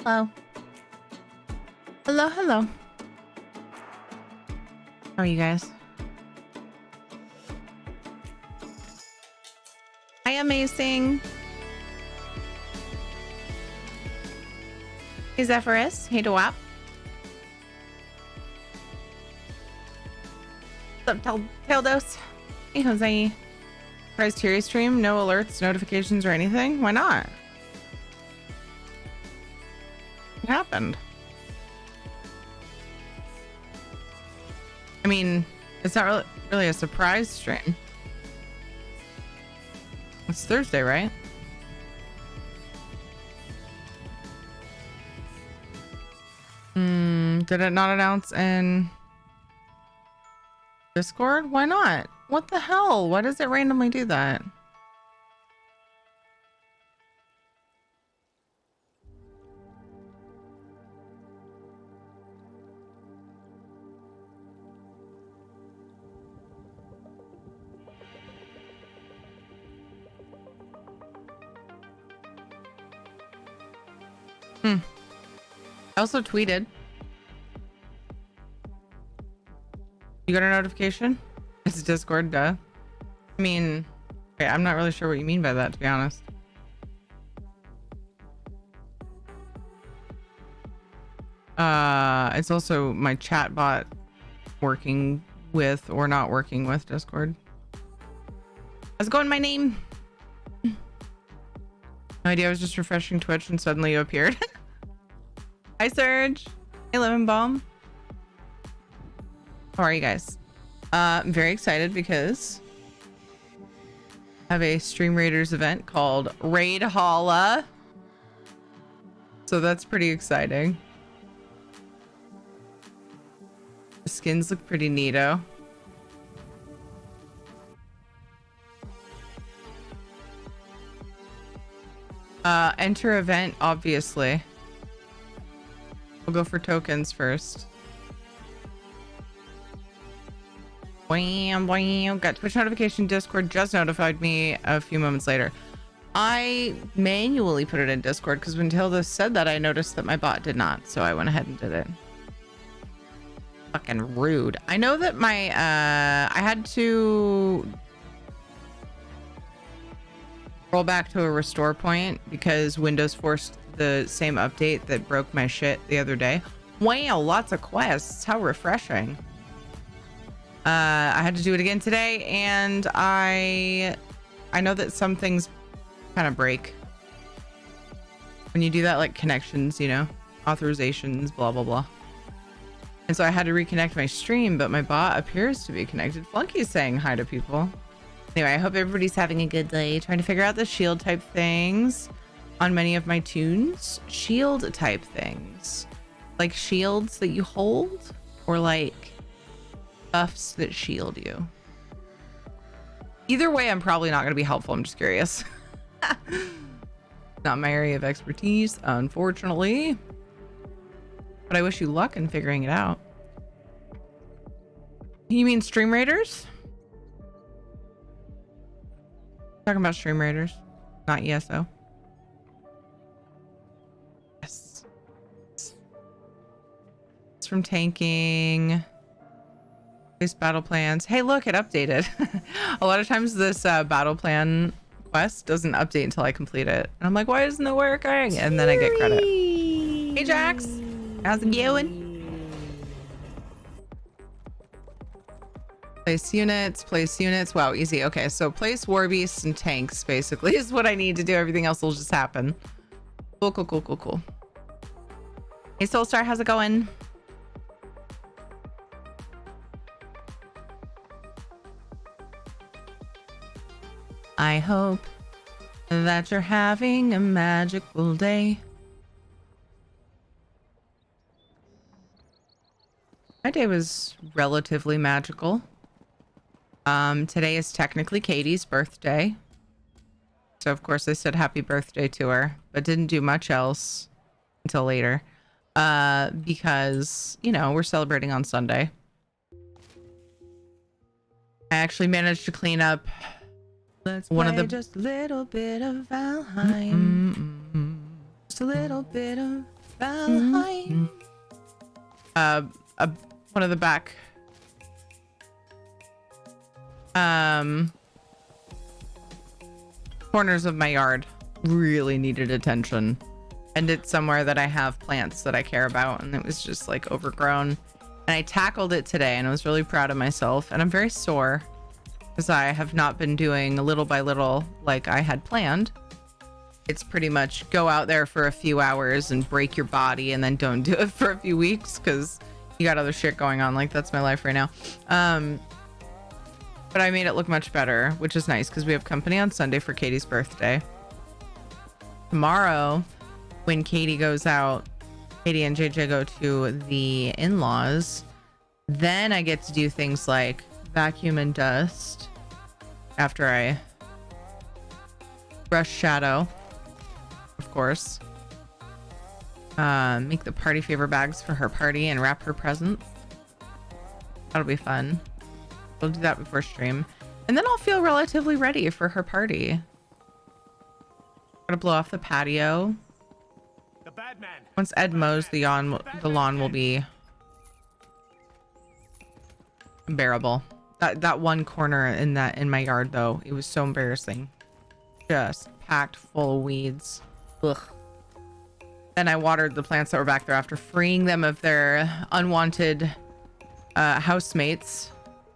Hello. Hello, hello. How are you guys? Hi, amazing. Hey, Zephyrus. Hey, Dwap. What's up, Taildos? Hey, Jose. Surprise Terry stream. No alerts, notifications, or anything. Why not? What happened? I mean, it's not really a surprise stream. It's Thursday, right? Did it not announce in Discord? Why not? What the hell? Why does it randomly do that? I also tweeted. You got a notification? It's Discord, duh. I mean, okay, I'm not really sure what you mean by that, to be honest. It's also my chat bot working with or not working with Discord. How's it going, my name? No idea, I was just refreshing Twitch and suddenly you appeared. Hi, Serge. Hey, Lemon Bomb. How are you guys? I'm very excited because I have a Stream Raiders event called Raid Holla. So that's pretty exciting. The skins look pretty neato. Enter event, obviously. We'll go for tokens first. Wham, wham. Got Twitch notification. Discord just notified me a few moments later. I manually put it in Discord because when Tilda said that, I noticed that my bot did not. So I went ahead and did it. Fucking rude. I know that my, I had to roll back to a restore point because Windows forced the same update that broke my shit the other day. Wow, lots of quests. How refreshing. I had to do it again today, and I know that some things kind of break when you do that, like connections, you know, authorizations, blah blah blah. And so I had to reconnect my stream, but my bot appears to be connected. Flunky's saying hi to people. Anyway, I hope everybody's having a good day. Trying to figure out the shield type things on many of my tunes. Shield type things, like shields that you hold, or like buffs that shield you. Either way, I'm probably not going to be helpful. I'm just curious. Not my area of expertise, unfortunately. But I wish you luck in figuring it out. You mean Stream Raiders? Talking about Stream Raiders, not ESO. Yes. It's from tanking. Battle plans. Hey, look, it updated. A lot of times this battle plan quest doesn't update until I complete it. And I'm like, why isn't it working? And then I get credit. Hey, Jax. How's it going? Place units. Wow, easy. Okay, so place war beasts and tanks basically is what I need to do. Everything else will just happen. Cool. Hey, Soulstar, how's it going? I hope that you're having a magical day. My day was relatively magical. Today is technically Katie's birthday. So of course I said happy birthday to her, but didn't do much else until later. Because, you know, we're celebrating on Sunday. I actually managed to clean up one of the just a little bit of Valheim. Just a little bit of Valheim. One of the back corners of my yard really needed attention, and it's somewhere that I have plants that I care about, and it was just like overgrown, and I tackled it today, and I was really proud of myself. And I'm very sore because I have not been doing little by little like I had planned. It's pretty much go out there for a few hours and break your body, and then don't do it for a few weeks because you got other shit going on. Like, that's my life right now. But I made it look much better, which is nice because we have company on Sunday for Katie's birthday. Tomorrow, when Katie goes out, Katie and JJ go to the in-laws, then I get to do things like vacuum and dust after I brush Shadow, of course. Make the party favor bags for her party and wrap her presents. That'll be fun. We'll do that before stream, and then I'll feel relatively ready for her party. Gotta blow off the patio. The bad man. Once Ed mows the lawn will be bearable. That one corner in my yard though, it was so embarrassing. Just packed full of weeds. Ugh. Then I watered the plants that were back there after freeing them of their unwanted housemates,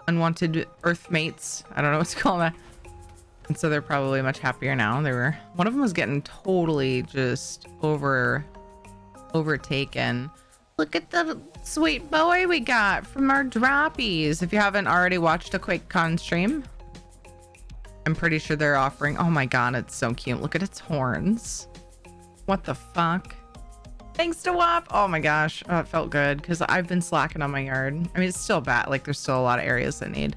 unwanted earthmates. I don't know what to call that. And so they're probably much happier now. One of them was getting totally just overtaken. Look at the sweet boy we got from our droppies. If you haven't already watched a QUAKECON stream, I'm pretty sure they're offering. Oh my god, it's so cute. Look at its horns. What the fuck? Thanks to WAP. Oh my gosh. Oh, it felt good because I've been slacking on my yard. I mean, it's still bad. Like, there's still a lot of areas that need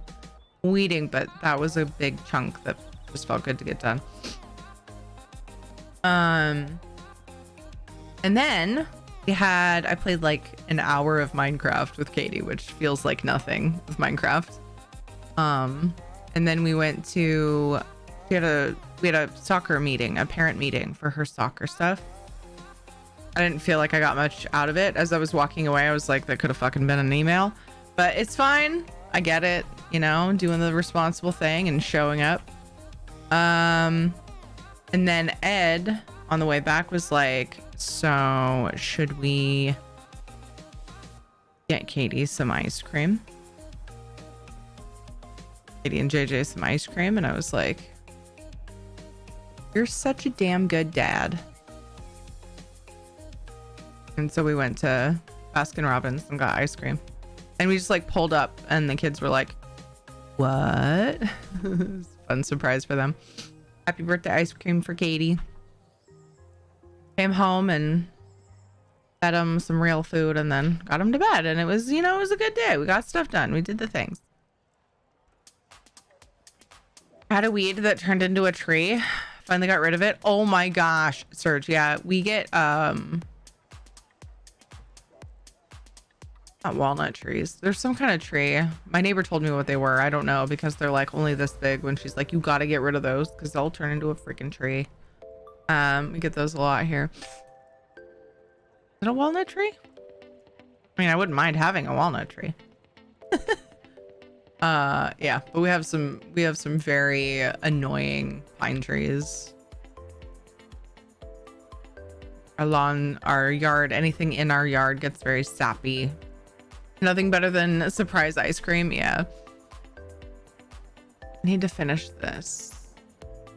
weeding, but that was a big chunk that just felt good to get done. And then I played like an hour of Minecraft with Katie, which feels like nothing with Minecraft. And then we had a soccer meeting, a parent meeting for her soccer stuff. I didn't feel like I got much out of it. As I was walking away, I was like, that could have fucking been an email, but it's fine. I get it, you know, doing the responsible thing and showing up. And then Ed on the way back was like, so should we get Katie some ice cream? Katie and JJ some ice cream. And I was like, you're such a damn good dad. And so we went to Baskin Robbins and got ice cream, and we just like pulled up, and the kids were like, what? It was a fun surprise for them. Happy birthday ice cream for Katie. Came home and fed them some real food, and then got them to bed, and it was, you know, it was a good day. We got stuff done. We did the things. Had a weed that turned into a tree. Finally got rid of it. Oh my gosh, Serge. Yeah, we get not walnut trees. There's some kind of tree. My neighbor told me what they were. I don't know, because they're like only this big, when she's like, you got to get rid of those because they'll turn into a freaking tree. We get those a lot here. Is it a walnut tree? I mean, I wouldn't mind having a walnut tree. Yeah, but we have some very annoying pine trees. Our lawn, our yard, anything in our yard gets very sappy. Nothing better than a surprise ice cream. Yeah. I need to finish this,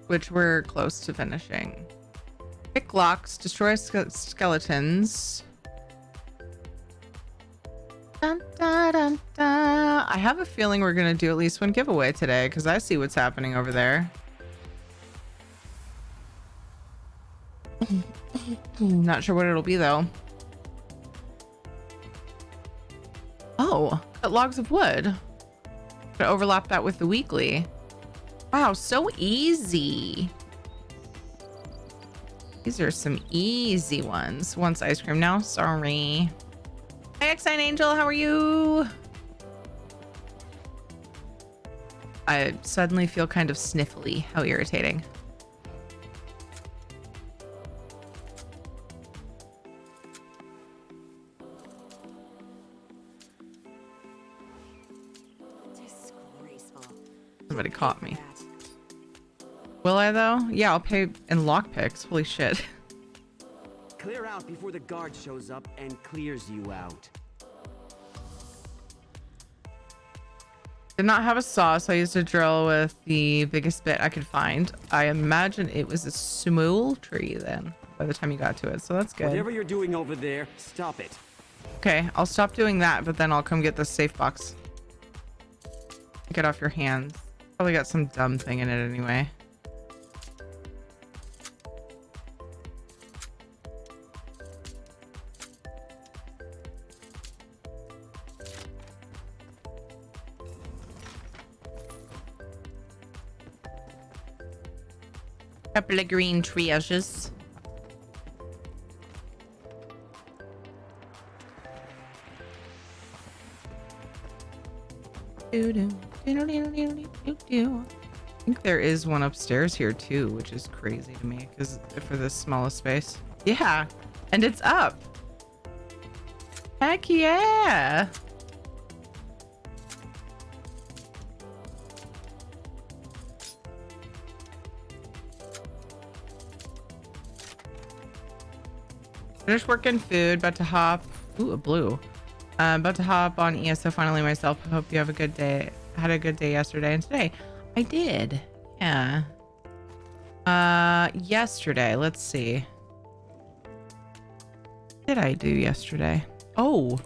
which we're close to finishing. Pick locks, destroy skeletons. Dun, dun, dun, dun. I have a feeling we're gonna do at least one giveaway today because I see what's happening over there. Not sure what it'll be though. Oh, cut logs of wood. Gonna overlap that with the weekly. Wow, so easy. These are some easy ones. Wants ice cream now. Sorry. Hi, Exine Angel. How are you? I suddenly feel kind of sniffly. How irritating. Somebody caught me. Will I though? Yeah, I'll pay in lockpicks. Holy shit. Clear out before the guard shows up and clears you out. Did not have a saw, so I used a drill with the biggest bit I could find. I imagine it was a small tree then by the time you got to it, so that's good. Whatever you're doing over there, stop it. Okay, I'll stop doing that, but then I'll come get the safe box. Get off your hands. Probably got some dumb thing in it anyway. Couple of green treasures. I think there is one upstairs here too, which is crazy to me because for the smallest space. Yeah, and it's up. Heck yeah. Finished working food, about to hop. Ooh, a blue. About to hop on ESO finally myself. I hope you have a good day. Had a good day yesterday and today. I did. Yeah. Yesterday, let's see. What did I do yesterday? Oh,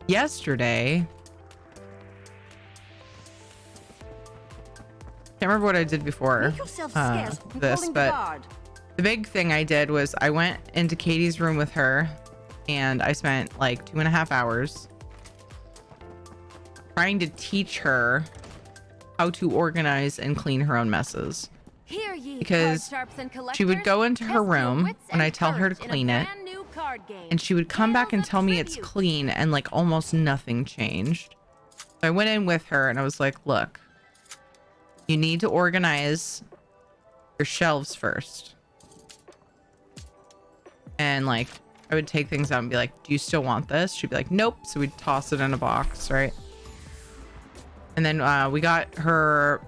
yesterday. Can't remember what I did before this, but the big thing I did was I went into Katie's room with her and I spent like 2.5 hours trying to teach her how to organize and clean her own messes. Because she would go into her room when I tell her to clean it, and she would come back and tell me it's clean and like almost nothing changed. So I went in with her and I was like, look, you need to organize your shelves first. And like, I would take things out and be like, do you still want this? She'd be like, nope. So we'd toss it in a box, right? And then we got her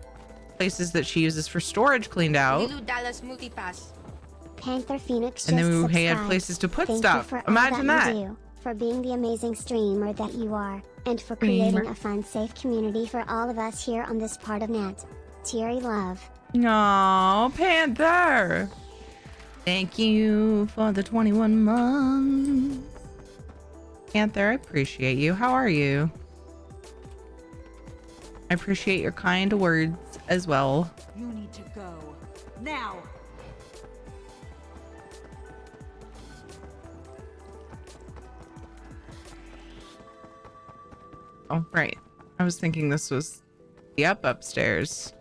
places that she uses for storage cleaned out. Panther Phoenix and just then we had subscribed. places to put Thank stuff. You for Imagine all that. You do, for being the amazing streamer that you are, and for creating a fun, safe community for all of us here on this part of net. Teary love. No, Panther. Thank you for the 21 months. Panther, I appreciate you. How are you? I appreciate your kind words as well. You need to go now. Oh, right. I was thinking this was the upstairs.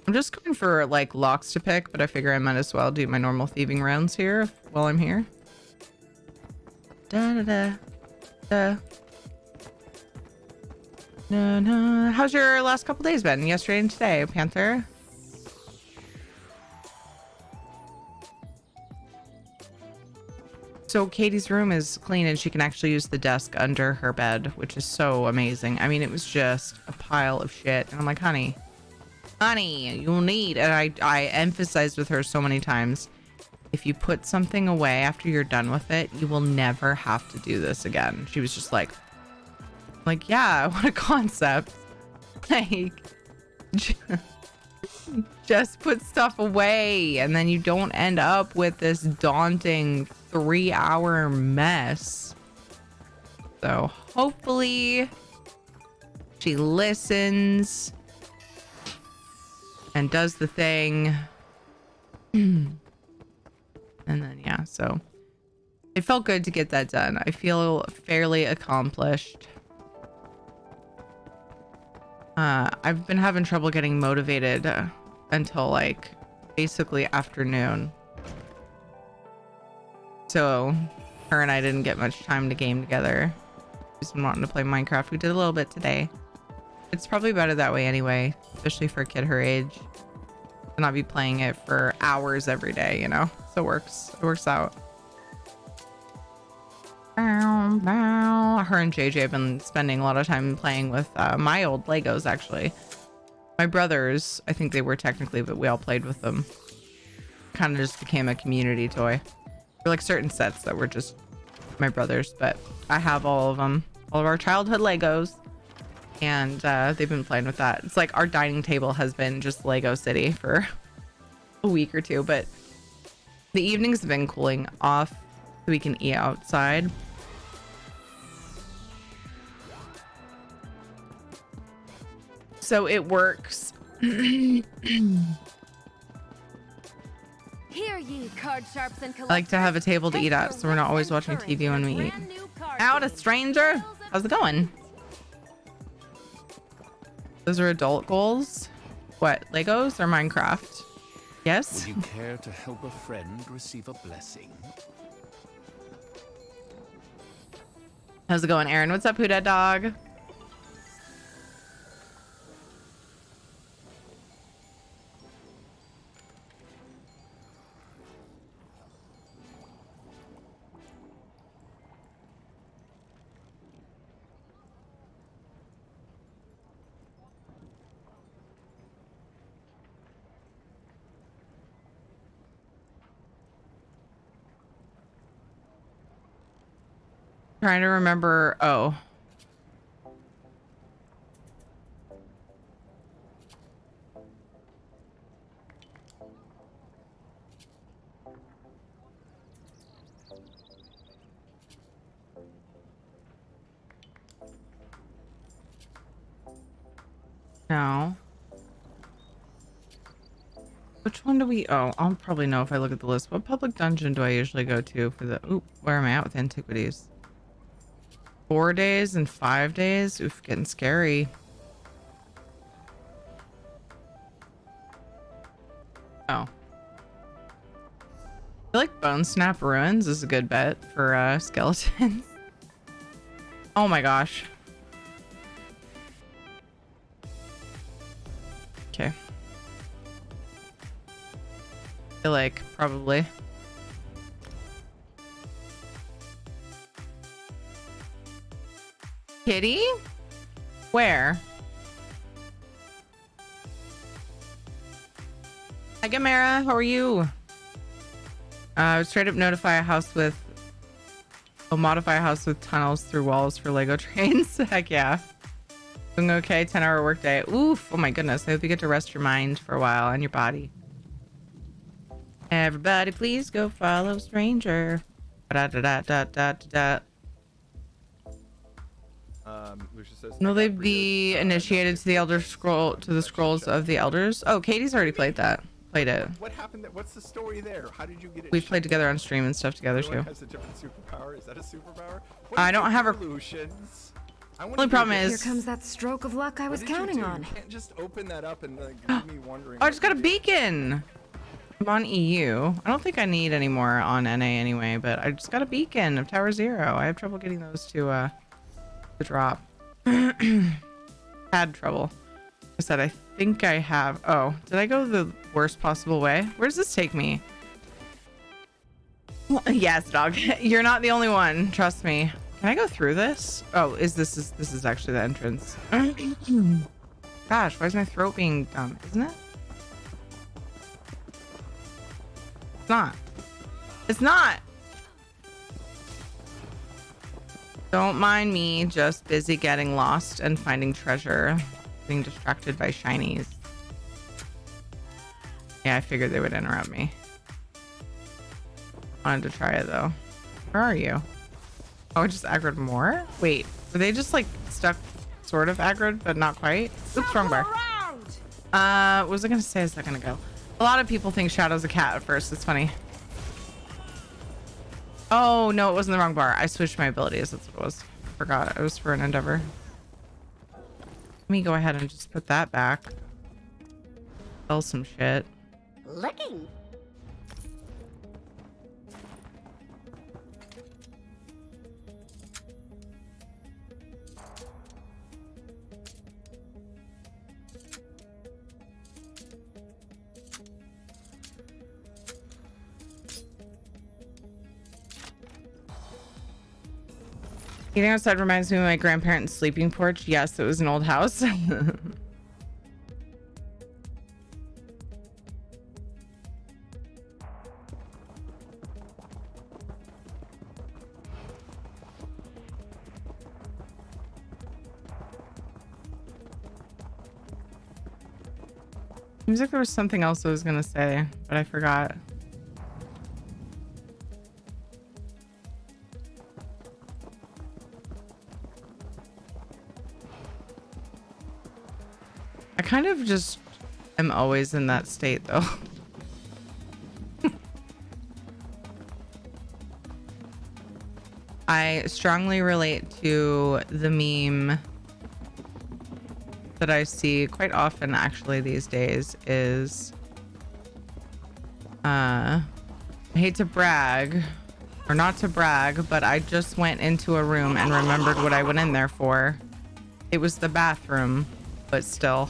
I'm just going for like locks to pick, but I figure I might as well do my normal thieving rounds here while I'm here. Da da da da. No, no. How's your last couple days been? Yesterday and today, Panther? So Katie's room is clean and she can actually use the desk under her bed, which is so amazing. I mean, it was just a pile of shit. And I'm like, honey, you'll need, and I emphasized with her so many times, if you put something away after you're done with it, you will never have to do this again. She was just like, yeah, what a concept. Like, just put stuff away and then you don't end up with this daunting 3-hour mess. So hopefully she listens and does the thing. And then, yeah, so it felt good to get that done. I feel fairly accomplished. I've been having trouble getting motivated until like basically afternoon. So her and I didn't get much time to game together. She's been wanting to play Minecraft. We did a little bit today. It's probably better that way anyway, especially for a kid her age. To not be playing it for hours every day, you know? So it works out. Bow, bow. Her and JJ have been spending a lot of time playing with my old Legos, actually. My brothers, I think they were technically, but we all played with them. Kind of just became a community toy. For like certain sets that were just my brothers, but I have all of them. All of our childhood Legos. And they've been playing with that. It's like our dining table has been just Lego City for a week or two, but the evenings have been cooling off so we can eat outside. So it works. Hear ye, card sharps and I like to have a table to eat at, so we're not always watching TV when we eat. Out a stranger. How's it going? Those are adult goals. What, Legos or Minecraft? Yes. Would you care to help a friend receive a blessing? How's it going, Aaron? What's up, Huda Dog? Trying to remember. Oh. No. Which one do we? Oh, I'll probably know if I look at the list. What public dungeon do I usually go to for the? Oop, where am I at with antiquities? 4 days and 5 days. Oof, getting scary. Oh. I feel like Bone Snap Ruins is a good bet for skeletons. Oh my gosh. Okay. I feel like probably. Kitty? Where? Hi, Gamera. How are you? Straight up modify a house with tunnels through walls for Lego trains. Heck yeah. Doing okay. 10-hour workday. Oof. Oh my goodness. I hope you get to rest your mind for a while and your body. Everybody, please go follow stranger. Da da da da da da. Lucia says, Will they be initiated to the scrolls of the elders? Oh, Katie's already played it. What happened? What's the story there? How did you get it? We've played together on stream and stuff together Everyone too. has a different superpower. Is that a superpower? I don't have a. Lucians. Only problem is. Here comes that stroke of luck I was counting on. You can't just open that up and leave me wondering. Oh, I just got a beacon. I'm on EU. I don't think I need any more on NA anyway, but I just got a beacon of Tower Zero. I have trouble getting those to drop. Had trouble. I said I think I have. Oh, did I go the worst possible way? Where does this take me? Yes, dog. You're not the only one. Trust me. Can I go through this? Oh, this is actually the entrance. Gosh, why is my throat being dumb? Isn't it? It's not. It's not. Don't mind me, just busy getting lost and finding treasure. Being distracted by shinies. Yeah, I figured they would interrupt me. Wanted to try it though. Where are you? Oh, it just aggroed more? Wait, were they just like stuck sort of aggroed, but not quite? Oops, wrong bar. What was I gonna say a second ago? A lot of people think Shadow's a cat at first. It's funny. Oh, no, it wasn't the wrong bar. I switched my abilities. That's what it was. Forgot. It was for an endeavor. Let me go ahead and just put that back. Sell some shit. Looking. Eating outside reminds me of my grandparents' sleeping porch. Yes, it was an old house. Seems like there was something else I was gonna say, but I forgot. I kind of just am always in that state though. I strongly relate to the meme that I see quite often actually these days is I hate to brag or not to brag, but I just went into a room and remembered what I went in there for. It was the bathroom, but still.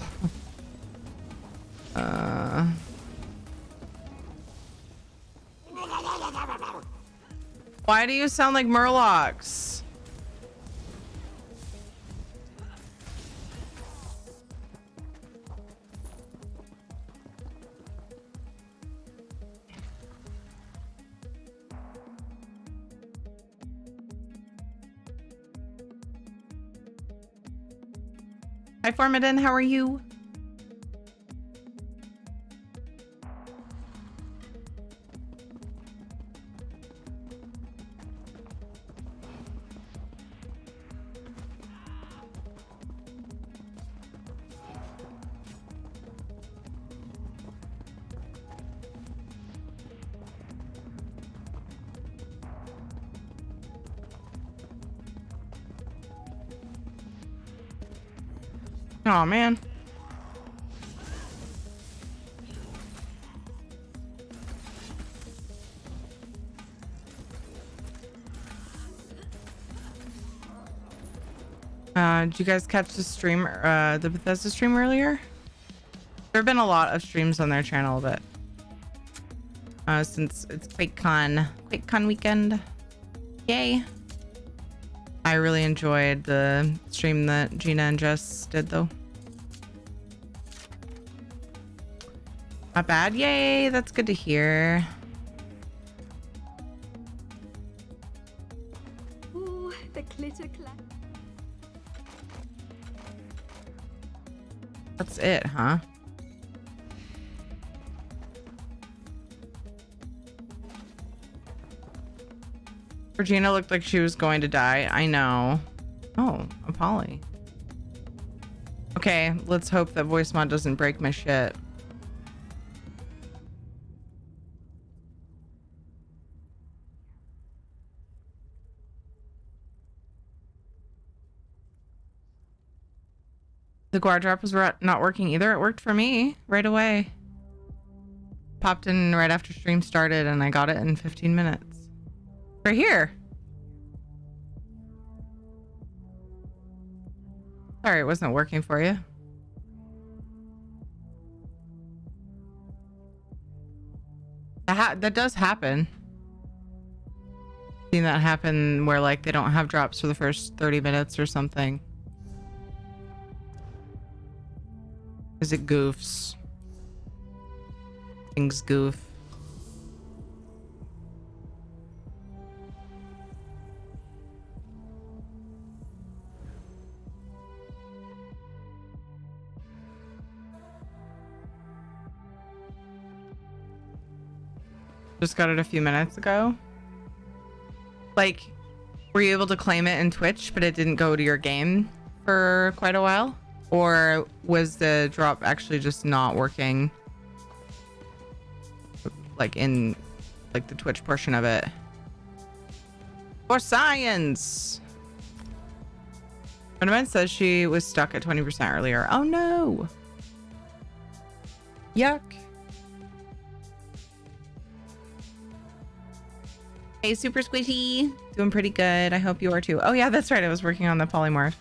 Why do you sound like Murlocs? Hi, Formadin, how are you? Oh man. Did you guys catch the stream, the Bethesda stream earlier? There have been a lot of streams on their channel that, since it's QUAKECON weekend. Yay. I really enjoyed the stream that Gina and Jess did though. Not bad. Yay, that's good to hear. Ooh, the clitter clap. That's it, huh? Regina looked like she was going to die. I know. Oh, a Polly. Okay, let's hope that voice mod doesn't break my shit. The guard drop was not working either. It worked for me right away. Popped in right after stream started and I got it in 15 minutes. Right here. Sorry, it wasn't working for you. That does happen. Seen that happen where like they don't have drops for the first 30 minutes or something. Is it goofs? Things goof. Just got it a few minutes ago. Like, were you able to claim it in Twitch, but it didn't go to your game for quite a while? Or was the drop actually just not working? Like in like the Twitch portion of it? For science! Tournament says she was stuck at 20% earlier. Oh no! Yuck. Hey, Super Squishy. Doing pretty good. I hope you are too. Oh yeah, that's right. I was working on the polymorph.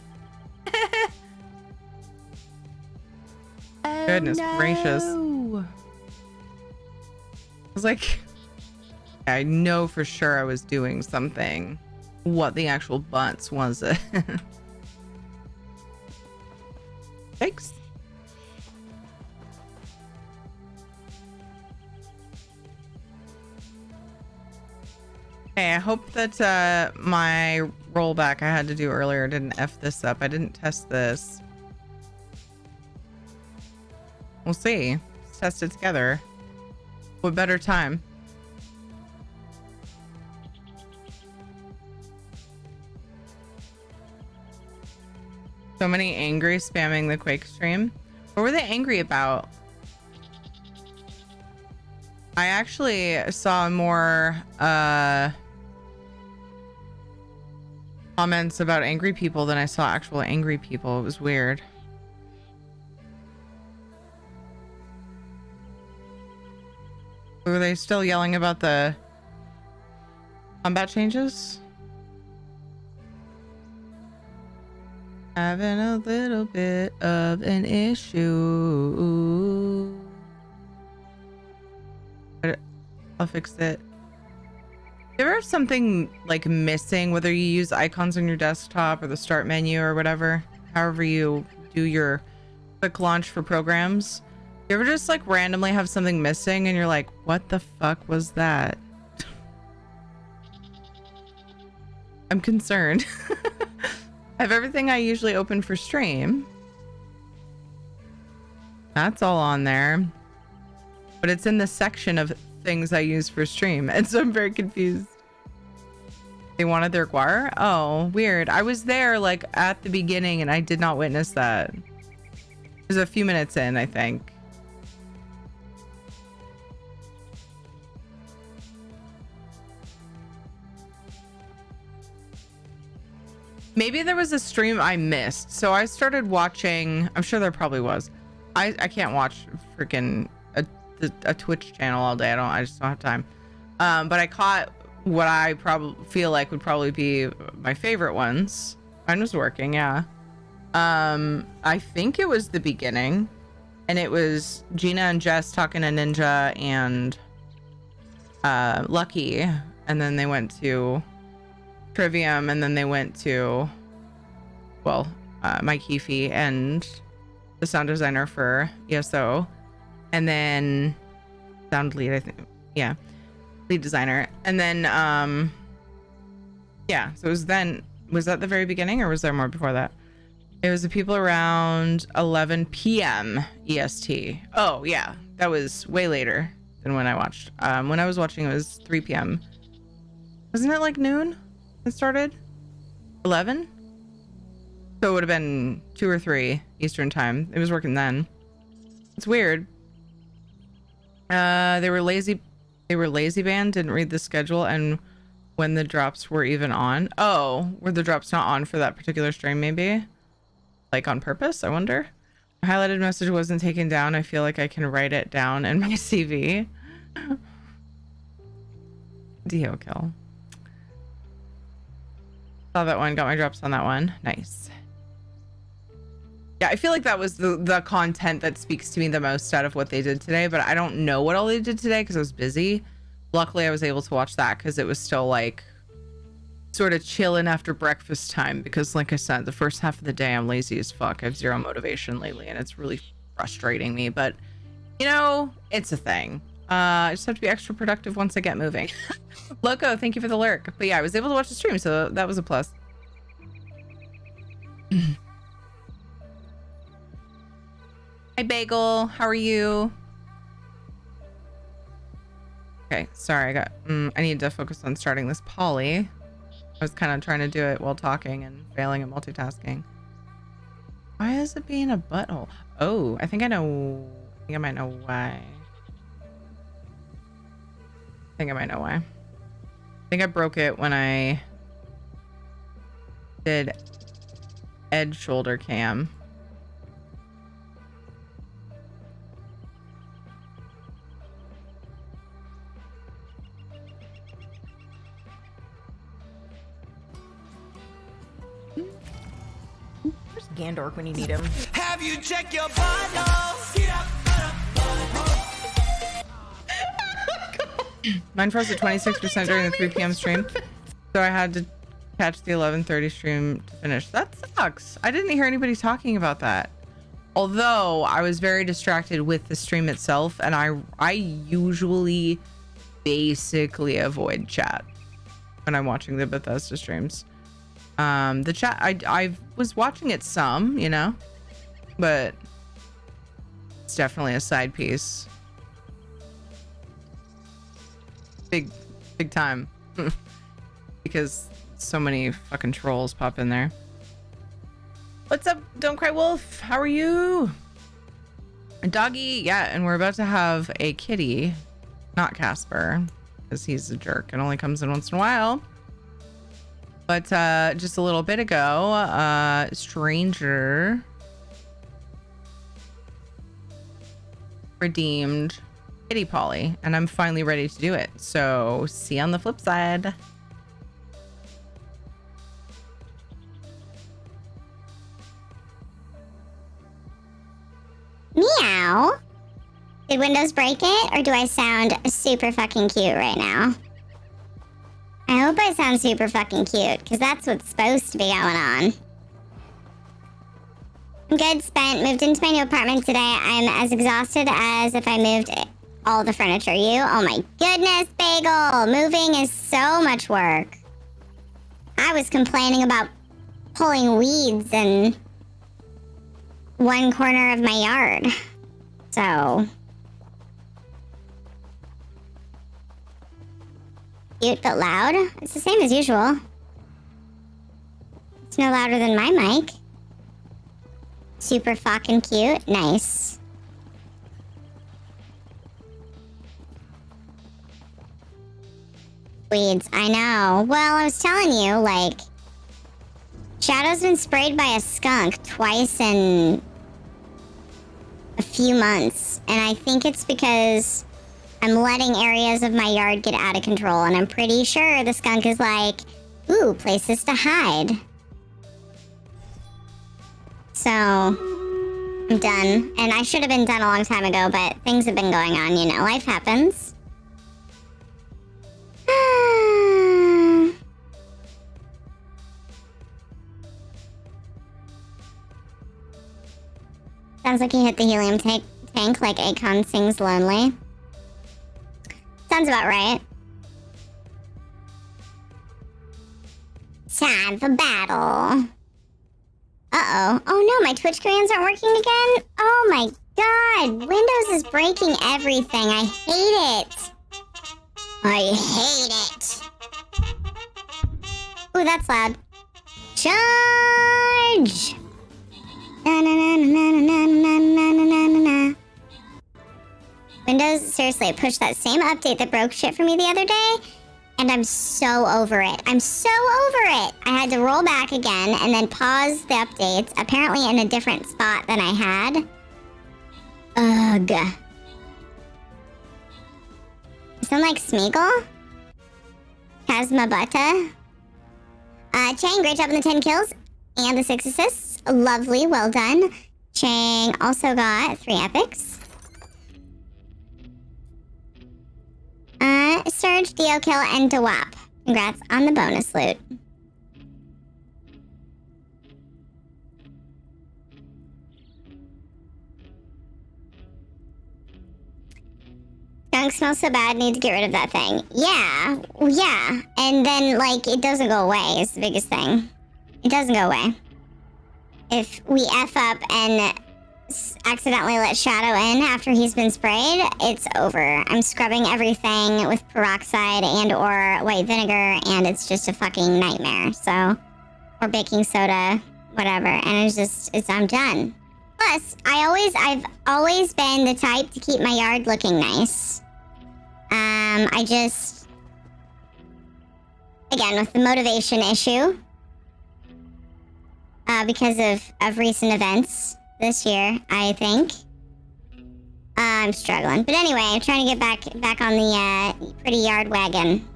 Goodness gracious. I was like, I know for sure I was doing something what the actual butts was. Thanks. Okay, I hope that my rollback I had to do earlier didn't F this up. I didn't test this. We'll see. Let's test it together. What better time? So many angry spamming the Quake stream. What were they angry about? I actually saw more comments about angry people than I saw actual angry people. It was weird. Were they still yelling about the combat changes? Having a little bit of an issue. But I'll fix it. If you ever have something like missing, whether you use icons on your desktop or the start menu or whatever, however you do your quick launch for programs, you ever just like randomly have something missing and you're like, what the fuck was that? I'm concerned. I have everything I usually open for stream. That's all on there. But it's in the section of things I use for stream. And so I'm very confused. They wanted their guar? Oh, weird. I was there like at the beginning and I did not witness that. It was a few minutes in, I think. Maybe there was a stream I missed. So I started watching, I'm sure there probably was. I can't watch freaking a Twitch channel all day. I just don't have time. But I caught what I probably feel like would probably be my favorite ones. Mine was working, yeah. I think it was the beginning, and it was Gina and Jess talking to Ninja and Lucky, and then they went to Trivium, and then they went to, well, Mike Heafy and the sound designer for ESO, and then sound lead, I think, yeah, lead designer, and then yeah, so it was then, was that the very beginning or was there more before that? It was the people around 11 p.m. EST. Oh yeah, that was way later than when I watched. When I was watching, it was 3 p.m. Wasn't it like noon it started? 11? So it would have been 2 or 3 Eastern time. It was working then. It's weird. They were lazy band, didn't read the schedule and when the drops were even on. Oh, were the drops not on for that particular stream maybe? Like on purpose, I wonder? My highlighted message wasn't taken down. I feel like I can write it down in my CV. Dio kill. Saw that one, got my drops on that one. Nice. Yeah, I feel like that was the content that speaks to me the most out of what they did today, but I don't know what all they did today because I was busy. Luckily, I was able to watch that because it was still like sort of chilling after breakfast time because like I said, the first half of the day I'm lazy as fuck. I have zero motivation lately and it's really frustrating me, but you know, it's a thing. I just have to be extra productive once I get moving. Loco, thank you for the lurk. But yeah, I was able to watch the stream, so that was a plus. Hi Bagel, how are you? Okay, sorry, I need to focus on starting this poly. I was kind of trying to do it while talking and failing at multitasking. Why is it being a butthole? Oh, I think I know. I think I might know why. I think I might know why. I think I broke it when I did edge shoulder cam. Where's Gandork when you need him? Have you checked your vitals? Mine froze at 26% during the 3 p.m. stream, so I had to catch the 11:30 stream to finish. That sucks. I didn't hear anybody talking about that. Although I was very distracted with the stream itself, and I usually basically avoid chat when I'm watching the Bethesda streams. The chat, I was watching it some, you know, but it's definitely a side piece. Big time. Because so many fucking trolls pop in there. What's up, Don't Cry Wolf? How are you? Doggy, yeah, and we're about to have a kitty, not Casper, because he's a jerk and only comes in once in a while. But just a little bit ago, Stranger redeemed Kitty Polly, and I'm finally ready to do it. So see you on the flip side. Meow. Did Windows break it, or do I sound super fucking cute right now? I hope I sound super fucking cute, because that's what's supposed to be going on. I'm good, spent, moved into my new apartment today. I'm as exhausted as if I moved all the furniture. You? Oh my goodness, Bagel! Moving is so much work. I was complaining about pulling weeds in one corner of my yard. So... cute but loud? It's the same as usual. It's no louder than my mic. Super fucking cute. Nice. Weeds, I know. Well, I was telling you, like... Shadow's been sprayed by a skunk twice in... a few months. And I think it's because... I'm letting areas of my yard get out of control, and I'm pretty sure the skunk is like, ooh, places to hide. So, I'm done. And I should have been done a long time ago, but things have been going on, you know, life happens. Sounds like you hit the helium tank like Akon sings Lonely. Sounds about right. Time for battle. Uh-oh. Oh no, my Twitch commands aren't working again? Oh my god. Windows is breaking everything. I hate it. I hate it. Ooh, that's loud. Charge! Na na na na na na na na na na. Windows, seriously, pushed that same update that broke shit for me the other day, and I'm so over it. I'm so over it. I had to roll back again and then pause the updates, apparently in a different spot than I had. Ugh. I sound like Smeagol? Kazma Butta? Chang, great job on the 10 kills and the 6 assists. Lovely, well done. Chang also got 3 epics. Surge, Dio Kill, and Dewap. Congrats on the bonus loot. Skunk smells so bad, need to get rid of that thing. Yeah, yeah. And then, like, it doesn't go away is the biggest thing. It doesn't go away. If we F up and accidentally let Shadow in after he's been sprayed, it's over. I'm scrubbing everything with peroxide and or white vinegar, and it's just a fucking nightmare. So, or baking soda, whatever. And I'm done. Plus, I've always been the type to keep my yard looking nice. I just, again, with the motivation issue, because of recent events this year, I think. I'm struggling. But anyway, I'm trying to get back on the pretty yard wagon.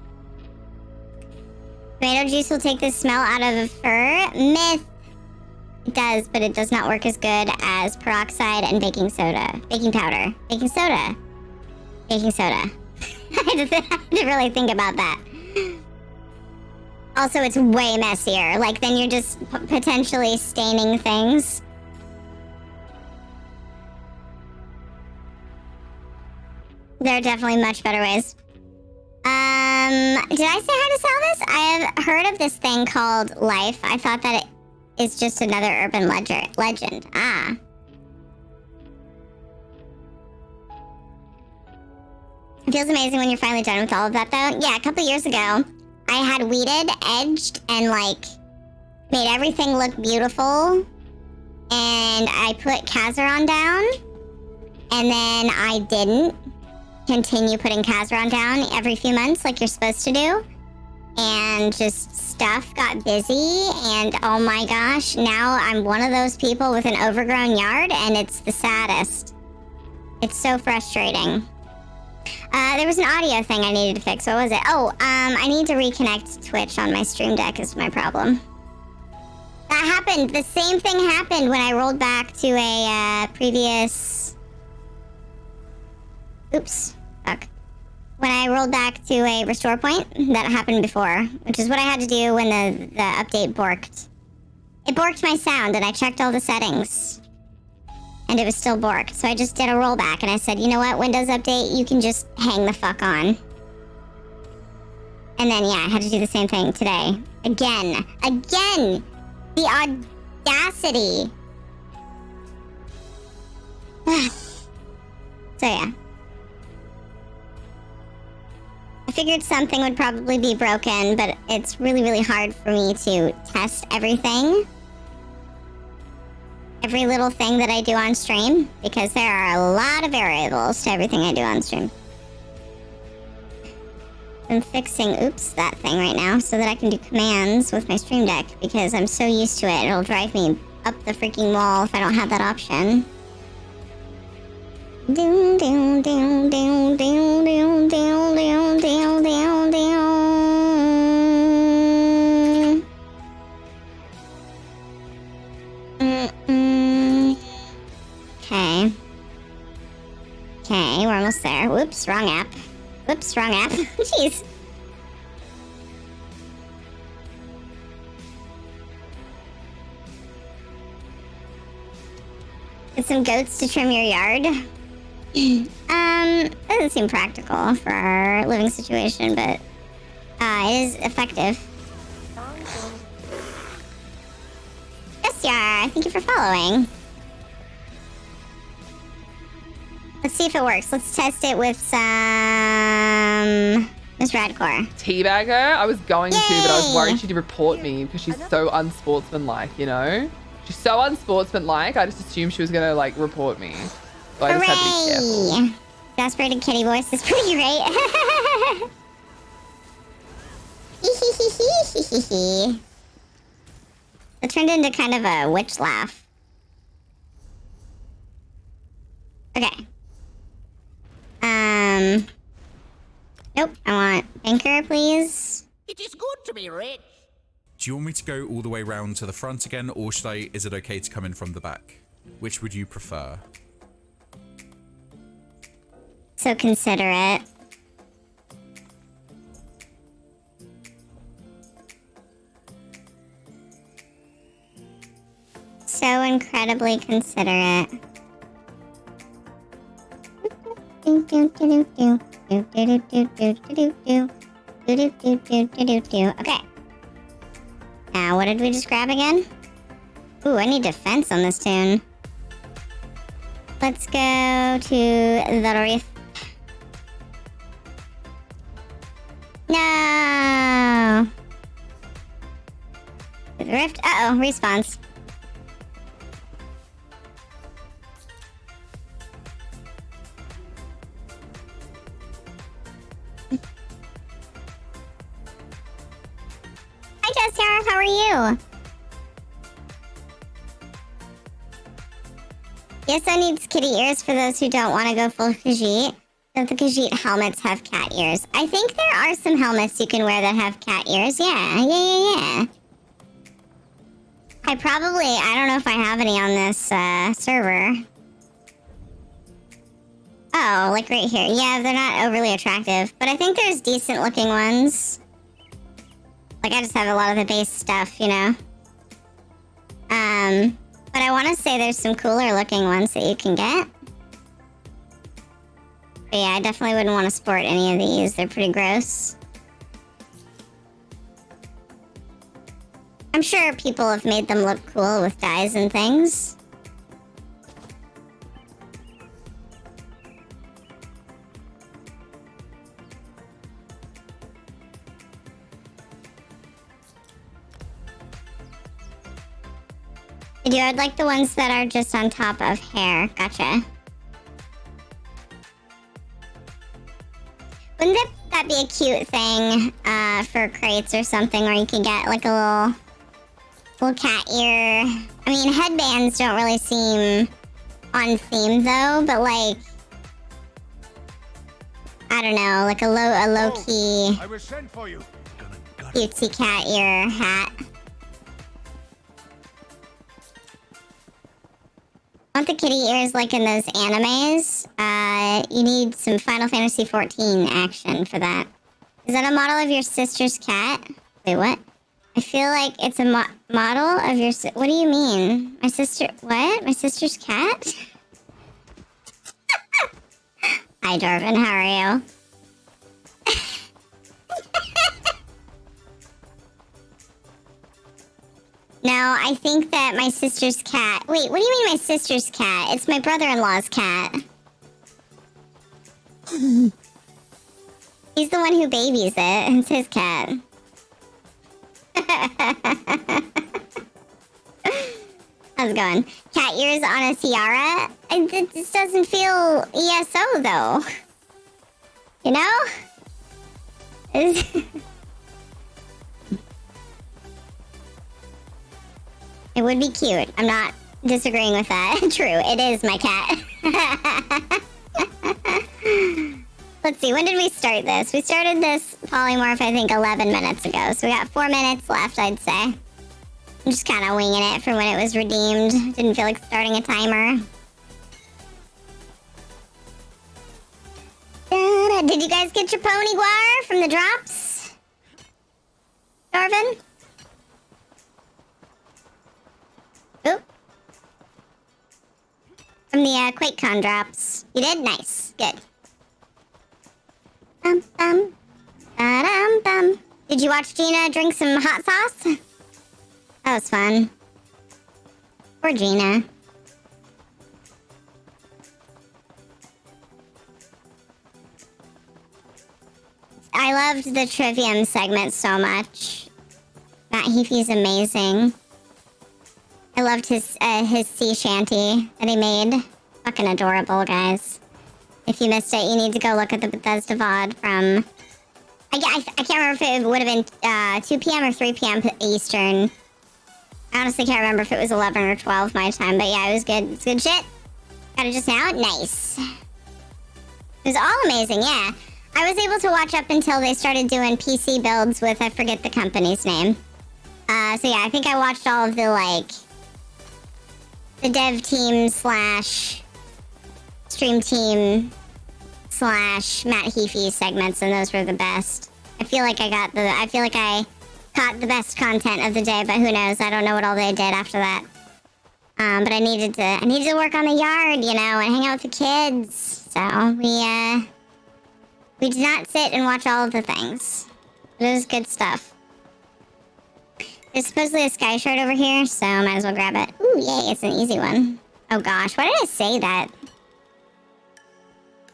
Tomato juice will take the smell out of fur. Myth. It does, but it does not work as good as peroxide and baking soda. Baking powder. Baking soda. Baking soda. I had to really think about that. Also, it's way messier. Like, then you're just potentially staining things. There are definitely much better ways. Did I say how to sell this? I have heard of this thing called Life. I thought that it is just another urban legend. Ah. It feels amazing when you're finally done with all of that, though. Yeah, a couple years ago, I had weeded, edged, and, like, made everything look beautiful. And I put Kazaron down. And then I didn't continue putting Kazaron down every few months like you're supposed to do. And just stuff got busy. And, oh my gosh, now I'm one of those people with an overgrown yard. And it's the saddest. It's so frustrating. There was an audio thing I needed to fix. What was it? Oh, I need to reconnect Twitch on my stream deck is my problem. That happened. The same thing happened when I rolled back to a previous... Oops. Fuck. When I rolled back to a restore point, that happened before, which is what I had to do when the update borked. It borked my sound, and I checked all the settings. And it was still borked. So I just did a rollback, and I said, you know what, Windows Update, you can just hang the fuck on. And then, yeah, I had to do the same thing today. Again. Again! The audacity! So, yeah. I figured something would probably be broken, but it's really, really hard for me to test everything. Every little thing that I do on stream, because there are a lot of variables to everything I do on stream. I'm fixing, that thing right now so that I can do commands with my stream deck because I'm so used to it. It'll drive me up the freaking wall if I don't have that option. Doom, doom, doom, doom, doom, doom, doom, doom, doom, doom, doom. Okay. Okay, we're almost there. Whoops, wrong app. Whoops, wrong app. Jeez. Get some goats to trim your yard. Doesn't seem practical for our living situation, but it is effective. Yes, Yar. Thank you for following. Let's see if it works. Let's test it with some Miss Radcore. Teabag her? I was going to, but I was worried she'd report me because she's so unsportsmanlike, you know? She's so unsportsmanlike, I just assumed she was gonna, like, report me. So I just had to be careful. Exasperated kitty voice is pretty great. It turned into kind of a witch laugh. Okay. Nope, I want banker, please. It is good to be rich. Do you want me to go all the way round to the front again, or is it okay to come in from the back? Which would you prefer? So considerate. So incredibly considerate. Okay. Now, what did we just grab again? Ooh, I need defense on this tune. Let's go to the Rift. No! The Rift. Uh-oh, respawns. Hi, Jessica. How are you? Yeso needs kitty ears for those who don't want to go full Khajiit. Don't the Khajiit helmets have cat ears? I think there are some helmets you can wear that have cat ears. Yeah. I don't know if I have any on this server. Oh, like right here. Yeah, they're not overly attractive, but I think there's decent looking ones. Like, I just have a lot of the base stuff, you know? But I want to say there's some cooler looking ones that you can get. But yeah, I definitely wouldn't want to sport any of these. They're pretty gross. I'm sure people have made them look cool with dyes and things. I'd like the ones that are just on top of hair. Gotcha. Wouldn't that be a cute thing for crates or something, where you can get like a little cat ear? I mean, headbands don't really seem on theme though, but like, I don't know, like a low key I was sent for you. cutesy cat ear hat. I want the kitty ears like in those animes. You need some Final Fantasy XIV action for that. Is that a model of your sister's cat? Wait, what? I feel like it's a model of your what do you mean? My sister... What? My sister's cat? Hi, Darvin. How are you? No, I think that my sister's cat... Wait, what do you mean my sister's cat? It's my brother-in-law's cat. He's the one who babies it. It's his cat. How's it going? Cat ears on a tiara? This doesn't feel ESO, though. You know? It would be cute. I'm not disagreeing with that. True, it is my cat. Let's see, when did we start this? We started this polymorph, I think, 11 minutes ago. So we got 4 minutes left, I'd say. I'm just kind of winging it for when it was redeemed. Didn't feel like starting a timer. Did you guys get your pony guar from the drops? Darvin? Oop. From the QUAKECON drops. You did? Nice. Good. Did you watch Gina drink some hot sauce? That was fun. Poor Gina. I loved the Trivium segment so much. Matt Heafy's amazing. I loved his sea shanty that he made. Fucking adorable, guys. If you missed it, you need to go look at the Bethesda VOD from... I can't remember if it would have been 2 p.m. or 3 p.m. Eastern. I honestly can't remember if it was 11 or 12 my time, but yeah, it was good. It's good shit. Got it just now? Nice. It was all amazing, yeah. I was able to watch up until they started doing PC builds with, I forget the company's name. So yeah, I think I watched all of the, like... the dev team / stream team / Matt Heafy segments, and those were the best. I feel like I caught the best content of the day, but who knows? I don't know what all they did after that. But I needed to work on the yard, you know, and hang out with the kids. So we did not sit and watch all of the things. It was good stuff. There's supposedly a sky shard over here, so might as well grab it. Ooh, yay, it's an easy one. Oh gosh, why did I say that?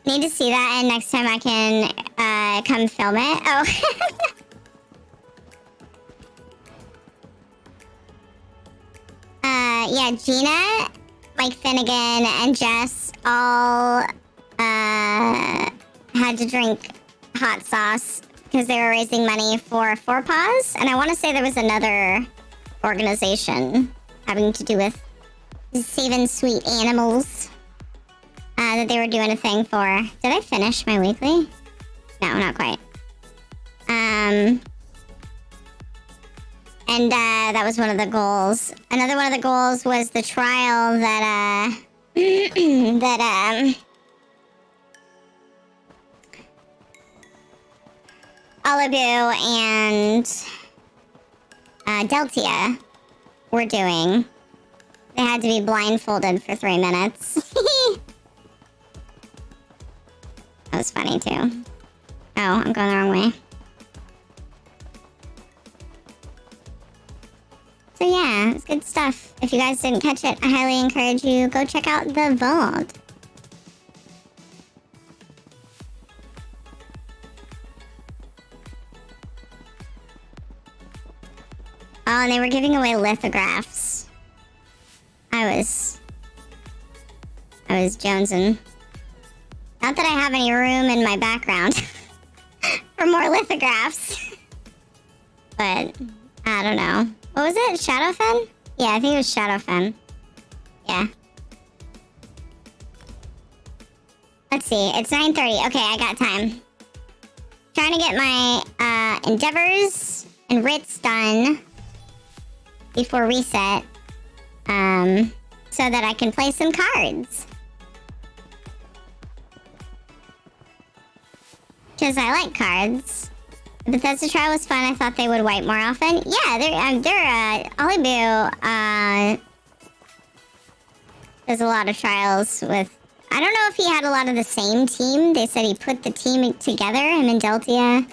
Need to see that, and next time I can come film it. Oh. Yeah, Gina, Mike Finnegan, and Jess all had to drink hot sauce because they were raising money for Four Paws, and I want to say there was another organization having to do with saving sweet animals that they were doing a thing for. Did I finish my weekly? No, not quite. And that was one of the goals. Another one of the goals was the trial that Olibu and Deltia were doing. They had to be blindfolded for 3 minutes. That was funny too. Oh, I'm going the wrong way. So yeah, it's good stuff. If you guys didn't catch it, I highly encourage you go check out the VOD. Oh, and they were giving away lithographs. I was jonesing. Not that I have any room in my background for more lithographs. But, I don't know. What was it? Shadowfen? Yeah, I think it was Shadowfen. Yeah. Let's see. It's 9:30. Okay, I got time. Trying to get my endeavors and writs done before reset. So that I can play some cards. Because I like cards. The Bethesda trial was fun. I thought they would wipe more often. Yeah, they're Olibu, there's a lot of trials with... I don't know if he had a lot of the same team. They said he put the team together, him and Deltia.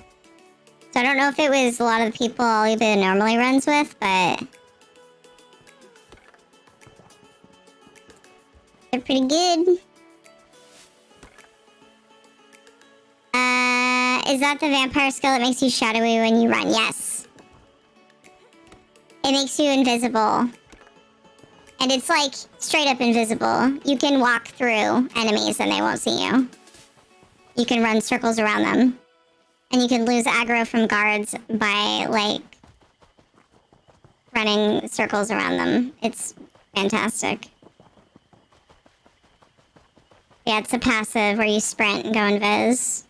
So I don't know if it was a lot of the people Olibu normally runs with, but... they're pretty good. Is that the vampire skill that makes you shadowy when you run? Yes. It makes you invisible. And it's like straight up invisible. You can walk through enemies and they won't see you. You can run circles around them. And you can lose aggro from guards by like running circles around them. It's fantastic. Yeah, it's a passive where you sprint and go invis.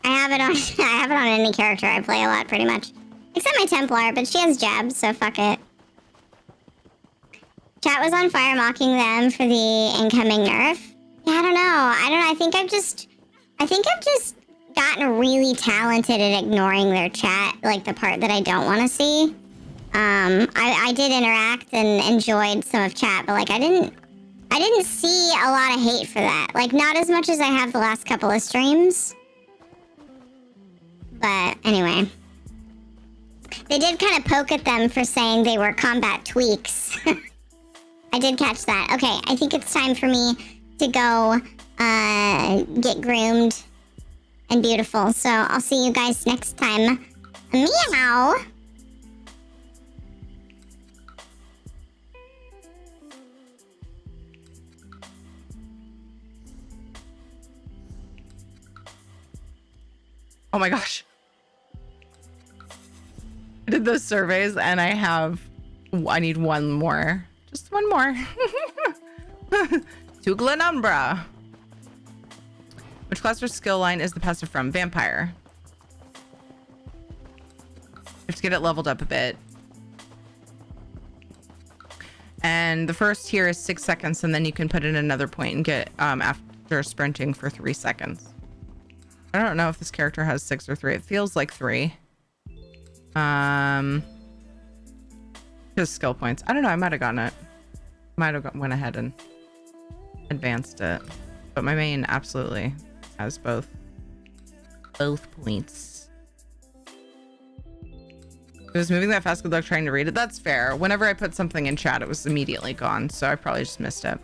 I have it on any character I play a lot, pretty much. Except my Templar, but she has jabs, so fuck it. Chat was on fire mocking them for the incoming nerf. Yeah, I don't know. I think I've just gotten really talented at ignoring their chat, like the part that I don't want to see. I did interact and enjoyed some of chat, but like I didn't see a lot of hate for that. Like not as much as I have the last couple of streams. But anyway. They did kind of poke at them for saying they were combat tweaks. I did catch that. Okay, I think it's time for me to go get groomed and beautiful. So I'll see you guys next time. Meow! Oh my gosh. I did those surveys and I need one more. Just one more. To Glenumbra. Which class or skill line is the passive from? Vampire. Just get it leveled up a bit. And the first here is 6 seconds, and then you can put in another point and get after sprinting for 3 seconds. I don't know if this character has 6 or 3. It feels like 3. Just skill points. I don't know. I might have gotten it. Might have went ahead and advanced it. But my main absolutely has both points. It was moving that fast. Good luck trying to read it. That's fair. Whenever I put something in chat, it was immediately gone. So I probably just missed it.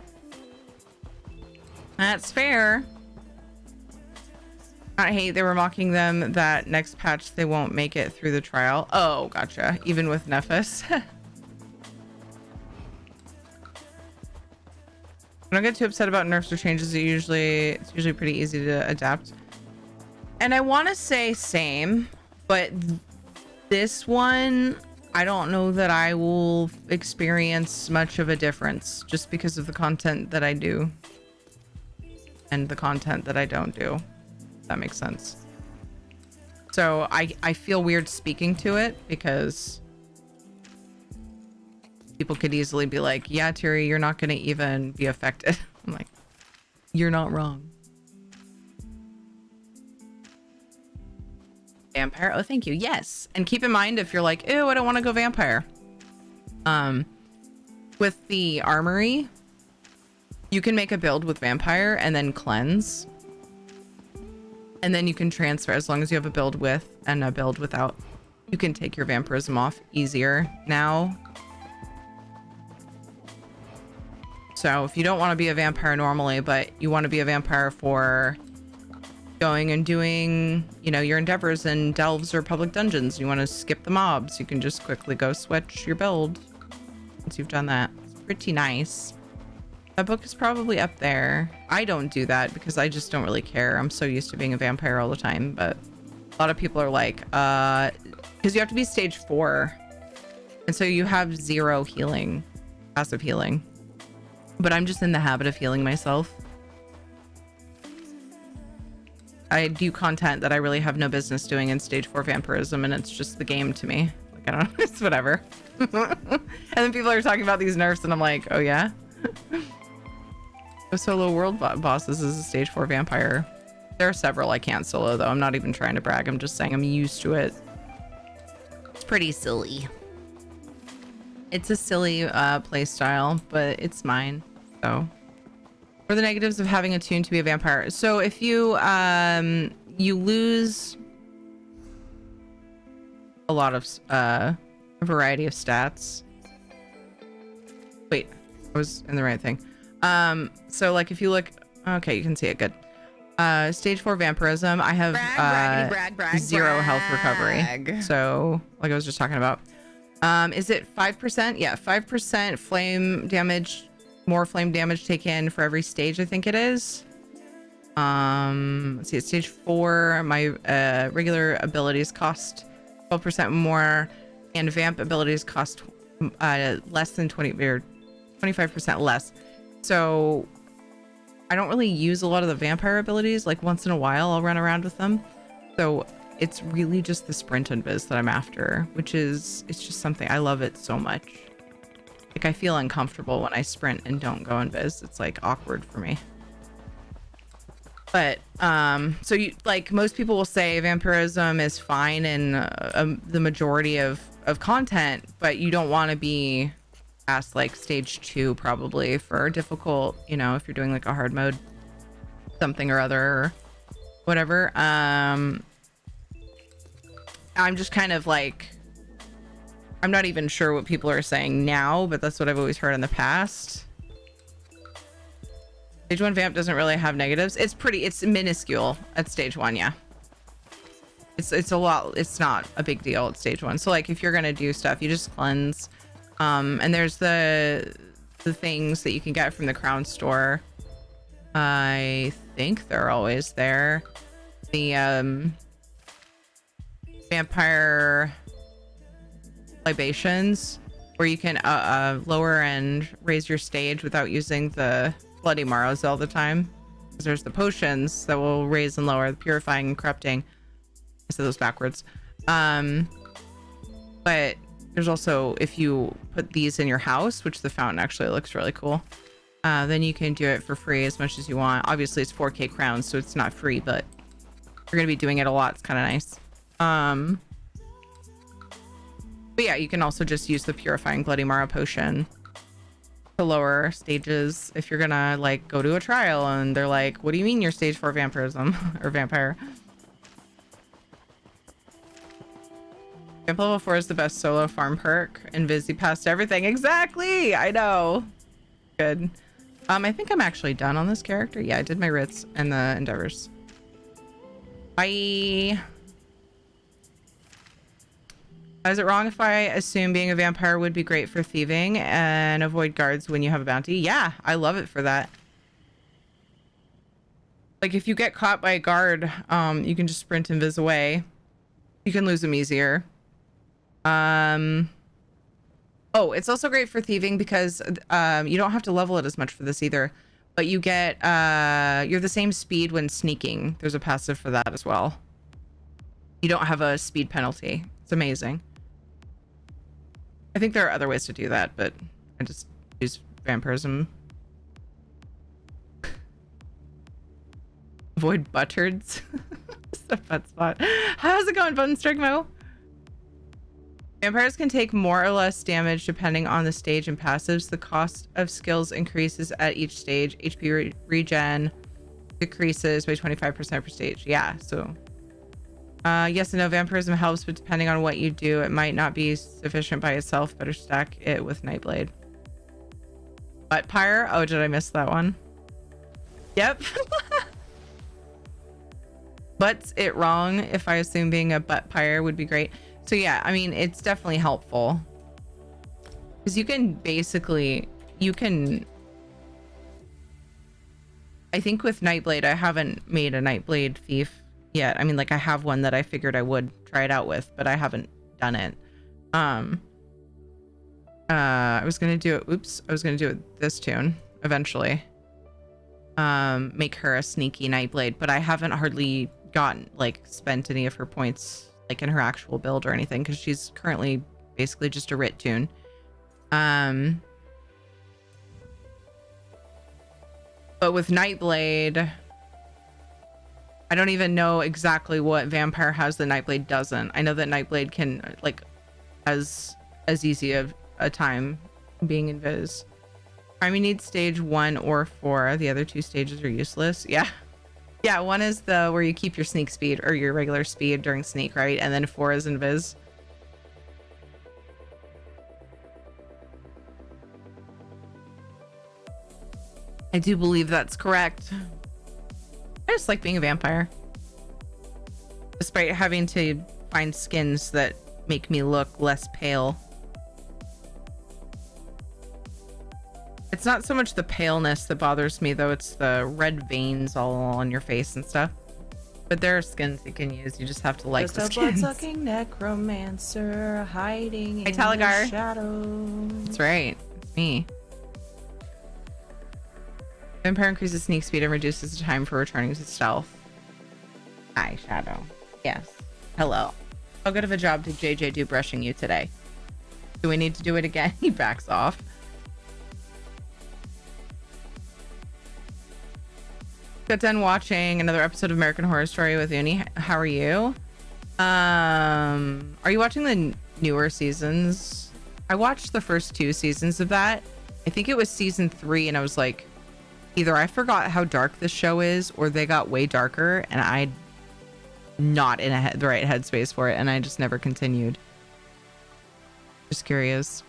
That's fair. I hate they were mocking them that next patch they won't make it through the trial. Oh, gotcha. Even with Nephis. I don't get too upset about nerfs or changes. It's usually pretty easy to adapt. And I want to say same, but this one, I don't know that I will experience much of a difference just because of the content that I do and the content that I don't do. That makes sense. So I feel weird speaking to it because people could easily be like, yeah, Terry, you're not going to even be affected. I'm like, you're not wrong. Vampire. Oh, thank you. Yes. And keep in mind if you're like, ew, I don't want to go vampire. With the armory, you can make a build with vampire and then cleanse. And then you can transfer as long as you have a build with and a build without. You can take your vampirism off easier now. So if you don't want to be a vampire normally, but you want to be a vampire for going and doing, you know, your endeavors in delves or public dungeons, you want to skip the mobs, you can just quickly go switch your build once you've done that. It's pretty nice. That book is probably up there. I don't do that because I just don't really care. I'm so used to being a vampire all the time, but a lot of people are like, because you have to be stage 4. And so you have 0 healing, passive healing. But I'm just in the habit of healing myself. I do content that I really have no business doing in stage 4 vampirism, and it's just the game to me. Like, I don't know, it's whatever. And then people are talking about these nerfs, and I'm like, oh yeah? The solo world bosses is a stage 4 vampire. There are several I can't solo, though. I'm not even trying to brag. I'm just saying I'm used to it. It's pretty silly. It's a silly play style, but it's mine. So, what are the negatives of having a tune to be a vampire? So if you you lose a lot of a variety of stats. Wait, I was in the right thing. So like if you look, okay, you can see it good. Stage 4 vampirism, I have 0 health recovery. So like I was just talking about. Is it 5%? Yeah, 5% flame damage, more flame damage taken for every stage, I think it is. Let's see, at stage 4, my regular abilities cost 12% more, and vamp abilities cost less than 20 or 25% less. So I don't really use a lot of the vampire abilities. Like once in a while I'll run around with them. So it's really just the sprint invis that I'm after, which is, it's just something, I love it so much. Like I feel uncomfortable when I sprint and don't go invis. It's like awkward for me. But so you, like most people will say vampirism is fine in the majority of content, but you don't want to be past like stage 2 probably for difficult, you know, if you're doing like a hard mode something or other or whatever. I'm just kind of like, I'm not even sure what people are saying now, but that's what I've always heard in the past. Stage 1 vamp doesn't really have negatives. It's minuscule at stage 1, yeah. It's a lot, it's not a big deal at stage 1. So like if you're gonna do stuff, you just cleanse. And there's the things that you can get from the crown store. I think they're always there. The vampire libations, where you can lower and raise your stage without using the bloody marrows all the time. There's the potions that will raise and lower the purifying and corrupting. I said those backwards. But there's also, if you put these in your house, which the fountain actually looks really cool, then you can do it for free as much as you want. Obviously it's 4K crowns, so it's not free, but you're gonna be doing it a lot. It's kind of nice. But yeah, you can also just use the purifying bloody marrow potion to lower stages if you're gonna like go to a trial and they're like, what do you mean you're stage 4 vampirism or vampire? Vamp level 4 is the best solo farm perk, and Vizzy passed everything. Exactly, I know. Good. I think I'm actually done on this character. Yeah, I did my writs and the endeavors. Bye. Is it wrong if I assume being a vampire would be great for thieving and avoid guards when you have a bounty? Yeah, I love it for that. Like if you get caught by a guard, you can just sprint and viz away. You can lose them easier. Oh, it's also great for thieving because you don't have to level it as much for this either. But you get, you're the same speed when sneaking. There's a passive for that as well. You don't have a speed penalty. It's amazing. I think there are other ways to do that, but I just use vampirism. Avoid buttards. a butt spot. How's it going, Button Strigmo? Vampires can take more or less damage depending on the stage and passives. The cost of skills increases at each stage. HP regen decreases by 25% per stage. Yeah, so yes and no, vampirism helps, but depending on what you do, it might not be sufficient by itself. Better stack it with Nightblade. Butt pyre? Oh, did I miss that one? Yep. Butt's it wrong if I assume being a butt pyre would be great. So yeah, I mean, it's definitely helpful. Because you can basically, I think with Nightblade, I haven't made a Nightblade thief yet. I mean, like I have one that I figured I would try it out with, but I haven't done it. I was gonna do it. Oops, I was gonna do it this tune eventually. Make her a sneaky Nightblade, but I haven't hardly spent any of her points like in her actual build or anything because she's currently basically just a writ tune. But with Nightblade, I don't even know exactly what vampire has that Nightblade doesn't. I know that Nightblade can has as easy of a time being invis. Prime needs stage 1 or 4. The other 2 stages are useless. Yeah, 1 is the where you keep your sneak speed or your regular speed during sneak, right? And then 4 is invis. I do believe that's correct. I just like being a vampire. Despite having to find skins that make me look less pale. It's not so much the paleness that bothers me, though. It's the red veins all on your face and stuff. But there are skins you can use. You just have to like the skins. blood-sucking necromancer hiding in Talagar. the shadows. That's right. It's me. Vampire increases sneak speed and reduces the time for returning to stealth. Hi, Shadow. Yes. Hello. How good of a job did JJ do brushing you today? Do we need to do it again? He backs off. Got done watching another episode of American Horror Story with Uni. How are you? Are you watching the newer seasons? I watched the first 2 seasons of that. I think it was season 3, and I was like, either I forgot how dark this show is, or they got way darker, and I'm not in the right headspace for it, and I just never continued. Just curious.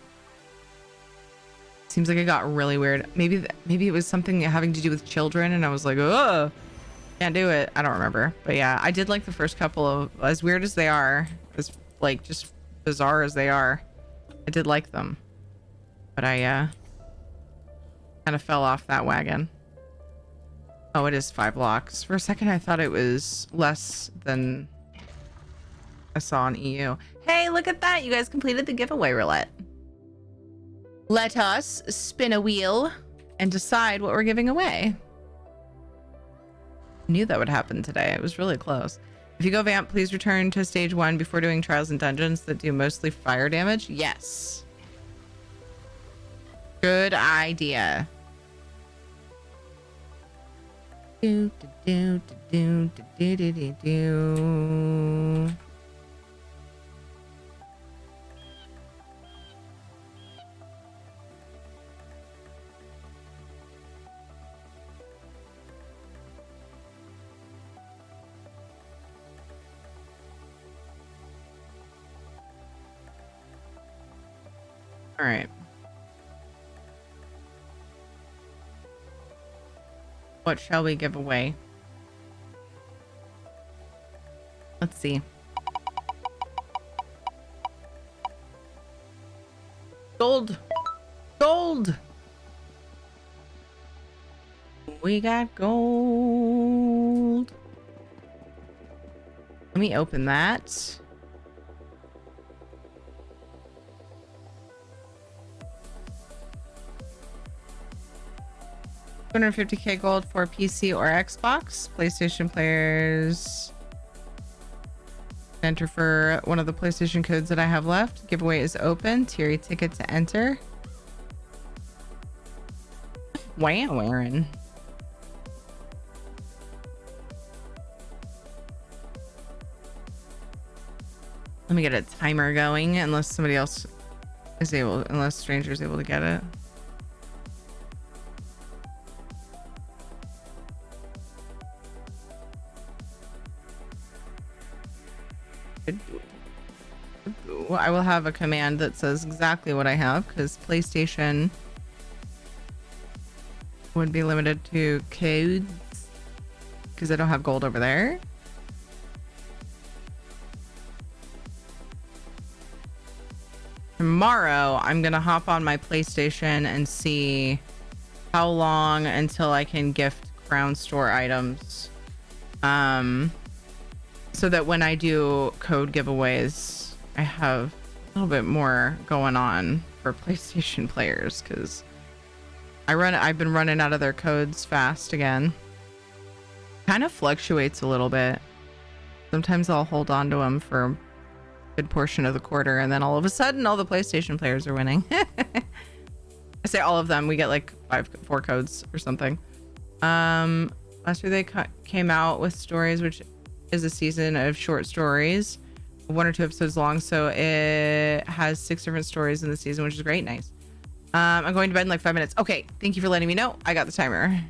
Seems like it got really weird. Maybe it was something having to do with children, and I was like, oh, can't do it. I don't remember, but yeah, I did like the first couple of, as weird as they are, as like just bizarre as they are, I did like them, but I kind of fell off that wagon. Oh, it is 5 blocks. For a second, I thought it was less than I saw on EU. Hey, look at that! You guys completed the giveaway roulette. Let us spin a wheel and decide what we're giving away. I knew that would happen today. It was really close. If you go vamp, please return to stage 1 before doing trials and dungeons that do mostly fire damage. Yes. Good idea. Do, do, do, do, do, do, do, do. All right. What shall we give away? Let's see. Gold. Gold. We got gold. Let me open that. 250k gold for PC or Xbox. PlayStation players enter for one of the PlayStation codes that I have left. Giveaway is open. Tier ticket to enter. Wow, Aaron. Let me get a timer going unless somebody else is able, unless stranger's able to get it. I will have a command that says exactly what I have because PlayStation would be limited to codes because I don't have gold over there. Tomorrow, I'm going to hop on my PlayStation and see how long until I can gift Crown Store items. So that when I do code giveaways, I have a little bit more going on for PlayStation players because I've been running out of their codes fast again. Kind of fluctuates a little bit. Sometimes I'll hold on to them for a good portion of the quarter, and then all of a sudden, all the PlayStation players are winning. I say all of them. We get like 4 codes or something. Last year they came out with stories, which is a season of short stories, 1 or 2 episodes long. So it has 6 different stories in the season, which is great. Nice. I'm going to bed in like 5 minutes. Okay. Thank you for letting me know. I got the timer.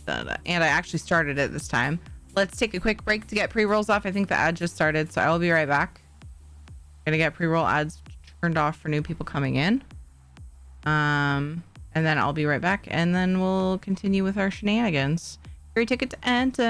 And I actually started it this time. Let's take a quick break to get pre-rolls off. I think the ad just started, so I will be right back. Gonna get pre-roll ads turned off for new people coming in. And then I'll be right back, and then we'll continue with our shenanigans. Free ticket to enter.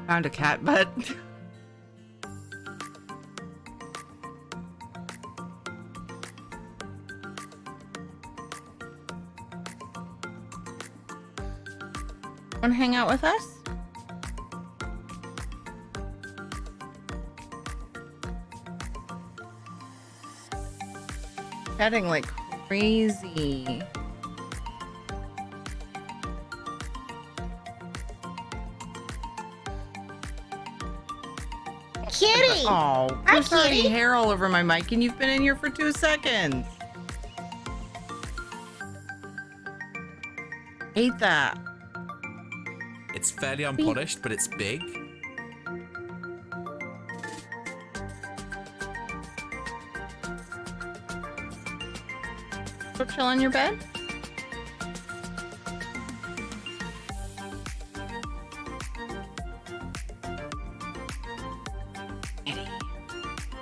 Found a cat butt. Want to hang out with us? Chatting like crazy. cutie. Oh, Hi, there's already cutie. hair all over my mic, and you've been in here for 2 seconds. Hate that. It's fairly unpolished, but it's big. Go chill on your bed.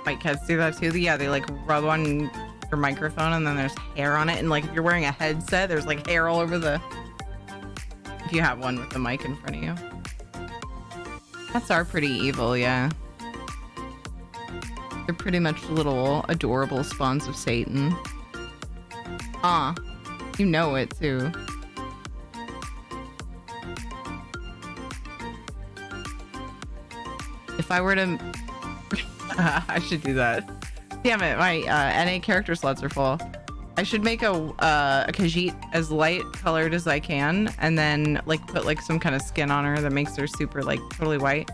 White cats do that too. Yeah, they like rub on your microphone and then there's hair on it. And like if you're wearing a headset, there's like hair all over the... If you have one with the mic in front of you. Cats are pretty evil, yeah. They're pretty much little adorable spawns of Satan. Ah, you know it too. If I were to... I should do that. Damn it, my NA character slots are full. I should make a Khajiit as light colored as I can, and then like put like some kind of skin on her that makes her super like totally white,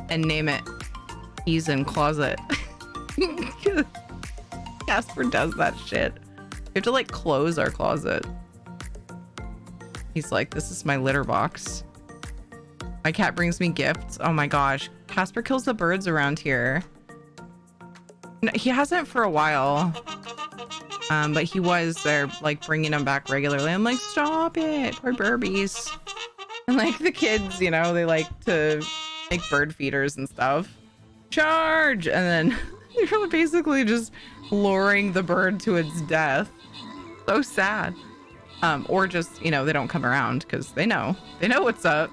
and name it Keys in Closet. Casper does that shit. We have to like close our closet. He's like, this is my litter box. My cat brings me gifts. Oh my gosh. Casper kills the birds around here. No, he hasn't for a while. But he was there, like, bringing them back regularly. I'm like, stop it, poor burbies. And, like, the kids, you know, they like to make bird feeders and stuff. Charge! And then you're basically just luring the bird to its death. So sad. Or just, you know, they don't come around because they know what's up.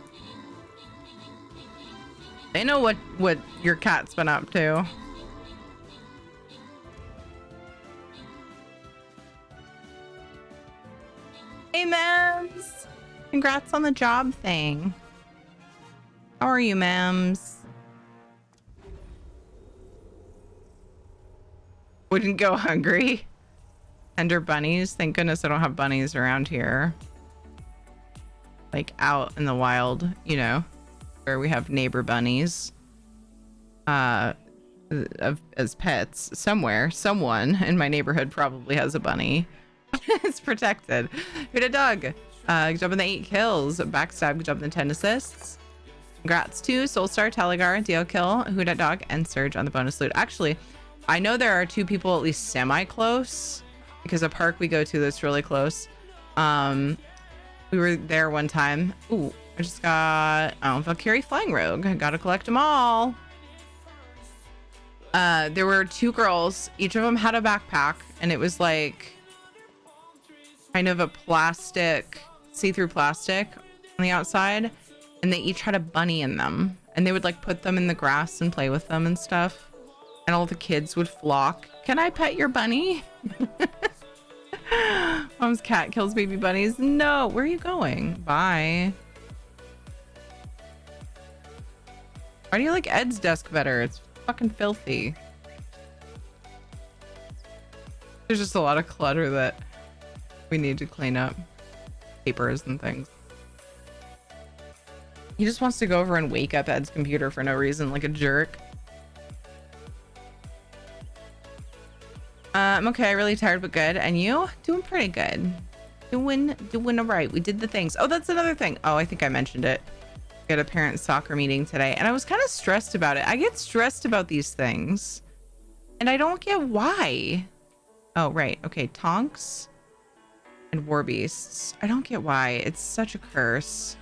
They know what your cat's been up to. Hey, Mems! Congrats on the job thing. How are you, Mems? Wouldn't go hungry. Tender bunnies. Thank goodness I don't have bunnies around here. Like out in the wild, you know, where we have neighbor bunnies. As pets. Somewhere, someone in my neighborhood probably has a bunny. It's protected. Who did Doug? Good job on the 8 kills. Backstab, good job on the 10 assists. Congrats to Soulstar, Telegar, Dio Kill, Who Dat Dog, and Surge on the bonus loot. Actually, I know there are 2 people at least semi-close because a park we go to that's really close. We were there one time. Ooh, I just got Valkyrie Flying Rogue. I gotta collect them all. There were 2 girls. Each of them had a backpack, and it was like kind of a plastic, see-through plastic on the outside, and they each had a bunny in them, and they would like put them in the grass and play with them and stuff, and all the kids would flock. Can I pet your bunny? Mom's cat kills baby bunnies. No, where are you going? Bye. Why do you like Ed's desk better? It's fucking filthy. There's just a lot of clutter that we need to clean up. Papers and things. He just wants to go over and wake up Ed's computer for no reason, like a jerk. I'm okay, really tired but good. And you? Doing pretty good. Doing all right. We did the things. Oh, that's another thing. Oh, I think I mentioned it. We had a parent soccer meeting today, and I was kind of stressed about it. I get stressed about these things, and I don't get why. Oh, right. Okay, Tonks and War Beasts. I don't get why. It's such a curse.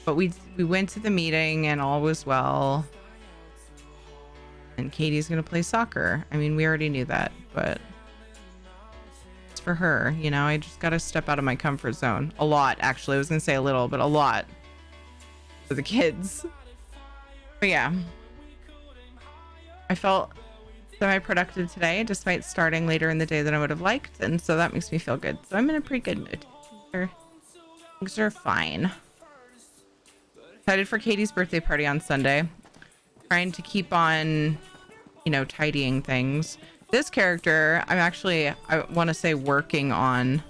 But we went to the meeting and all was well. And Katie's gonna play soccer. I mean, we already knew that, but it's for her, you know. I just gotta step out of my comfort zone. A lot, actually. I was gonna say a little, but a lot for the kids. But yeah, I felt semi-productive today, despite starting later in the day than I would have liked, and so that makes me feel good. So I'm in a pretty good mood. Things are fine. Excited for Katie's birthday party on Sunday. Trying to keep on, you know, tidying things. This character, I want to say working on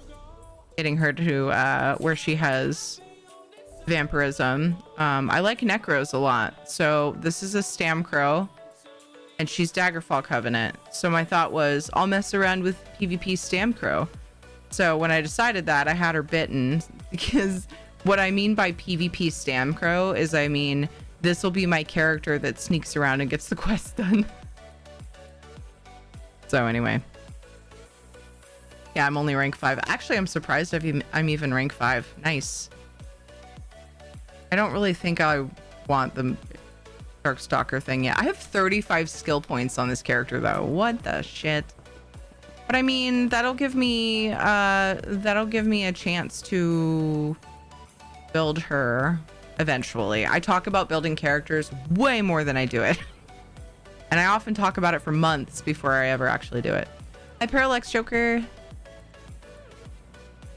getting her to where she has vampirism. I like necros a lot. So this is a Stamcrow, and she's Daggerfall Covenant. So my thought was, I'll mess around with PvP Stamcrow. So when I decided that, I had her bitten, because what I mean by PvP Stamcrow is, I mean, this will be my character that sneaks around and gets the quest done. So anyway. Yeah, I'm only rank 5. Actually, I'm surprised I'm even rank 5. Nice. I don't really think I want the Darkstalker thing yet. I have 35 skill points on this character though. What the shit? But I mean, that'll give me a chance to build her eventually. I talk about building characters way more than I do it. And I often talk about it for months before I ever actually do it. Hi, Parallax Joker.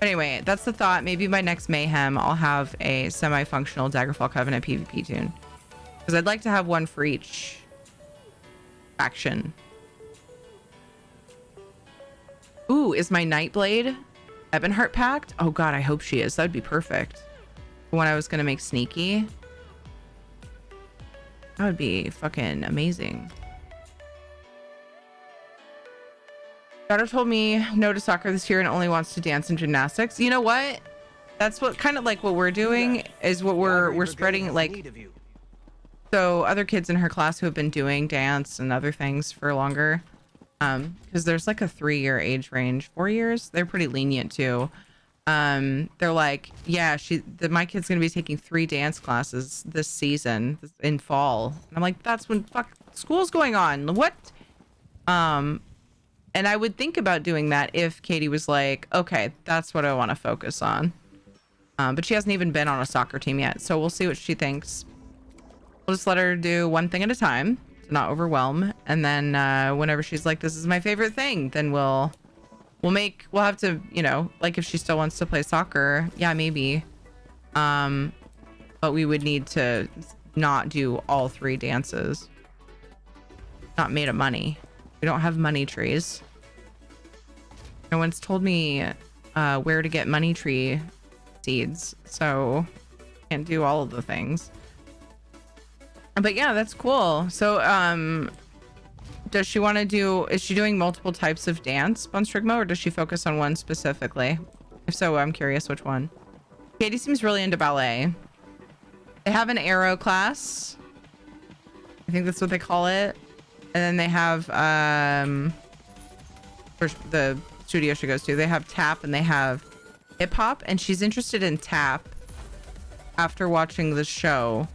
Anyway, that's the thought. Maybe by next Mayhem, I'll have a semi-functional Daggerfall Covenant PvP tune. Because I'd like to have one for each faction. Ooh, is my Nightblade Ebonheart packed? Oh god, I hope she is. That'd be perfect. When I was gonna make Sneaky. That would be fucking amazing. Daughter told me no to soccer this year and only wants to dance and gymnastics. You know what? That's what kind of like what we're doing is what we're spreading, like, so other kids in her class who have been doing dance and other things for longer, because there's like a 3-year age range. 4 years, they're pretty lenient too. They're like, yeah, my kid's gonna be taking 3 dance classes this season in fall. And I'm like, that's when school's going on. What? And I would think about doing that if Katie was like, okay, that's what I want to focus on. But she hasn't even been on a soccer team yet, so we'll see what she thinks. We'll just let her do one thing at a time to not overwhelm, and then whenever she's like, this is my favorite thing, then we'll have to, you know, like if she still wants to play soccer, yeah, maybe. But we would need to not do all 3 dances. Not made of money. We don't have money trees. No one's told me where to get money tree seeds, so can't do all of the things. But yeah, that's cool. So does she want to do, is she doing multiple types of dance, Bunstrigma, or does she focus on one specifically? If so, I'm curious which one. Katie seems really into ballet. They have an arrow class. I think that's what they call it. And then they have the studio she goes to, they have tap and they have hip hop, and she's interested in tap after watching the show.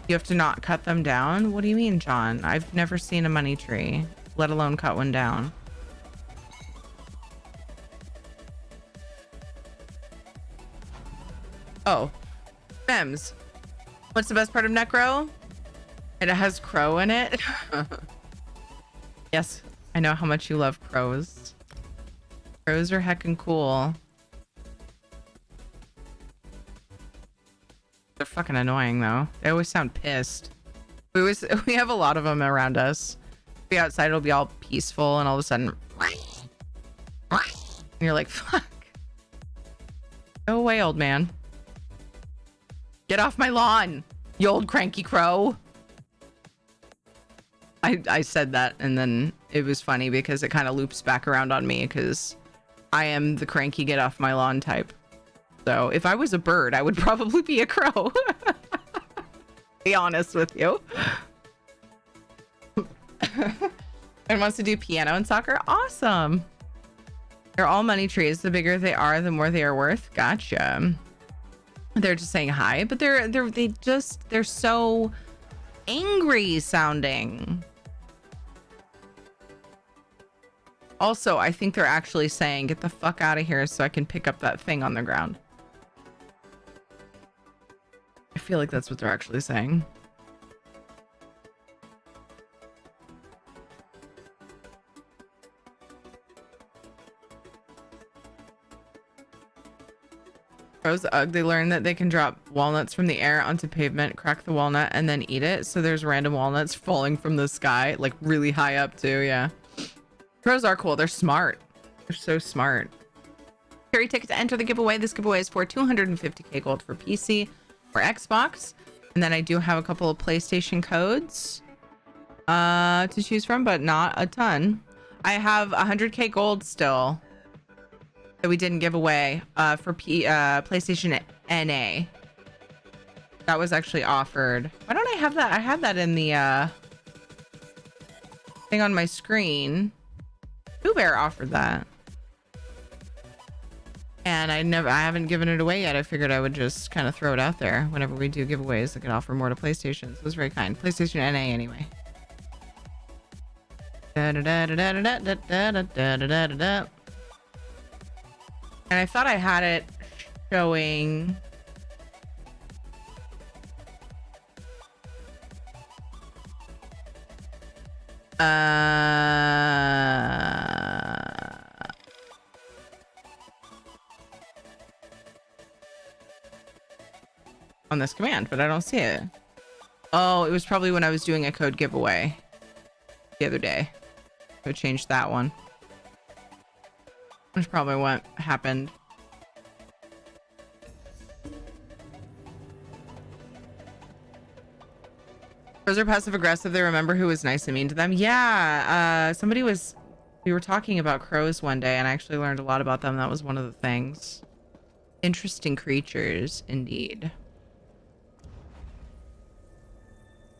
You have to not cut them down? What do you mean, John? I've never seen a money tree, let alone cut one down. Oh, Fems. What's the best part of Necro? It has crow in it. Yes, I know how much you love crows. Crows are heckin' cool. They're fucking annoying though. They always sound pissed. We have a lot of them around us. Be outside, it'll be all peaceful, and all of a sudden, and you're like, fuck. Go away, old man. Get off my lawn, you old cranky crow. I said that, and then it was funny because it kind of loops back around on me because I am the cranky get off my lawn type. So if I was a bird, I would probably be a crow. Be honest with you. And wants to do piano and soccer. Awesome. They're all money trees. The bigger they are, the more they are worth. Gotcha. They're just saying hi, but they're so angry sounding. Also, I think they're actually saying, get the fuck out of here so I can pick up that thing on the ground. I feel like that's what they're actually saying. Crows, they learn that they can drop walnuts from the air onto pavement, crack the walnut, and then eat it. So there's random walnuts falling from the sky, like really high up too, yeah. Crows are cool. They're smart. They're so smart. Carry ticket to enter the giveaway. This giveaway is for 250k gold for PC or Xbox. And then I do have a couple of PlayStation codes to choose from, but not a ton. I have 100k gold still that we didn't give away for PlayStation NA. That was actually offered. Why don't I have that? I had that in the thing on my screen. Pooh Bear offered that. And I haven't given it away yet. I figured I would just kind of throw it out there. Whenever we do giveaways, I could offer more to PlayStation. So it was very kind. PlayStation NA anyway. And I thought I had it showing. On this command, but I don't see it. Oh, it was probably when I was doing a code giveaway the other day. So changed that one. Which probably what happened. Those are passive aggressive. They remember who was nice and mean to them. Yeah, we were talking about crows one day and I actually learned a lot about them. That was one of the things. Interesting creatures indeed.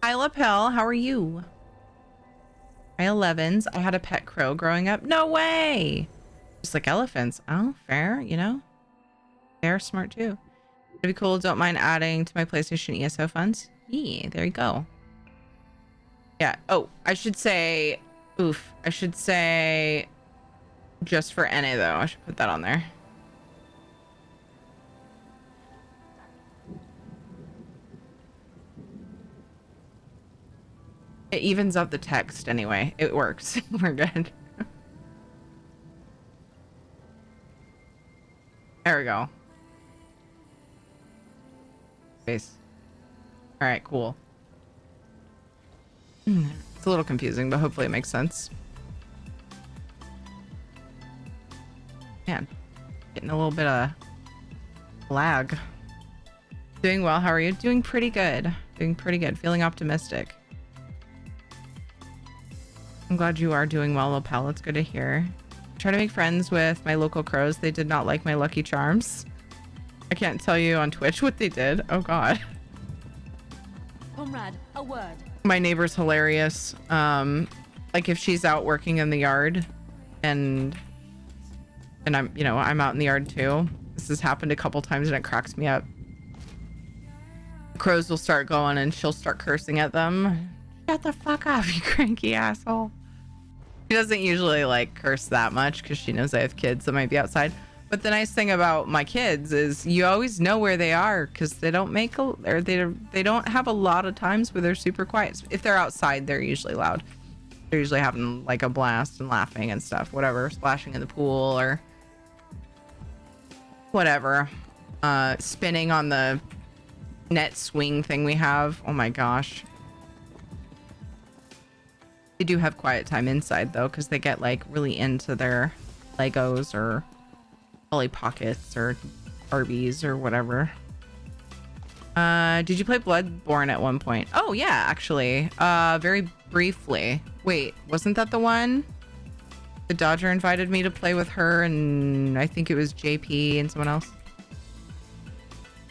Hi Lapel, how are you? Hi 11s. I had a pet crow growing up. No way! Just like elephants. Oh, fair, you know? They're smart too. It'd be cool. Don't mind adding to my PlayStation ESO funds. Yeah, there you go. Yeah. Oh, I should say... Oof. I should say... Just for NA though. I should put that on there. It evens up the text anyway. It works. We're good. There we go. Space. All right, cool. It's a little confusing, but hopefully it makes sense. Man, getting a little bit of lag. Doing well. How are you? Doing pretty good. Doing pretty good. Feeling optimistic. I'm glad you are doing well, Lopel. It's good to hear. Try to make friends with my local crows. They did not like my Lucky Charms. I can't tell you on Twitch what they did. Oh god. Comrade, a word. My neighbor's hilarious. Like if she's out working in the yard and I'm, you know, I'm out in the yard too. This has happened a couple times and it cracks me up. The crows will start going and she'll start cursing at them. Shut the fuck up, you cranky asshole. She doesn't usually like curse that much because she knows I have kids that might be outside. But the nice thing about my kids is you always know where they are because they don't make they don't have a lot of times where they're super quiet. If they're outside, they're usually loud. They're usually having like a blast and laughing and stuff, whatever, splashing in the pool or whatever. Spinning on the net swing thing we have. Oh my gosh. They do have quiet time inside though, because they get like really into their Legos or Polly Pockets or Barbies or whatever. Did you play Bloodborne at one point? Oh yeah, actually. Very briefly. Wait, wasn't that the one? The Dodger invited me to play with her and I think it was JP and someone else.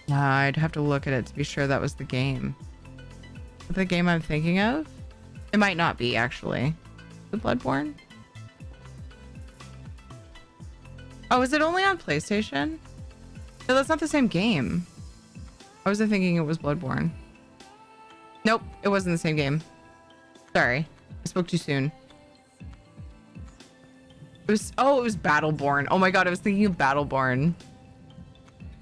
I'd have to look at it to be sure that was the game. Is that the game I'm thinking of? It might not be, actually. The Bloodborne? Oh, is it only on PlayStation? No, that's not the same game. I was thinking it was Bloodborne. Nope, it wasn't the same game. Sorry. I spoke too soon. It was Battleborn. Oh my god, I was thinking of Battleborn.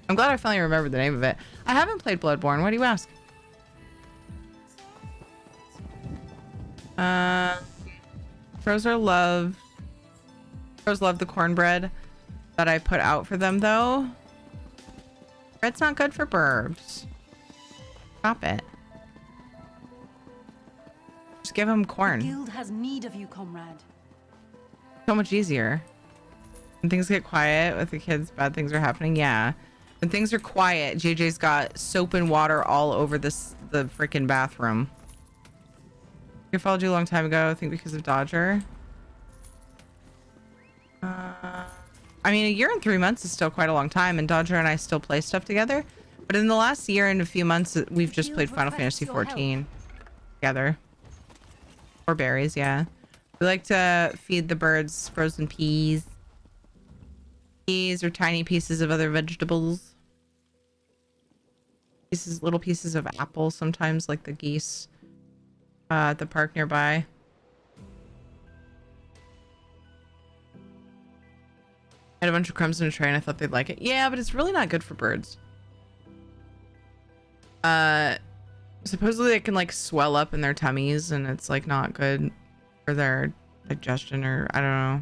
I'm glad I finally remembered the name of it. I haven't played Bloodborne. Why do you ask? Crows love the cornbread that I put out for them though. Bread's not good for burbs. Stop it. Just give them corn. The guild has need of you, comrade. So much easier. When things get quiet with the kids, bad things are happening. Yeah. When things are quiet, JJ's got soap and water all over the freaking bathroom. I followed you a long time ago, I think because of Dodger. I mean, a year and 3 months is still quite a long time, and Dodger and I still play stuff together. But in the last year and a few months, we've just played Final Fantasy 14 together. Or berries, yeah. We like to feed the birds frozen peas. Peas or tiny pieces of other vegetables. Little pieces of apple sometimes, like the geese at the park nearby. I had a bunch of crumbs in a tray and I thought they'd like it. Yeah, but it's really not good for birds. Supposedly it can like swell up in their tummies and it's like not good for their digestion, or I don't know.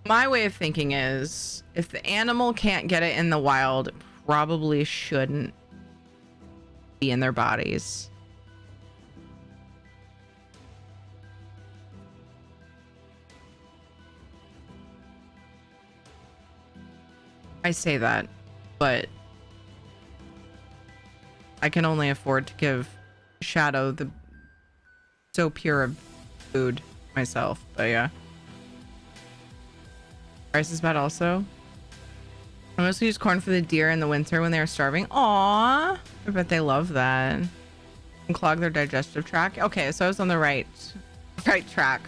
My way of thinking is if the animal can't get it in the wild, it probably shouldn't be in their bodies. I say that, but I can only afford to give Shadow the so pure of food myself, but yeah. Rice is bad also. I mostly use corn for the deer in the winter when they are starving. Aww. I bet they love that. And clog their digestive tract. Okay, so I was on the right track.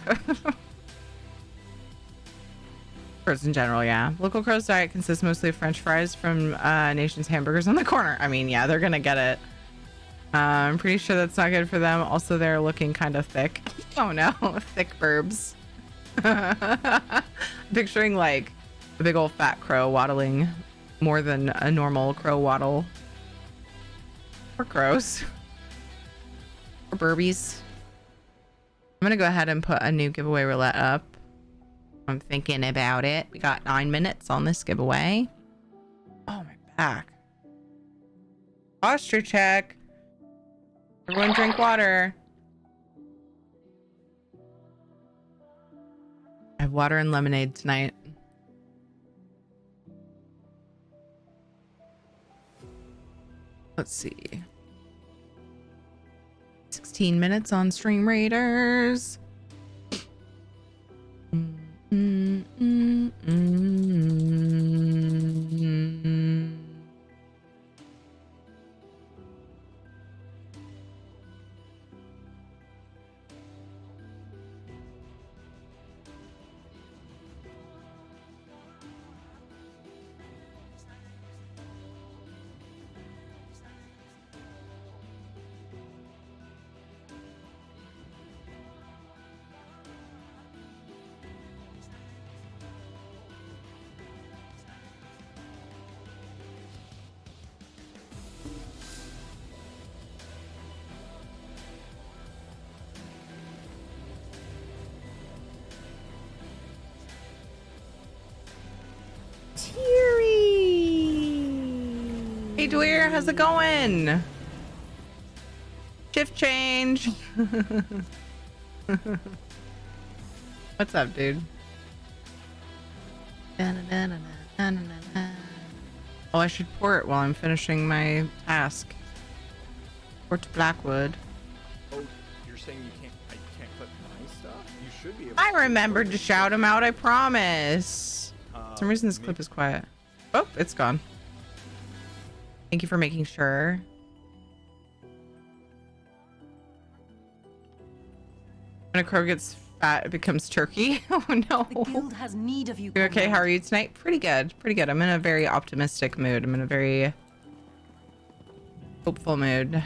Birds in general, yeah. Local crow's diet consists mostly of French fries from Nation's Hamburgers on the corner. I mean, yeah, they're gonna get it. I'm pretty sure that's not good for them. Also, they're looking kind of thick. Oh no, thick burbs. Picturing like a big old fat crow waddling more than a normal crow waddle. Or crows. Or burbies. I'm gonna go ahead and put a new giveaway roulette up. I'm thinking about it. We got 9 minutes on this giveaway. Oh, my back. Posture check. Everyone drink water. I have water and lemonade tonight. Let's see. 16 minutes on Stream Raiders. Hey Dweer, how's it going? Shift change. What's up, dude? Oh, I should port while I'm finishing my task. Port to Blackwood. Oh, you're saying I can't clip my stuff? You should be able I remembered to shout him out, I promise. For some reason this clip is quiet. Oh, it's gone. Thank you for making sure. When a crow gets fat, it becomes turkey. Oh no. The guild has need of you. You okay? How are you tonight? Pretty good. Pretty good. I'm in a very optimistic mood. I'm in a very hopeful mood.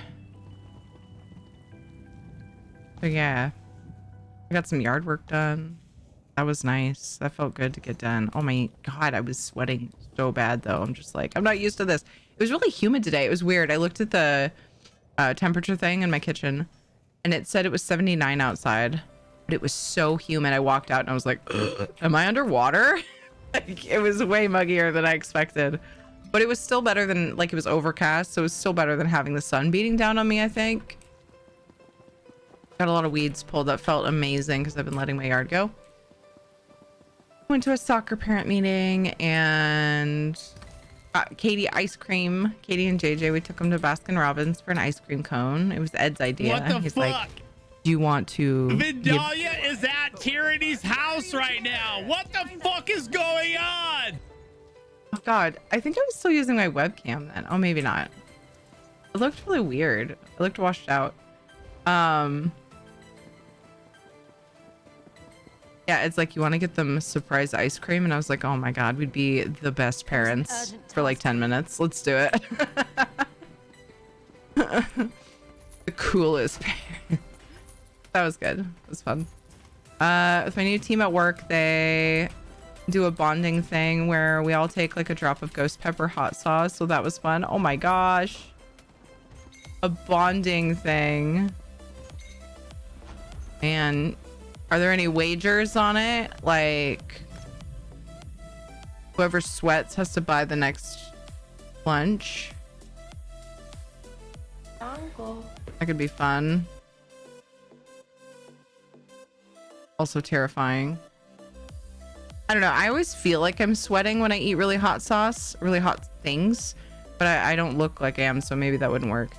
So yeah. I got some yard work done. That was nice. That felt good to get done. Oh my god, I was sweating so bad though. I'm just like, I'm not used to this. It was really humid today. It was weird. I looked at the temperature thing in my kitchen and it said it was 79 outside, but it was so humid. I walked out and I was like, am I underwater? Like, it was way muggier than I expected, but it was still better than, like, it was overcast. So it was still better than having the sun beating down on me, I think. Got a lot of weeds pulled. That felt amazing because I've been letting my yard go. Went to a soccer parent meeting and got Katie ice cream. Katie and JJ, we took them to Baskin Robbins for an ice cream cone. It was Ed's idea. What the He's fuck? like, do you want to Vidalia is at Tyranny's house right now. What the fuck is going on? Oh God, I think I was still using my webcam then. Oh, maybe not. It looked really weird. It looked washed out. Yeah, it's like, you want to get them surprise ice cream, and I was like, oh my God, we'd be the best parents for like 10 minutes. Let's do it. The coolest parents. That was good. It was fun. With my new team at work, they do a bonding thing where we all take like a drop of ghost pepper hot sauce. So that was fun. Oh my gosh. A bonding thing. And are there any wagers on it? Like, whoever sweats has to buy the next lunch. Uncle. That could be fun. Also terrifying. I don't know. I always feel like I'm sweating when I eat really hot sauce, really hot things, but I don't look like I am, so maybe that wouldn't work.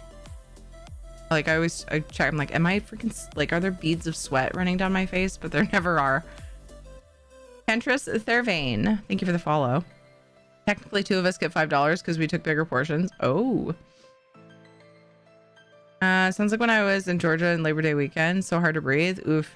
Like, I check, I'm like, am I freaking, like, are there beads of sweat running down my face? But there never are. Kentress Thervain, thank you for the follow. Technically, 2 of us get $5 because we took bigger portions. Oh. Sounds like when I was in Georgia in Labor Day weekend. So hard to breathe. Oof.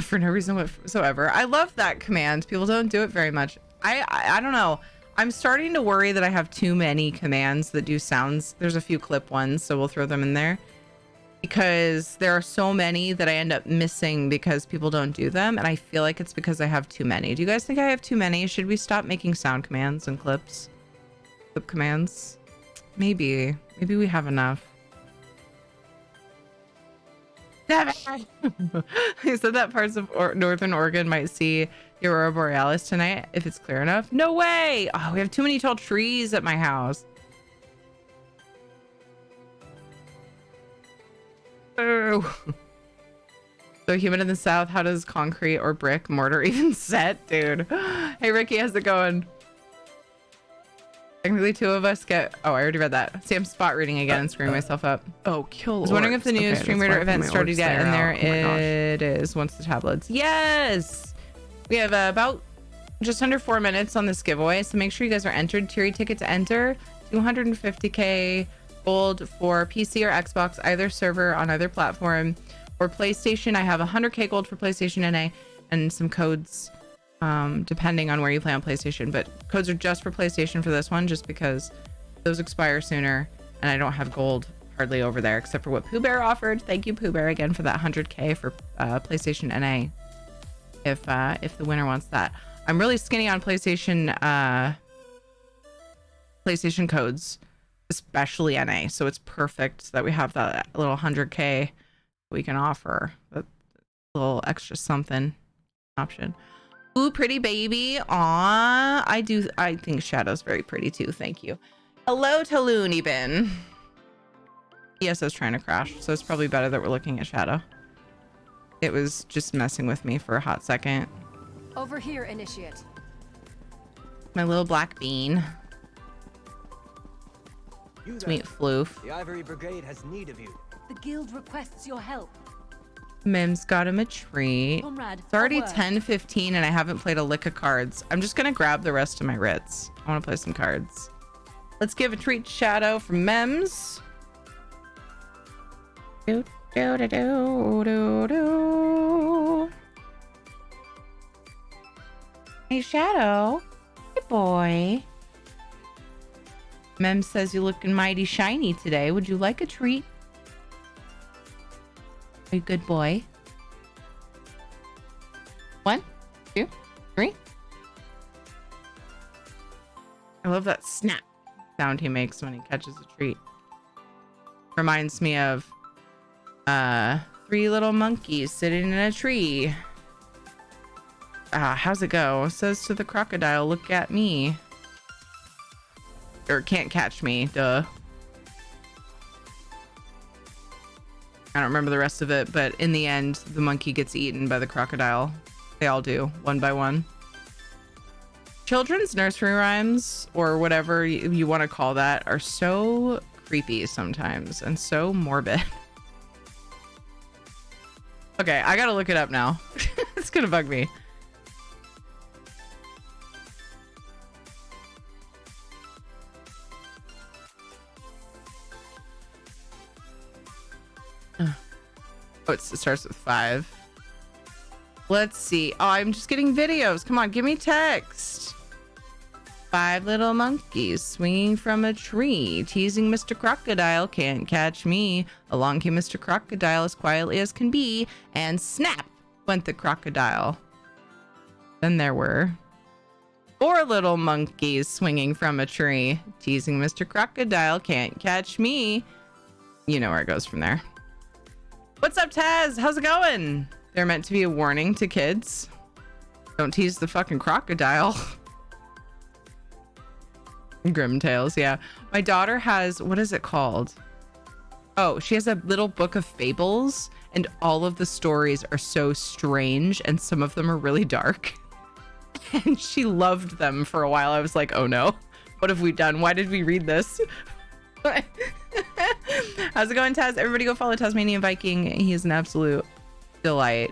For no reason whatsoever. I love that command. People don't do it very much. I don't know. I'm starting to worry that I have too many commands that do sounds. There's a few clip ones, so we'll throw them in there. Because there are so many that I end up missing because people don't do them. And I feel like it's because I have too many. Do you guys think I have too many? Should we stop making sound commands and clips? Clip commands? Maybe. Maybe we have enough. He said that parts of Northern Oregon might see the Aurora Borealis tonight if it's clear enough. No way! Oh, we have too many tall trees at my house. Oh. So humid in the south. How does concrete or brick mortar even set, dude? Hey Ricky, how's it going? Technically 2 of us get... Oh, I already read that. See, I'm spot reading again and screwing myself up. Oh, kill. I was wondering if the new Stream Reader event started yet, and there it is. Once the tablets. Yes! We have about just under 4 minutes on this giveaway, so make sure you guys are entered. Tier ticket to enter. 250k gold for PC or Xbox, either server on either platform. Or PlayStation, I have 100k gold for PlayStation NA and some codes depending on where you play on PlayStation, but codes are just for PlayStation for this one, just because those expire sooner and I don't have gold hardly over there except for what Pooh Bear offered. Thank you, Pooh Bear, again for that 100k for PlayStation NA if the winner wants that. I'm really skinny on PlayStation codes, especially NA, so it's perfect that we have that little 100k we can offer, that little extra something option. Ooh, pretty baby. Aw, I think Shadow's very pretty too. Thank you. Hello to Looney Bin. ESO's trying to crash, so it's probably better that we're looking at Shadow. It was just messing with me for a hot second. Over here, Initiate. My little black bean. Sweet floof. The Ivory Brigade has need of you. The guild requests your help. Mim's got him a treat. Comrade, It's already a word. 10:15 and I haven't played a lick of cards. I'm just gonna grab the rest of my writs. I want to play some cards. Let's give a treat to Shadow from Mems. Do do do do do do. Hey Shadow, hey boy. Mem says you're looking mighty shiny today. Would you like a treat? Are you a good boy? 1, 2, 3. I love that snap sound he makes when he catches a treat. Reminds me of 3 little monkeys sitting in a tree. How's it go? Says to the crocodile, look at me. Or can't catch me, duh. I don't remember the rest of it, but in the end, the monkey gets eaten by the crocodile. They all do, one by one. Children's nursery rhymes, or whatever you want to call that, are so creepy sometimes and so morbid. Okay, I gotta look it up now. It's gonna bug me. Oh, it starts with 5. Let's see. Oh, I'm just getting videos. Come on, give me text. 5 little monkeys swinging from a tree, teasing Mr. Crocodile, can't catch me. Along came Mr. Crocodile as quietly as can be, and snap went the crocodile. Then there were 4 little monkeys swinging from a tree, teasing Mr. Crocodile, can't catch me. You know where it goes from there. What's up, Taz? How's it going? They're meant to be a warning to kids. Don't tease the fucking crocodile. Grim Tales, yeah. My daughter has, what is it called? Oh, she has a little book of fables, and all of the stories are so strange, and some of them are really dark. And she loved them for a while. I was like, oh no, what have we done? Why did we read this? How's it going, Taz? Everybody go follow Tasmanian Viking. He is an absolute delight.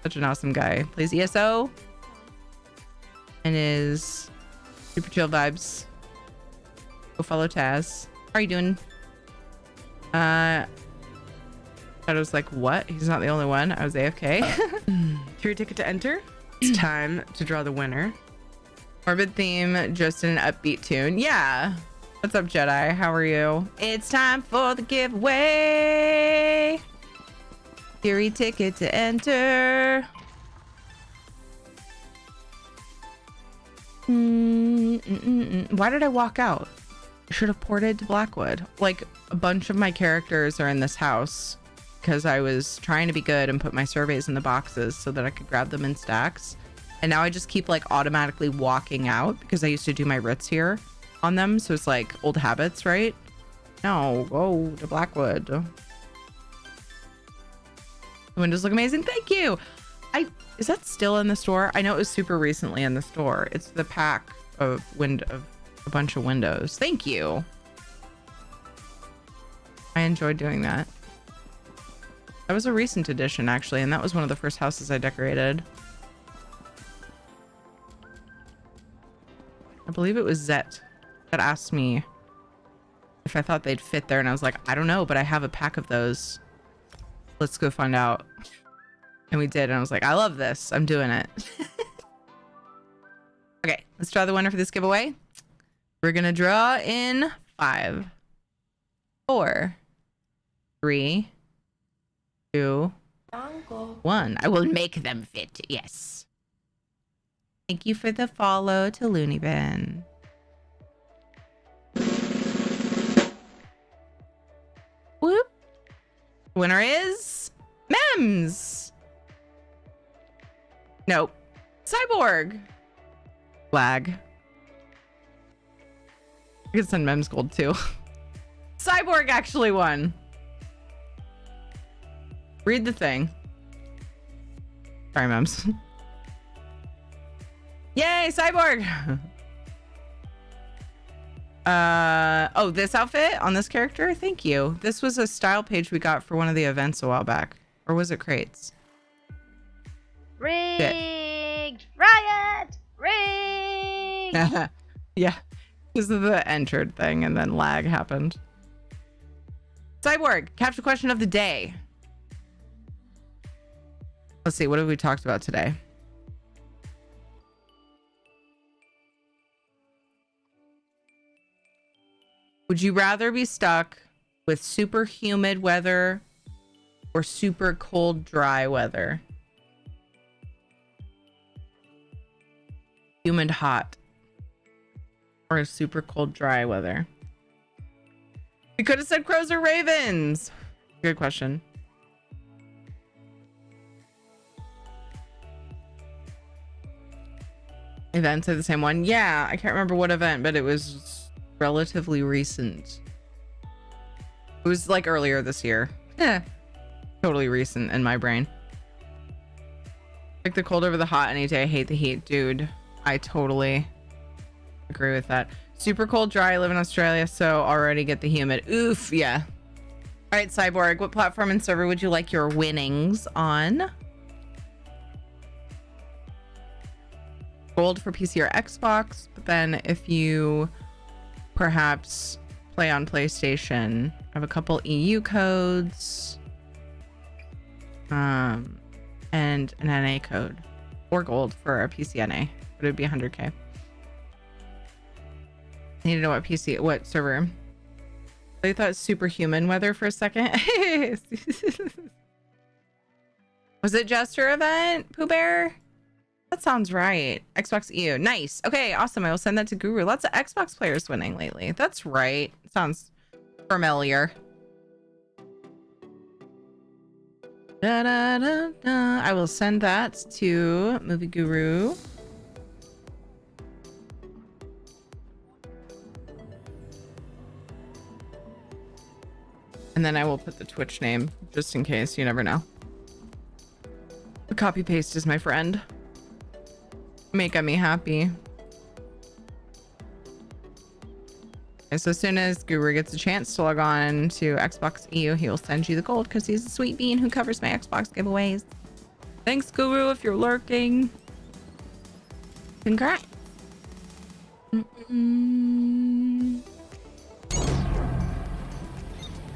Such an awesome guy. Plays ESO and is super chill vibes. Go follow Taz. How are you doing? I was like, what? He's not the only one. I was AFK. Your ticket to enter. It's time to draw the winner. Morbid theme, just in an upbeat tune. Yeah. What's up, Jedi? How are you? It's time for the giveaway. Theory ticket to enter. Why did I walk out? I should have ported to Blackwood. Like, a bunch of my characters are in this house because I was trying to be good and put my surveys in the boxes so that I could grab them in stacks. And now I just keep like automatically walking out because I used to do my writs here on them. So it's like old habits, right? No, go to Blackwood. The windows look amazing. Thank you. Is that still in the store? I know it was super recently in the store. It's the pack of a bunch of windows. Thank you. I enjoyed doing that. That was a recent addition, actually, and that was one of the first houses I decorated. I believe it was Zet that asked me if I thought they'd fit there, and I was like, I don't know, but I have a pack of those. Let's go find out. And we did, and I was like, I love this. I'm doing it. Okay, let's draw the winner for this giveaway. We're gonna draw in 5, 4, 3, 2, 1. I will make them fit. Yes. Thank you for the follow to Looney Bin. Whoop. Winner is Mems. Nope. Cyborg. Flag. I could send Mems gold too. Cyborg actually won. Read the thing. Sorry, Mems. Yay, Cyborg! Oh, this outfit on this character? Thank you. This was a style page we got for one of the events a while back. Or was it crates? Rigged! Riot! Rigged! Yeah. Because of the entered thing and then lag happened. Cyborg, capture question of the day. Let's see, what have we talked about today? Would you rather be stuck with super humid weather or super cold, dry weather? Humid, hot, or super cold, dry weather? We could have said crows or ravens. Good question. Events are the same one. Yeah, I can't remember what event, but it was relatively recent. It was like earlier this year. Totally recent in my brain. Pick the cold over the hot any day. I hate the heat, dude. I totally agree with that. Super cold, dry. I live in Australia, so already get the humid. Oof, yeah. All right, Cyborg, what platform and server would you like your winnings on? Gold for PC or Xbox, but then if you perhaps play on PlayStation, I have a couple EU codes, and an NA code, or gold for a PC NA, but it would be 100K. I need to know what server. I thought superhuman weather for a second. Was it Jester event, Pooh Bear? That sounds right. Xbox EU. Nice. Okay, awesome. I will send that to Guru. Lots of Xbox players winning lately. That's right. Sounds familiar. Da, da, da, da. I will send that to Movie Guru. And then I will put the Twitch name just in case. You never know. The copy paste is my friend. Making me happy. Okay, so as soon as Guru gets a chance to log on to Xbox EU, he will send you the gold because he's a sweet bean who covers my Xbox giveaways. Thanks, Guru, if you're lurking. Congrats.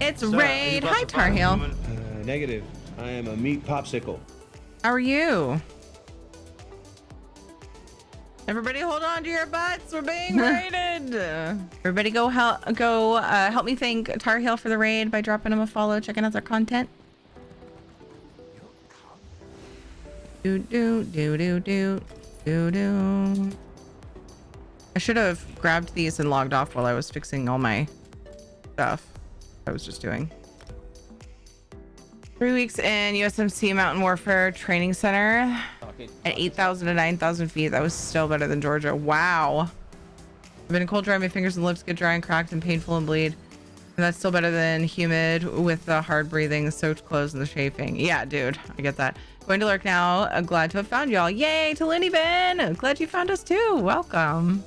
It's Raid. Hi, Tar Heel. Negative. I am a meat popsicle. How are you? Everybody hold on to your butts. We're being raided. Everybody go help me thank Tar Heel for the raid by dropping him a follow, checking out their content. Do do do do do do do. I should have grabbed these and logged off while I was fixing all my stuff I was just doing. 3 weeks in USMC Mountain Warfare Training Center at 8,000 to 9,000 feet. That was still better than Georgia. Wow. I've been cold dry. My fingers and lips get dry and cracked and painful and bleed. And that's still better than humid with the hard breathing, the soaked clothes, and the chafing. Yeah, dude. I get that. Going to lurk now. Glad to have found y'all. Yay to Linny Ben. Glad you found us too. Welcome.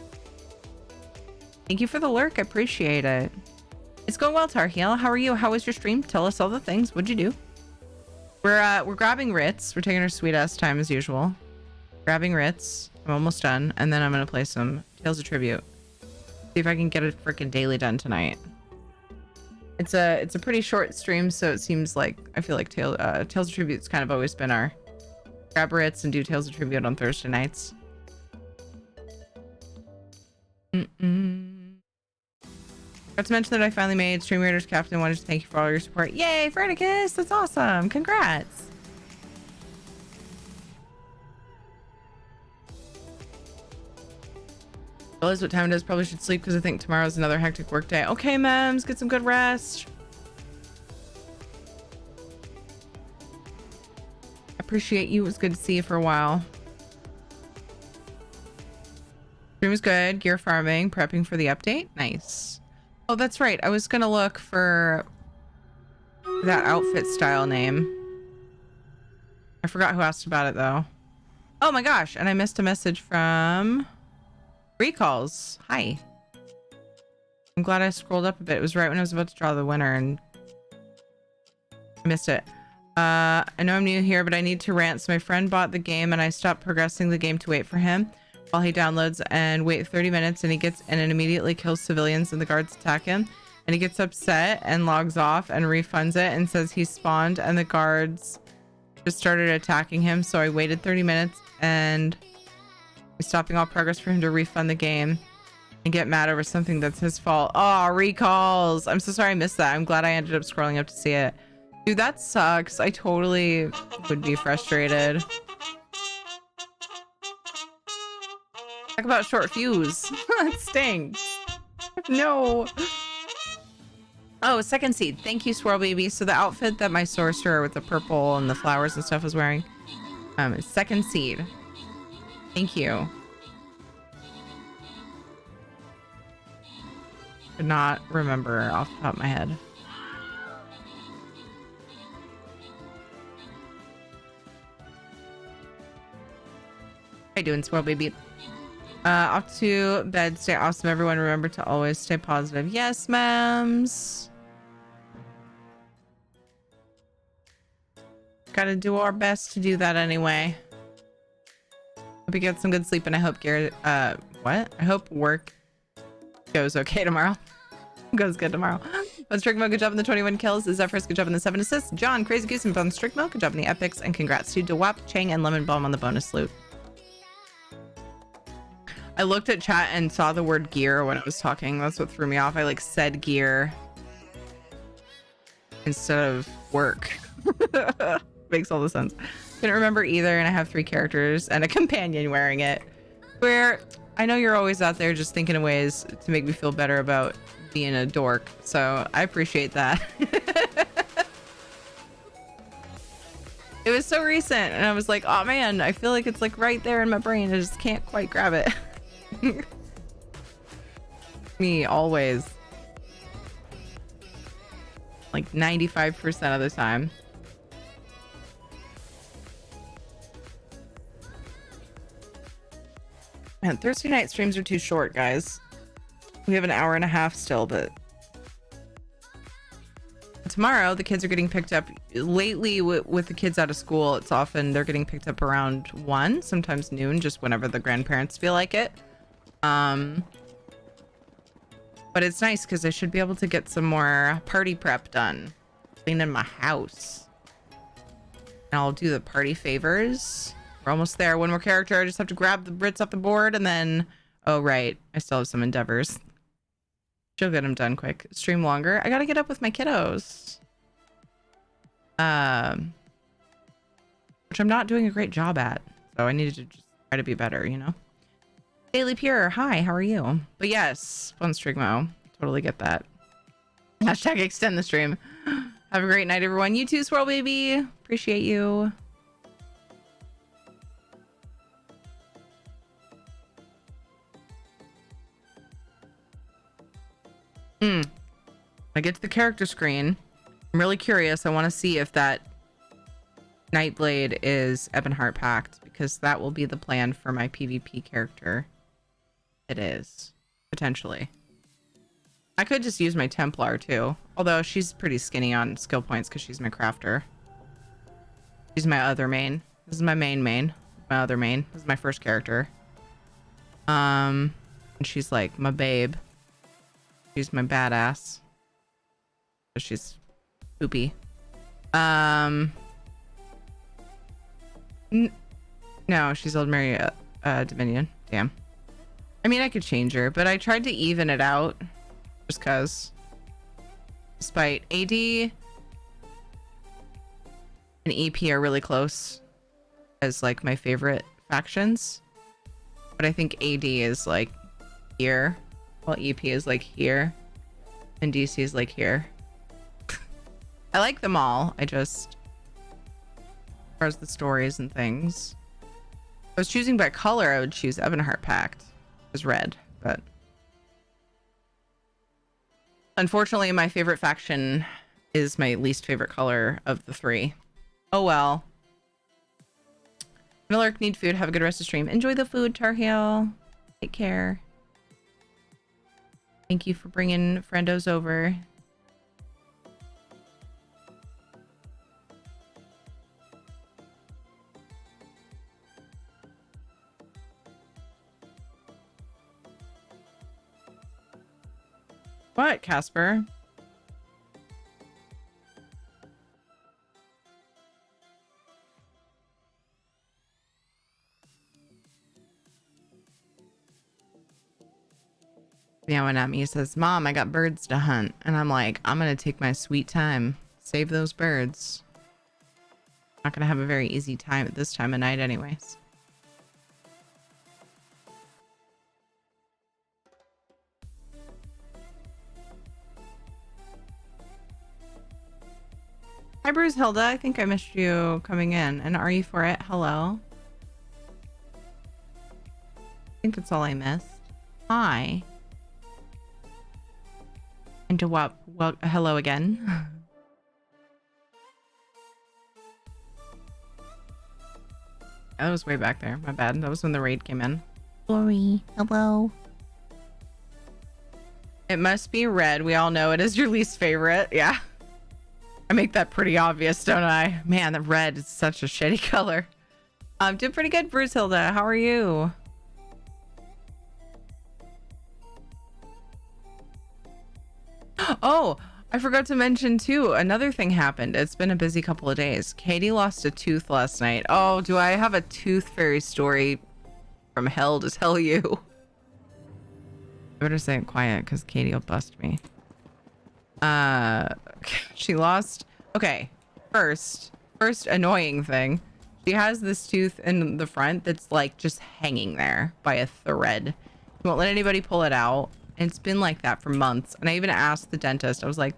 Thank you for the lurk. I appreciate it. It's going well, Tar Heel. How are you? How was your stream? Tell us all the things. What'd you do? We're grabbing Ritz. We're taking our sweet ass time as usual. Grabbing Ritz. I'm almost done. And then I'm gonna play some Tales of Tribute. See if I can get a freaking daily done tonight. It's a pretty short stream, so it seems like I feel like Tales of Tribute's kind of always been our grab Ritz and do Tales of Tribute on Thursday nights. Got to mention that I finally made Stream Raiders Captain. Wanted to thank you for all your support. Yay, Frenicus! That's awesome. Congrats. Realize what time it is. Probably should sleep because I think tomorrow's another hectic work day. Okay, Mems, get some good rest. Appreciate you. It was good to see you for a while. Stream was good. Gear farming, prepping for the update. Nice. Oh, that's right. I was gonna look for that outfit style name. I forgot who asked about it though. Oh my gosh, and I missed a message from Recalls. Hi. I'm glad I scrolled up a bit. It was right when I was about to draw the winner and I missed it. I know I'm new here, but I need to rant. So my friend bought the game and I stopped progressing the game to wait for him while he downloads and wait 30 minutes and he gets in and immediately kills civilians and the guards attack him and he gets upset and logs off and refunds it and says he spawned and the guards just started attacking him. So I waited 30 minutes and stopping all progress for him to refund the game and get mad over something that's his fault. Oh, Recalls. I'm so sorry I missed that. I'm glad I ended up scrolling up to see it. Dude, that sucks. I totally would be frustrated. Talk about short fuse. It stinks. No. Oh, second seed. Thank you, Swirl Baby. So the outfit that my sorcerer with the purple and the flowers and stuff was wearing is second seed. Thank you. Could not remember off the top of my head. How you doing, Swirl Baby? Off to bed. Stay awesome, everyone. Remember to always stay positive. Yes, ma'ams. Gotta do our best to do that anyway. Hope you get some good sleep, and I hope Garrett, what? I hope work goes okay tomorrow. Goes good tomorrow. On strict mode, good job on the 21 kills. Zephyrs, good job on the 7 assists. John, Crazy Goose, and on strict mode, good job on the epics, and congrats to Dewap, Chang, and Lemon Balm on the bonus loot. I looked at chat and saw the word gear when I was talking. That's what threw me off. I like said gear instead of work. Makes all the sense. Couldn't remember either, and I have 3 characters and a companion wearing it. Where I know you're always out there just thinking of ways to make me feel better about being a dork, so I appreciate that. It was so recent, and I was like, oh man, I feel like it's like right there in my brain. I just can't quite grab it. Me always, like 95% of the time. Man, Thursday night streams are too short, guys. We have an hour and a half still, but tomorrow the kids are getting picked up. Lately, with the kids out of school, it's often they're getting picked up around 1, sometimes noon, just whenever the grandparents feel like it. But it's nice because I should be able to get some more party prep done, cleaning my house, and I'll do the party favors. We're almost there. One more character. I just have to grab the Brits off the board, and then, oh right, I still have some endeavors. She'll get them done quick. Stream longer. I gotta get up with my kiddos, which I'm not doing a great job at, so I needed to just try to be better, you know. Daily Pure, hi, how are you? But yes, fun streamo. Totally get that. Hashtag extend the stream. Have a great night, everyone. You too, Swirl Baby. Appreciate you. I get to the character screen. I'm really curious. I want to see if that Nightblade is Ebonheart Pact, because that will be the plan for my PvP character. It is, potentially. I could just use my Templar too, although she's pretty skinny on skill points because she's my crafter. She's my other main. This is my main. My other main. This is my first character. And she's like my babe. She's my badass. She's poopy. No, she's Old Mary Dominion. Damn. I mean, I could change her, but I tried to even it out just cause. Despite AD and EP are really close as like my favorite factions, but I think AD is like here, while EP is like here, and DC is like here. I like them all. I just, as far as the stories and things, if I was choosing by color, I would choose Ebonheart Pact as red, but unfortunately my favorite faction is my least favorite color of the 3. Oh well. Miller, need food. Have a good rest of stream. Enjoy the food, Tar Heel. Take care. Thank you for bringing friendos over. What, Casper? Yeah, when at me says, Mom, I got birds to hunt. And I'm like, I'm going to take my sweet time. Save those birds. Not going to have a very easy time at this time of night anyways. Hi, Bruce Hilda. I think I missed you coming in. And are you for it? Hello. I think that's all I missed. Hi. And to what? Well, hello again. That was way back there. My bad. That was when the raid came in. Sorry. Hello. It must be red. We all know it is your least favorite. Yeah. I make that pretty obvious, don't I? Man, the red is such a shitty color. Doing pretty good, Bruce Hilda. How are you? Oh, I forgot to mention too, another thing happened. It's been a busy couple of days. Katie lost a tooth last night. Oh, do I have a tooth fairy story from hell to tell you? I better say it quiet because Katie will bust me. She lost. Okay, first annoying thing. She has this tooth in the front that's like just hanging there by a thread. She won't let anybody pull it out. And it's been like that for months. And I even asked the dentist, I was like,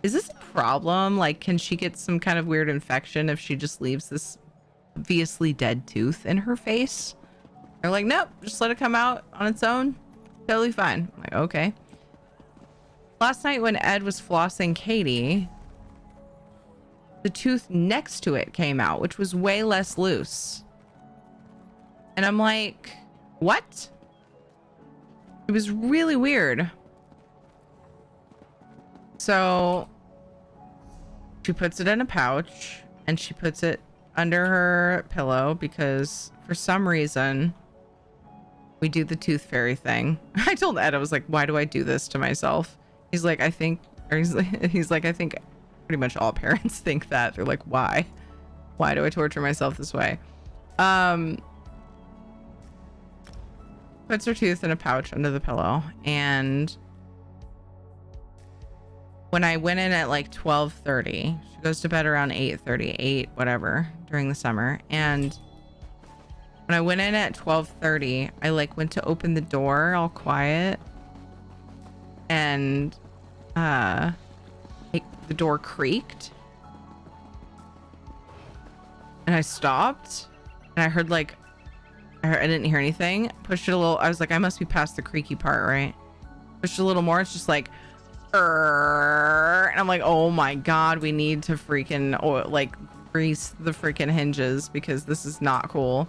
is this a problem? Like, can she get some kind of weird infection if she just leaves this obviously dead tooth in her face? They're like, nope, just let it come out on its own. Totally fine. I'm like, okay. Last night when Ed was flossing Katie, the tooth next to it came out, which was way less loose. And I'm like, what? It was really weird. So she puts it in a pouch and she puts it under her pillow because for some reason we do the tooth fairy thing. I told Ed, I was like, why do I do this to myself? He's like, I think, or he's like, I think pretty much all parents think that. They're like, why? Why do I torture myself this way? Puts her tooth in a pouch under the pillow, and when I went in at like 12:30, she goes to bed around 8:30, 8 whatever during the summer, and when I went in at 12:30, I like went to open the door all quiet, and the door creaked, and I stopped, and I heard like I didn't hear anything. Pushed it a little. I was like, I must be past the creaky part, right? Pushed a little more. It's just like, and I'm like, oh my god, we need to freaking like grease the freaking hinges because this is not cool.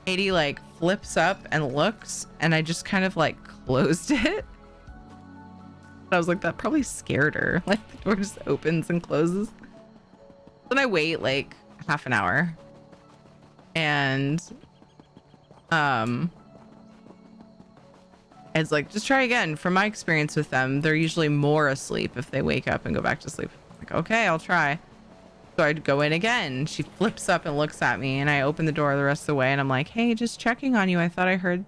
Katie like flips up and looks, and I just kind of like closed it. I was like, that probably scared her. Like the door just opens and closes. Then I wait like half an hour, and it's like, just try again. From my experience with them, they're usually more asleep if they wake up and go back to sleep. I'm like, okay, I'll try. So I'd go in again. She flips up and looks at me, and I open the door the rest of the way, and I'm like, hey, just checking on you. I thought I heard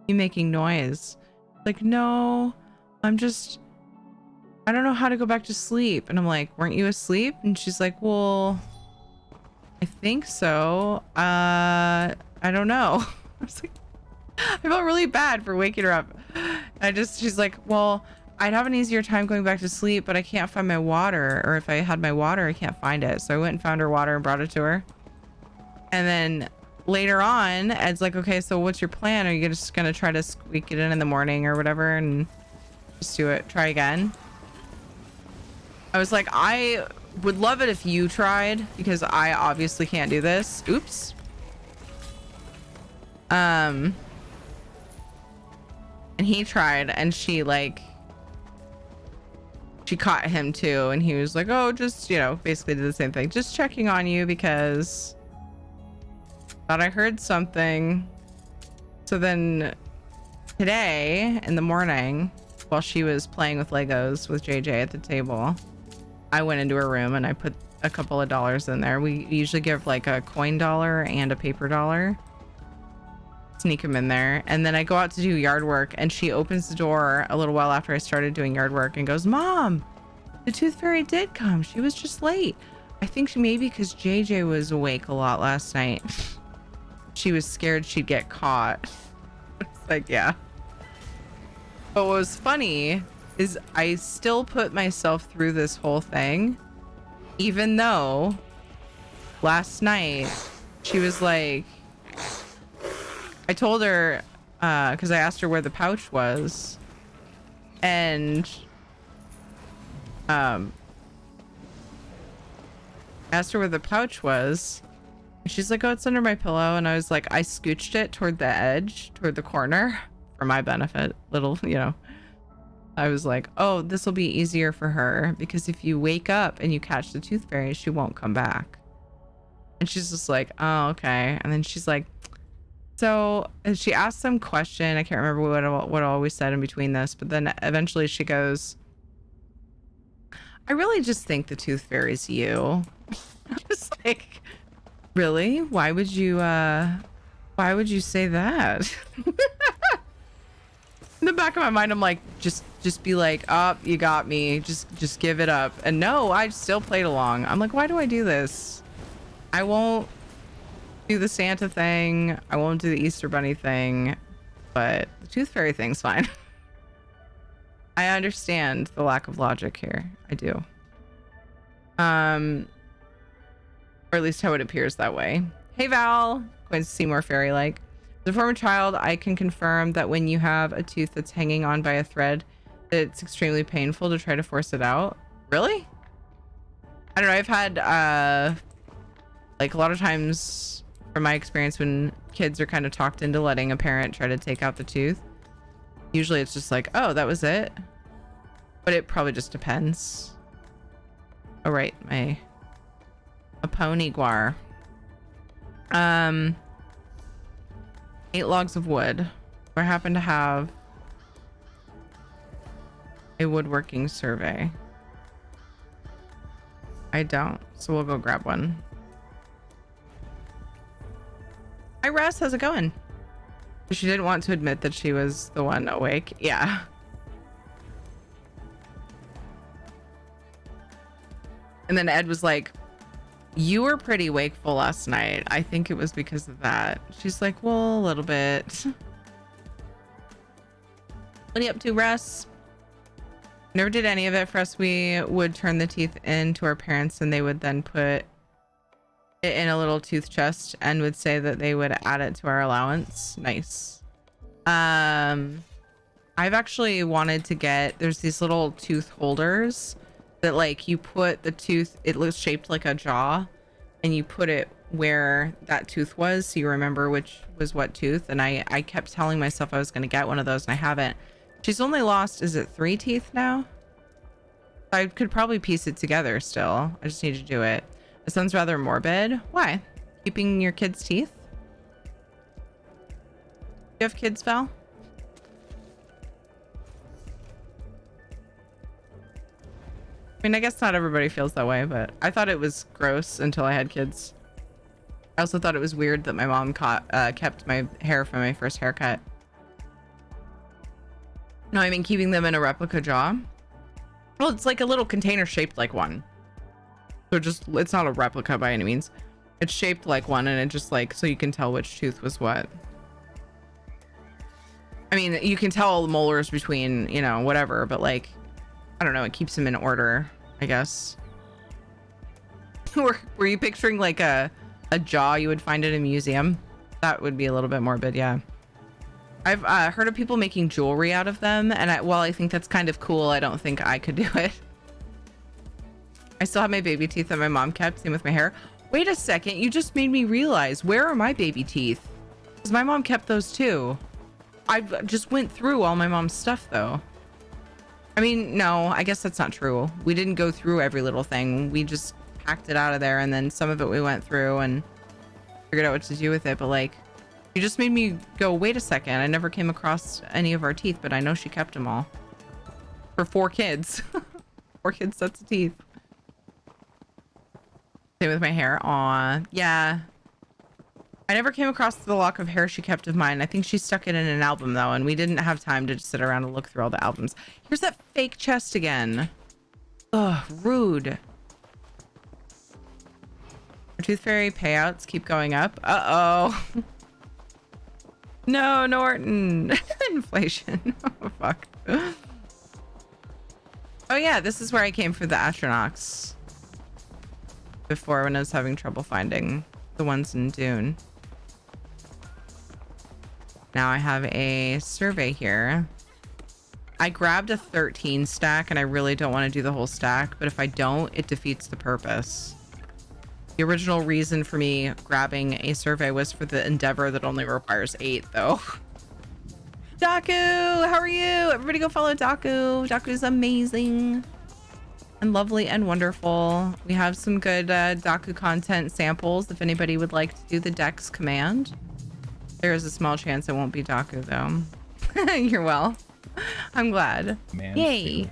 you making noise. Like, no, I don't know how to go back to sleep. And I'm like, weren't you asleep? And she's like, well, I think so. I don't know. I was like, I felt really bad for waking her up. She's like, well, I'd have an easier time going back to sleep, but I can't find my water. Or if I had my water, I can't find it. So I went and found her water and brought it to her. And then later on, Ed's like, okay, so what's your plan? Are you just going to try to squeak it in the morning or whatever and just do it? Try again? I was like, I would love it if you tried because I obviously can't do this. Oops. And he tried, and she caught him too, and he was like, oh, just, you know, basically did the same thing. Just checking on you because thought I heard something. So then today in the morning, while she was playing with Legos with JJ at the table, I went into her room and I put a couple of dollars in there. We usually give like a coin dollar and a paper dollar. Sneak them in there, and then I go out to do yard work, and she opens the door a little while after I started doing yard work and goes, Mom, the tooth fairy did come. She was just late. I think maybe because JJ was awake a lot last night. She was scared she'd get caught. It's like, yeah. But what was funny is I still put myself through this whole thing, even though last night she was like, I told her, because I asked her where the pouch was, and asked her where the pouch was, She's like, oh, it's under my pillow. And I was like, I scooched it toward the edge, toward the corner for my benefit. Little, you know, I was like, oh, this will be easier for her because if you wake up and you catch the tooth fairy, she won't come back. And she's just like, oh, okay. And then she's like, so and she asked some question. I can't remember what all we said in between this, but then eventually she goes, I really just think the tooth fairy's you. I'm just like, really? Why would you say that? In the back of my mind, I'm like, just be like, oh, you got me. Just give it up. And no, I still played along. I'm like, why do I do this? I won't do the Santa thing. I won't do the Easter Bunny thing, but the tooth fairy thing's fine. I understand the lack of logic here. I do. Or at least how it appears that way. Hey Val, Quinn Seymour Fairy-like. As a former child, I can confirm that when you have a tooth that's hanging on by a thread, that it's extremely painful to try to force it out. Really? I don't know. I've had like a lot of times from my experience when kids are kind of talked into letting a parent try to take out the tooth. Usually it's just like, oh, that was it. But it probably just depends. Oh, right. A pony guar. 8 logs of wood. I happen to have a woodworking survey. I don't, so we'll go grab one. Hi Russ, how's it going? She didn't want to admit that she was the one awake. Yeah. And then Ed was like, you were pretty wakeful last night. I think it was because of that. She's like, well, a little bit. What are you up to, Russ? Never did any of it for us. We would turn the teeth into our parents and they would then put it in a little tooth chest and would say that they would add it to our allowance. Nice. I've actually wanted to get, there's these little tooth holders that like you put the tooth, it looks shaped like a jaw, and you put it where that tooth was so you remember which was what tooth. And I kept telling myself I was going to get one of those and I haven't. She's only lost, is it 3 teeth now? I could probably piece it together still. I just need to do it. It sounds rather morbid. Why? Keeping your kids' teeth? You have kids, Val? I mean, I guess not everybody feels that way, but I thought it was gross until I had kids. I also thought it was weird that my mom kept my hair from my first haircut. No, I mean keeping them in a replica jaw. Well, it's like a little container shaped like one. So it's not a replica by any means. It's shaped like one and it just like, so you can tell which tooth was what. I mean, you can tell the molars between, you know, whatever, but like, I don't know, it keeps them in order, I guess. Were you picturing like a jaw you would find at a museum? That would be a little bit morbid, yeah. I've heard of people making jewelry out of them, and while I think that's kind of cool, I don't think I could do it. I still have my baby teeth that my mom kept, same with my hair. Wait a second, you just made me realize, where are my baby teeth? Because my mom kept those too. I just went through all my mom's stuff though. I mean, no, I guess that's not true. We didn't go through every little thing. We just packed it out of there, and then some of it we went through and figured out what to do with it. But like, you just made me go, wait a second. I never came across any of our teeth, but I know she kept them all. For 4 kids. 4 kids sets of teeth. Same with my hair. Aw, yeah. I never came across the lock of hair she kept of mine. I think she stuck it in an album though, and we didn't have time to just sit around and look through all the albums. Here's that fake chest again. Ugh, rude. Our tooth fairy payouts keep going up. Uh-oh. No, Norton. Inflation. Oh, fuck. Oh yeah, this is where I came for the astronauts. Before, when I was having trouble finding the ones in Dune. Now I have a survey here. I grabbed a 13 stack and I really don't want to do the whole stack, but if I don't, it defeats the purpose. The original reason for me grabbing a survey was for the endeavor that only requires 8, though. Daku, how are you? Everybody go follow Daku. Daku's amazing and lovely and wonderful. We have some good Daku content samples if anybody would like to do the Dex command. There is a small chance it won't be Daku, though. You're well. I'm glad. Mansfield. Yay.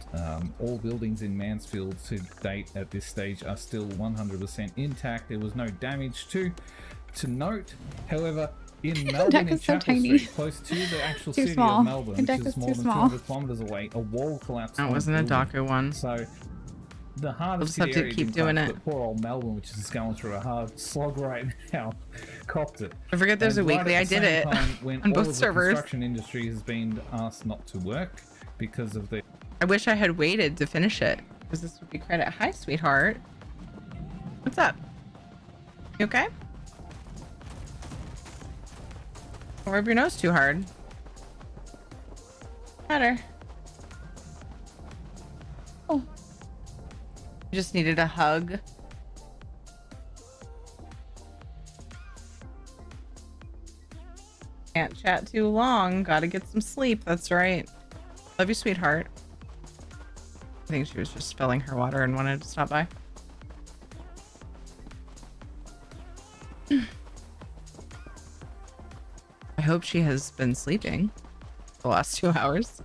All buildings in Mansfield to date at this stage are still 100% intact. There was no damage to note. However, in Melbourne, in Chapel Street, close to the actual city of Melbourne, which is more than 200 kilometers away, a wall collapsed. That wasn't a Daku one. So the hardest we'll just have to keep doing it. But poor old Melbourne, which is going through a hard slog right now, copped it. I forget there's a weekly. I did it on both servers. The construction industry has been asked not to work because of the. I wish I had waited to finish it because this would be credit. Hi, sweetheart. What's up? You okay? Don't rub your nose too hard. Matter. Oh. You just needed a hug. Can't chat too long. Gotta get some sleep. That's right. Love you, sweetheart. I think she was just filling her water and wanted to stop by. I hope she has been sleeping the last 2 hours.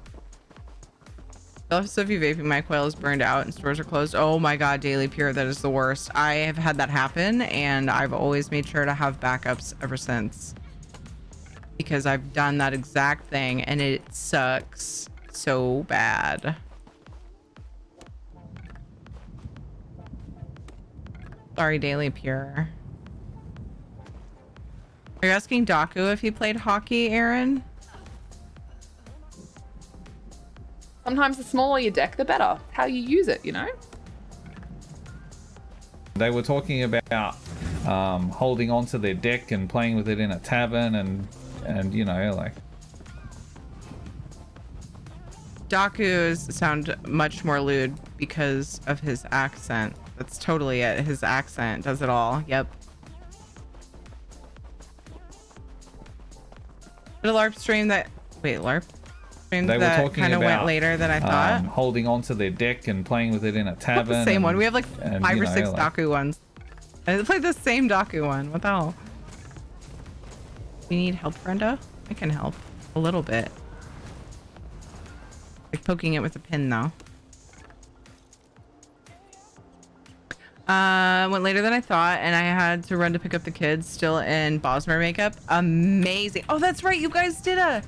Sophie vaping my coil is burned out and stores are closed. Oh my god, Daily Pure, that is the worst. I have had that happen and I've always made sure to have backups ever since. Because I've done that exact thing and it sucks so bad. Sorry, Daily Pure. Are you asking Daku if he played hockey, Aaron? Sometimes the smaller your deck, the better. How you use it, you know? They were talking about holding onto their deck and playing with it in a tavern and you know, like. Daku's sound much more lewd because of his accent. That's totally it. His accent does it all. Yep. Did a LARP stream that... Wait, LARP? Stream they that were talking kind of about went later than I thought. Holding onto their deck and playing with it in a tavern. The same one. We have like 5 or you 6 know, Daku ones. I played the same Daku one. What the hell? You need help, Brenda? I can help. A little bit. Like poking it with a pin, though. Went later than I thought, and I had to run to pick up the kids still in Bosmer makeup. Amazing. Oh, that's right. You guys did a...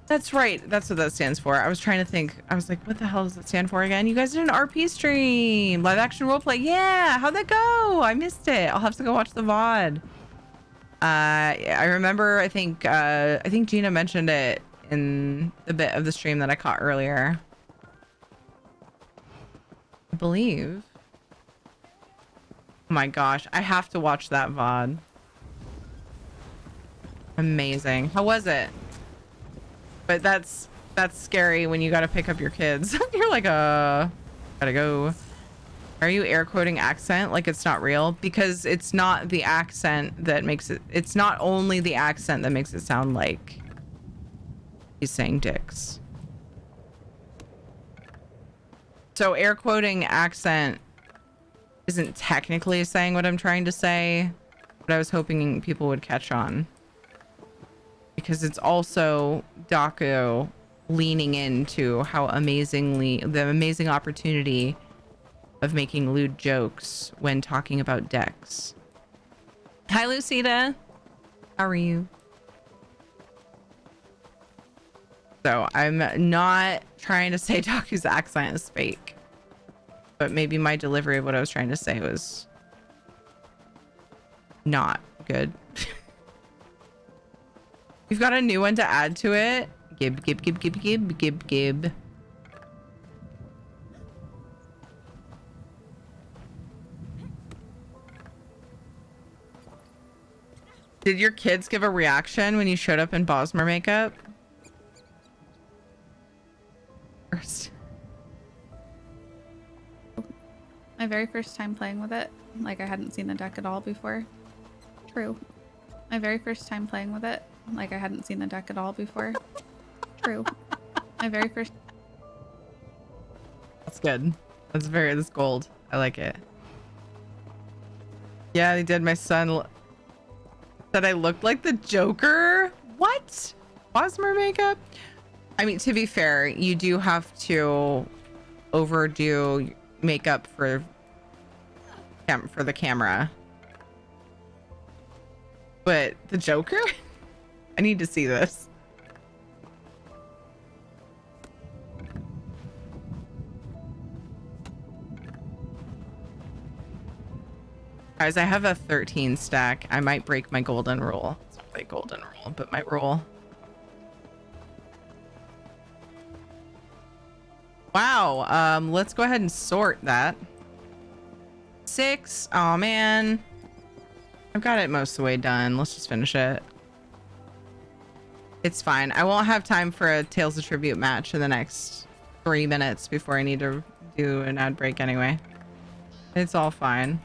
That's right. That's what that stands for. I was trying to think. I was like, what the hell does it stand for again? You guys did an RP stream. Live action roleplay. Yeah. How'd that go? I missed it. I'll have to go watch the VOD. I remember, I think Gina mentioned it in the bit of the stream that I caught earlier. I believe. Oh my gosh. I have to watch that VOD. Amazing. How was it? But that's scary when you got to pick up your kids. You're like, gotta go. Are you air quoting accent like it's not real? Because it's not the accent that makes it, it's not only the accent that makes it sound like he's saying dicks. So air quoting accent isn't technically saying what I'm trying to say, but I was hoping people would catch on. Because it's also Daku leaning into how the amazing opportunity of making lewd jokes when talking about decks. Hi, Lucida. How are you? So I'm not trying to say Daku's accent is fake, but maybe my delivery of what I was trying to say was not good. We've got a new one to add to it. Gib, gib, gib, gib, gib, gib, gib. Did your kids give a reaction when you showed up in Bosmer makeup? First. My very first time playing with it, like I hadn't seen the deck at all before. True. My very first time playing with it, like I hadn't seen the deck at all before. True. My very first. That's good. That's gold. I like it. Yeah, they did. My son said I looked like the Joker. What? Bosmer makeup? I mean, to be fair, you do have to overdo makeup for the camera. But the Joker? I need to see this. Guys, I have a 13 stack. I might break my golden rule. It's not my golden rule, but my rule. Wow. Let's go ahead and sort that. 6. Oh man. I've got it most of the way done. Let's just finish it. It's fine. I won't have time for a Tales of Tribute match in the next 3 minutes before I need to do an ad break anyway. It's all fine.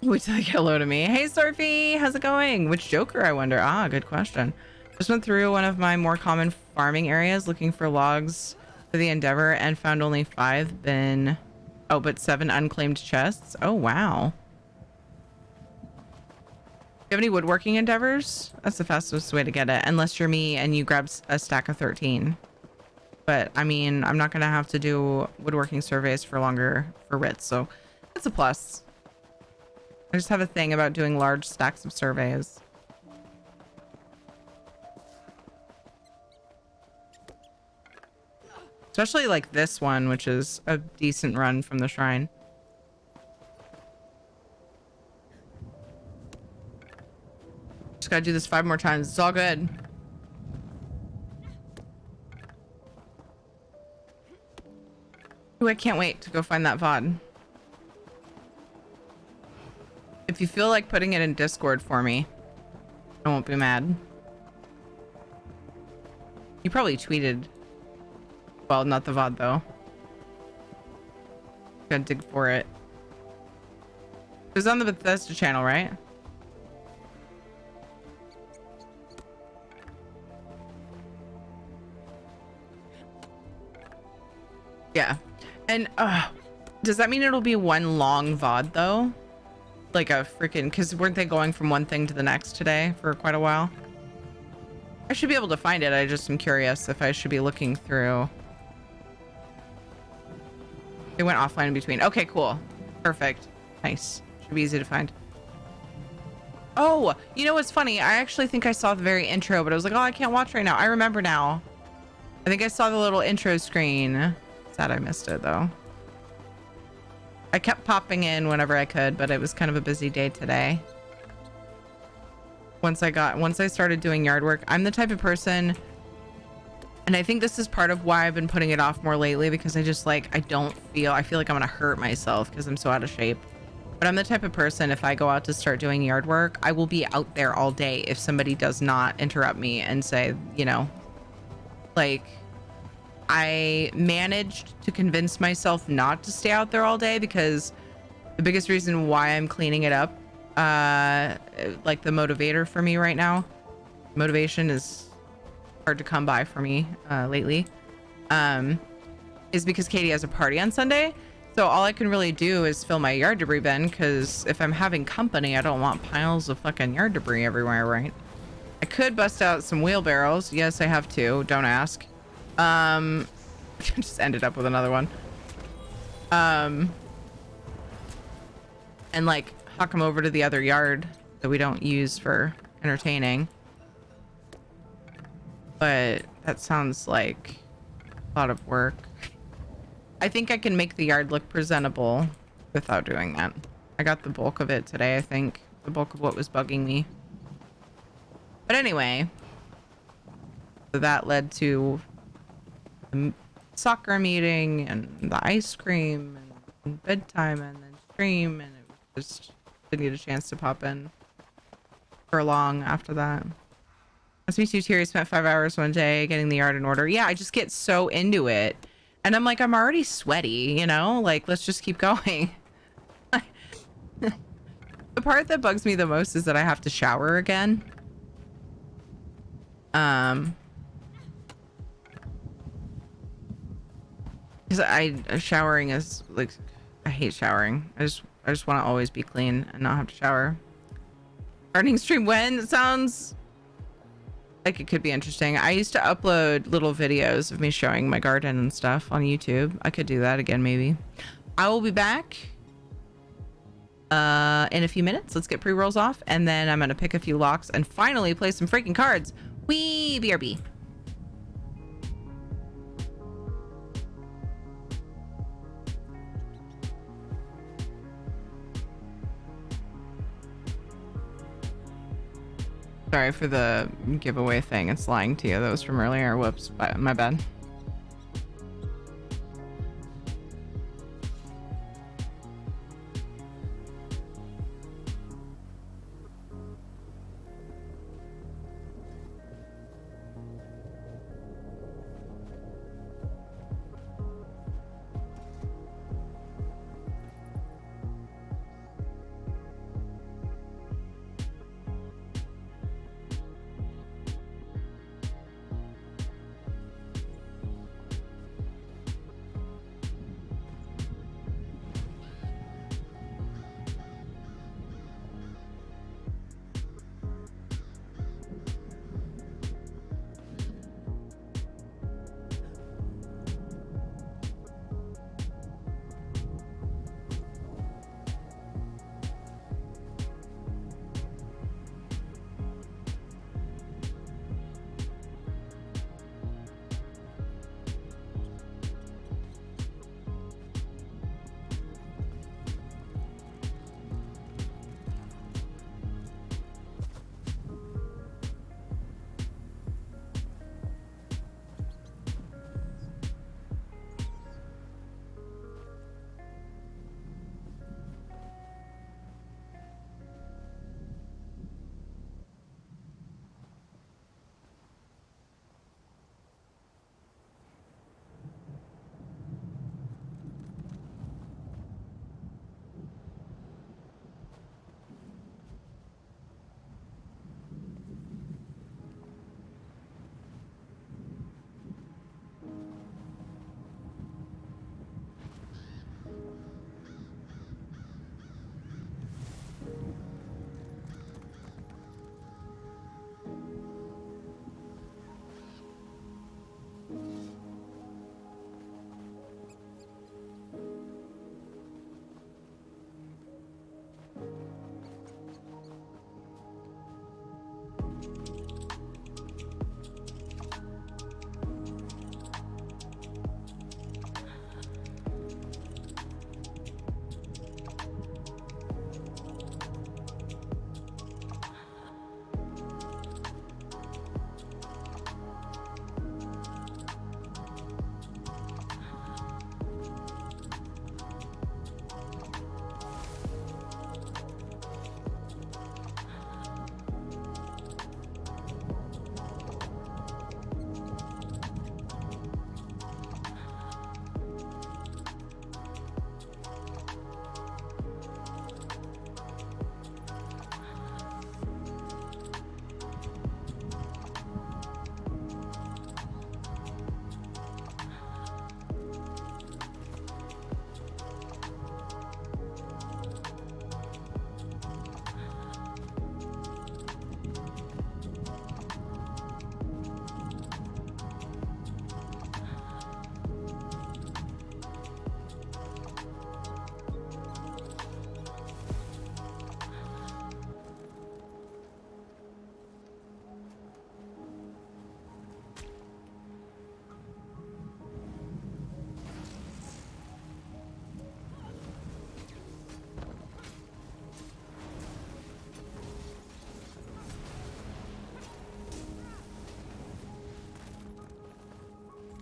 Wait till they get hello to me. Hey, Surfy, how's it going? Which Joker, I wonder? Ah, good question. Just went through one of my more common farming areas looking for logs for the Endeavor and found only 5 but 7 unclaimed chests. Oh, wow. Do you have any woodworking endeavors? That's the fastest way to get it, unless you're me and you grab a stack of 13. But I mean, I'm not gonna have to do woodworking surveys for longer for WRITS, so that's a plus. I just have a thing about doing large stacks of surveys. Especially like this one, which is a decent run from the shrine. Just gotta do this 5 more times. It's all good. Ooh, I can't wait to go find that VOD. If you feel like putting it in Discord for me, I won't be mad. You probably tweeted. Well, not the VOD though. Gotta dig for it. It was on the Bethesda channel, right? Yeah. And does that mean it'll be one long VOD though? Like a freaking, because weren't they going from one thing to the next today for quite a while? I should be able to find it. I just am curious if I should be looking through. They went offline in between. Okay, cool. Perfect. Nice. Should be easy to find. Oh, you know what's funny? I actually think I saw the very intro, but I was like, oh, I can't watch right now. I remember now. I think I saw the little intro screen. Sad I missed it though. I kept popping in whenever I could, but it was kind of a busy day today. Once I started doing yard work, I'm the type of person, and I think this is part of why I've been putting it off more lately, because I just like, I feel like I'm gonna hurt myself because I'm so out of shape. But I'm the type of person, if I go out to start doing yard work, I will be out there all day if somebody does not interrupt me and say, you know, like, I managed to convince myself not to stay out there all day, because the biggest reason why I'm cleaning it up, like the motivator for me right now, motivation is hard to come by for me lately, is because Katie has a party on Sunday. So all I can really do is fill my yard debris bin, because if I'm having company, I don't want piles of fucking yard debris everywhere, right? I could bust out some wheelbarrows. Yes, I have 2. Don't ask. Just ended up with another one. And like huck them over to the other yard that we don't use for entertaining. But that sounds like a lot of work. I think I can make the yard look presentable without doing that. I got the bulk of it today, I think. The bulk of what was bugging me. But anyway, so that led to the soccer meeting and the ice cream and bedtime and then stream, and it was just didn't get a chance to pop in for long after that. That's me too, Terry. Spent 5 hours one day getting the yard in order. Yeah, I just get so into it. And I'm like, I'm already sweaty, you know? Like, let's just keep going. The part that bugs me the most is that I have to shower again. Because showering is like, I hate showering. I just want to always be clean and not have to shower. Gardening stream when? It sounds like it could be interesting. I used to upload little videos of me showing my garden and stuff on YouTube. I could do that again, maybe. I will be back in a few minutes. Let's get pre-rolls off, and then I'm gonna pick a few locks and finally play some freaking cards. Wee BRB. Sorry for the giveaway thing. It's lying to you. That was from earlier. Whoops. My bad.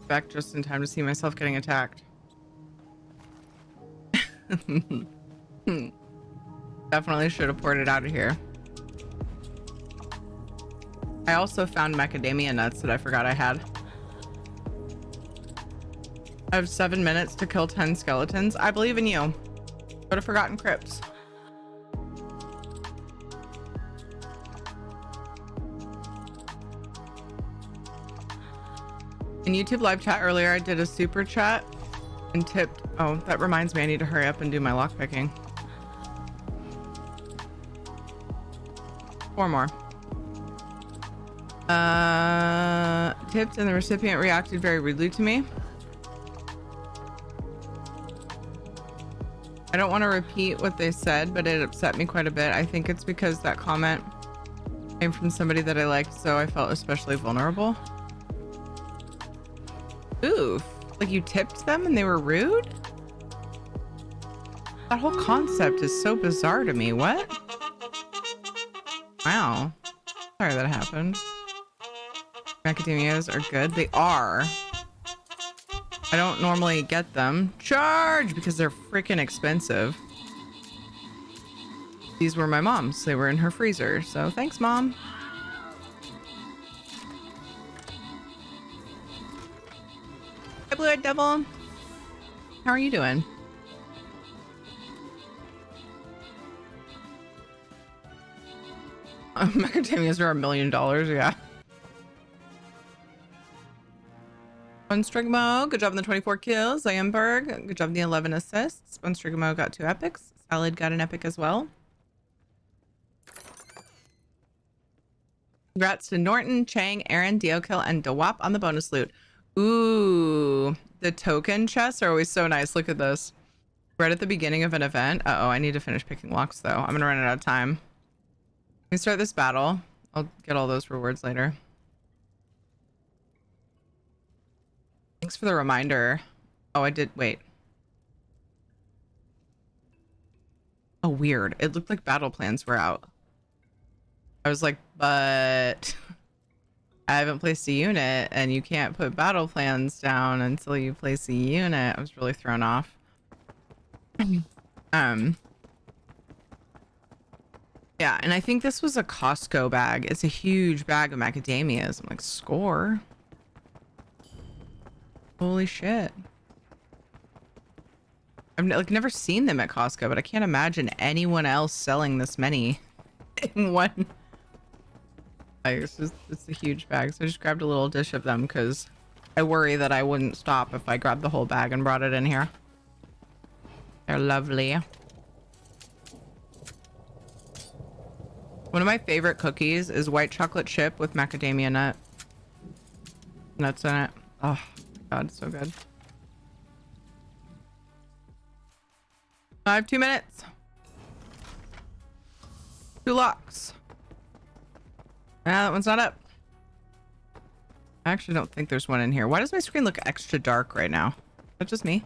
Back just in time to see myself getting attacked. Definitely should have poured it out of here. I also found macadamia nuts that I forgot I had. I have 7 minutes to kill 10 skeletons. I believe in you. Go to Forgotten Crypts. In YouTube live chat earlier, I did a super chat and tipped. Oh, that reminds me, I need to hurry up and do my lockpicking. 4 more. Tipped and the recipient reacted very rudely to me. I don't want to repeat what they said, but it upset me quite a bit. I think it's because that comment came from somebody that I liked, so I felt especially vulnerable. Oof. Like you tipped them and they were rude? That whole concept is so bizarre to me. What? Wow. Sorry that happened. Macadamias are good. They are. I don't normally get them. Charge! Because they're freaking expensive. These were my mom's. They were in her freezer. So thanks, Mom. Hi, Blue-Eyed Devil. How are you doing? Macadamias are $1 million, yeah. Bunstrigmo, good job on the 24 kills. Iamberg, good job on the 11 assists. Bunstrigmo got 2 epics. Salad got an epic as well. Congrats to Norton, Chang, Aaron, Deokill, and Dewap on the bonus loot. Ooh, the token chests are always so nice. Look at this. Right at the beginning of an event. Uh-oh, I need to finish picking locks, though. I'm going to run out of time. Let me start this battle. I'll get all those rewards later. Thanks for the reminder. Oh, I did. Wait. Oh, weird. It looked like battle plans were out. I was like, but I haven't placed a unit and you can't put battle plans down until you place a unit. I was really thrown off. Yeah, and I think this was a Costco bag. It's a huge bag of macadamias. I'm like, score. Holy shit. I've like never seen them at Costco, but I can't imagine anyone else selling this many in one. Like, it's a huge bag. So I just grabbed a little dish of them because I worry that I wouldn't stop if I grabbed the whole bag and brought it in here. They're lovely. One of my favorite cookies is white chocolate chip with macadamia nuts in it. Oh my god, so good. I have 2 minutes. 2 locks. Ah, that one's not up. I actually don't think there's one in here. Why does my screen look extra dark right now? Is that just me?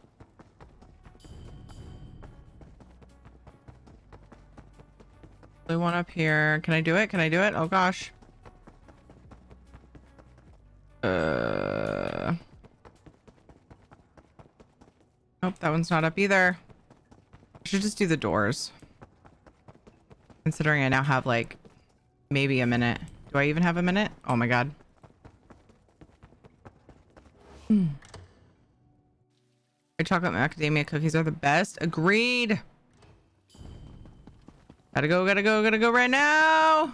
There's one up here. Can I do it? Can I do it? Oh gosh. Nope, that one's not up either. I should just do the doors. Considering I now have like maybe a minute. Do I even have a minute? Oh my god. White chocolate macadamia cookies are the best. Agreed. Gotta go right now.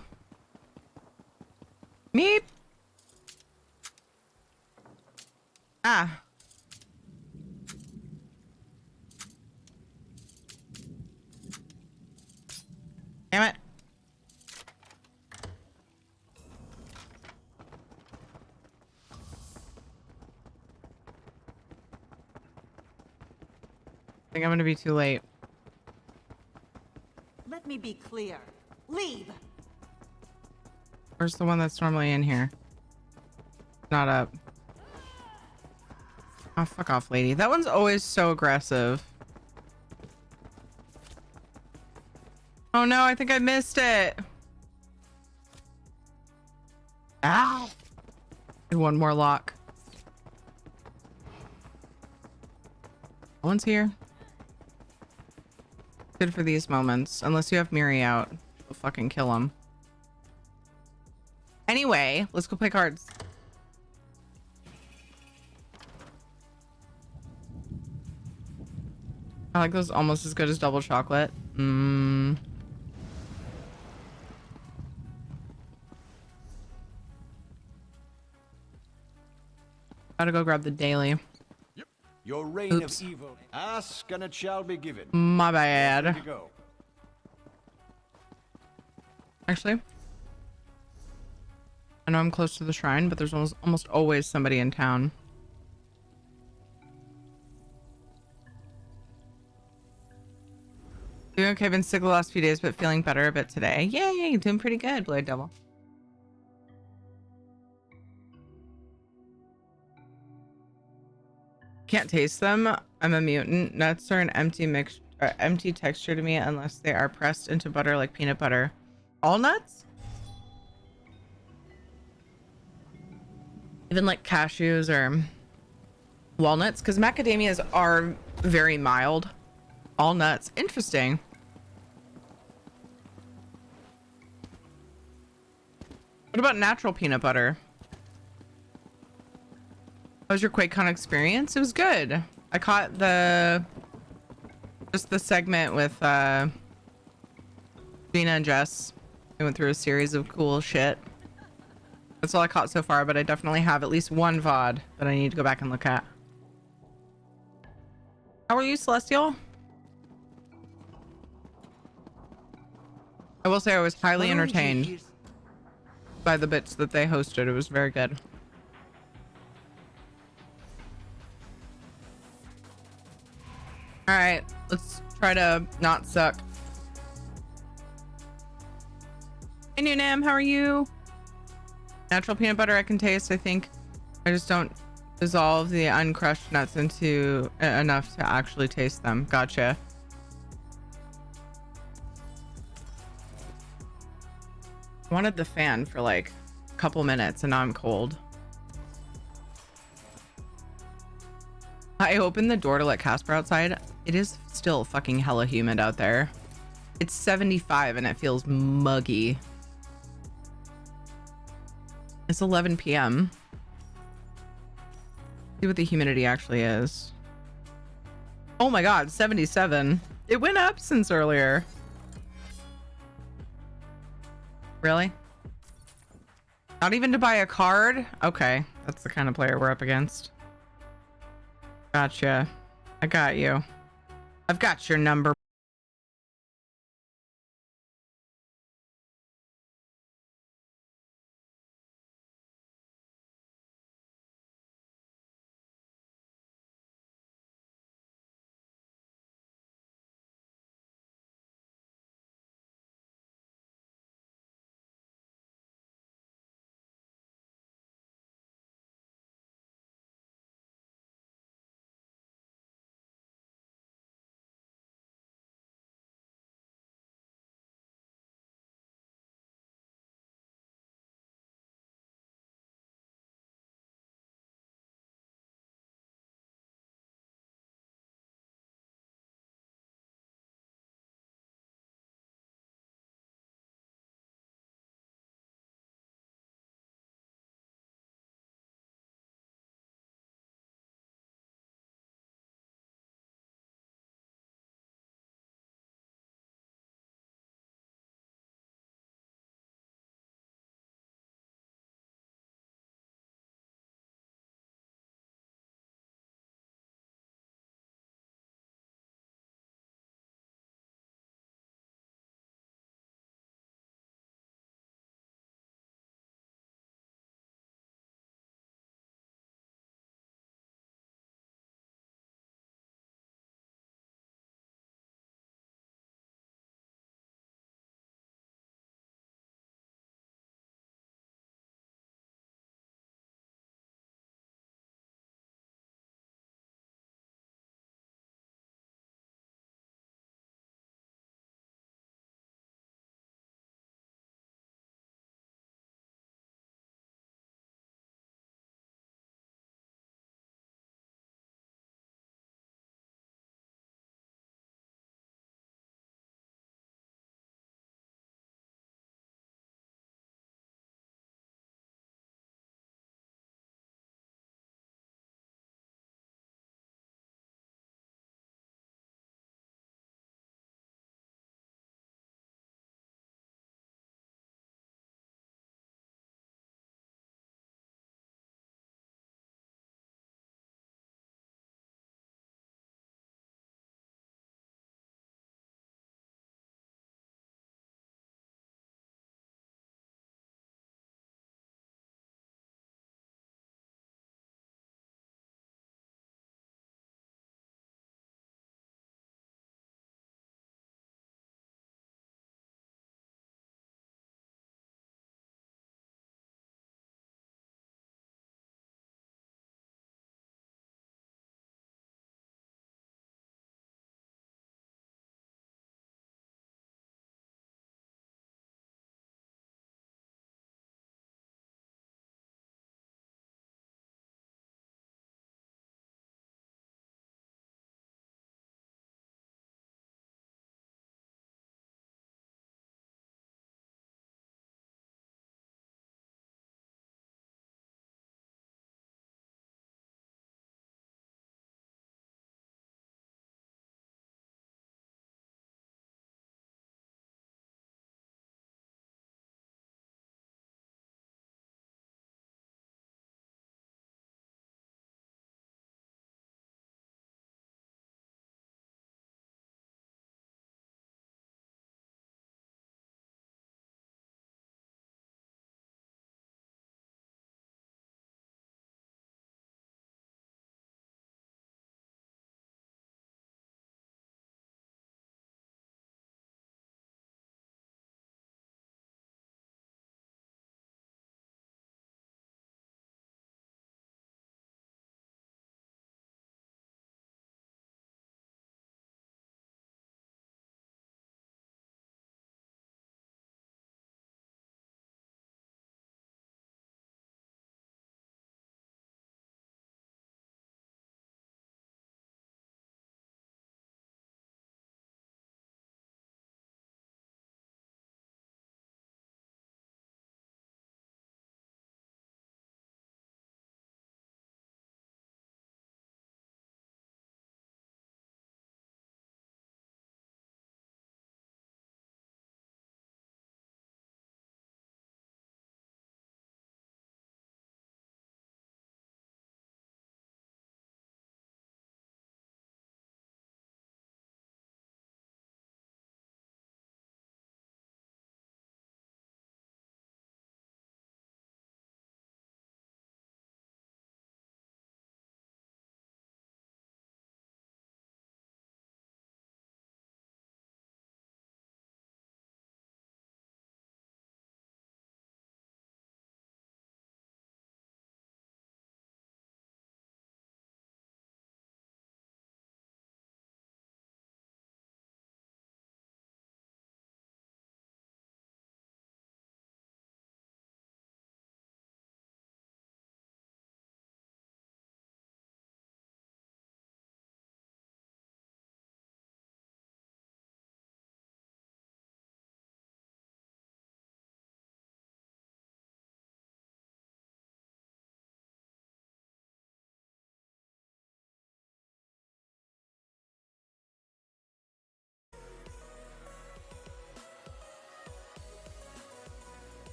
Meep. Ah. Damn it. I think I'm gonna be too late. Let me be clear. Leave. Where's the one that's normally in here? Not up. Oh, fuck off, lady. That one's always so aggressive. Oh no, I think I missed it. Ow. One more lock. One's here. Good for these moments. Unless you have Miri out. We'll fucking kill him. Anyway, let's go play cards. I like those almost as good as double chocolate. Mmm. Gotta go grab the daily. Your reign Oops. of evil. Ask and it shall be given. My bad. Ready to go. Actually, I know I'm close to the shrine, but there's almost always somebody in town. Doing okay. Been sick the last few days, but feeling better a bit today. Yay! Doing pretty good, Blade Devil. Can't taste them. I'm a mutant. Nuts are an empty texture to me unless they are pressed into butter like peanut butter. All nuts? Even like cashews or walnuts? Because macadamias are very mild. All nuts. Interesting. What about natural peanut butter? How was your QuakeCon experience? It was good. I caught just the segment with Gina and Jess. They went through a series of cool shit. That's all I caught so far, but I definitely have at least one VOD that I need to go back and look at. How are you, Celestial? I will say I was highly entertained by the bits that they hosted. It was very good. All right, let's try to not suck. Hey, Nunam, how are you? Natural peanut butter I can taste. I think I just don't dissolve the uncrushed nuts into enough to actually taste them. Gotcha. I wanted the fan for like a couple minutes and now I'm cold. I opened the door to let Casper outside. It is still fucking hella humid out there. It's 75 and it feels muggy. It's 11 p.m. See what the humidity actually is. Oh my god, 77. It went up since earlier. Really? Not even to buy a card? Okay, that's the kind of player we're up against. Gotcha. I got you. I've got your number.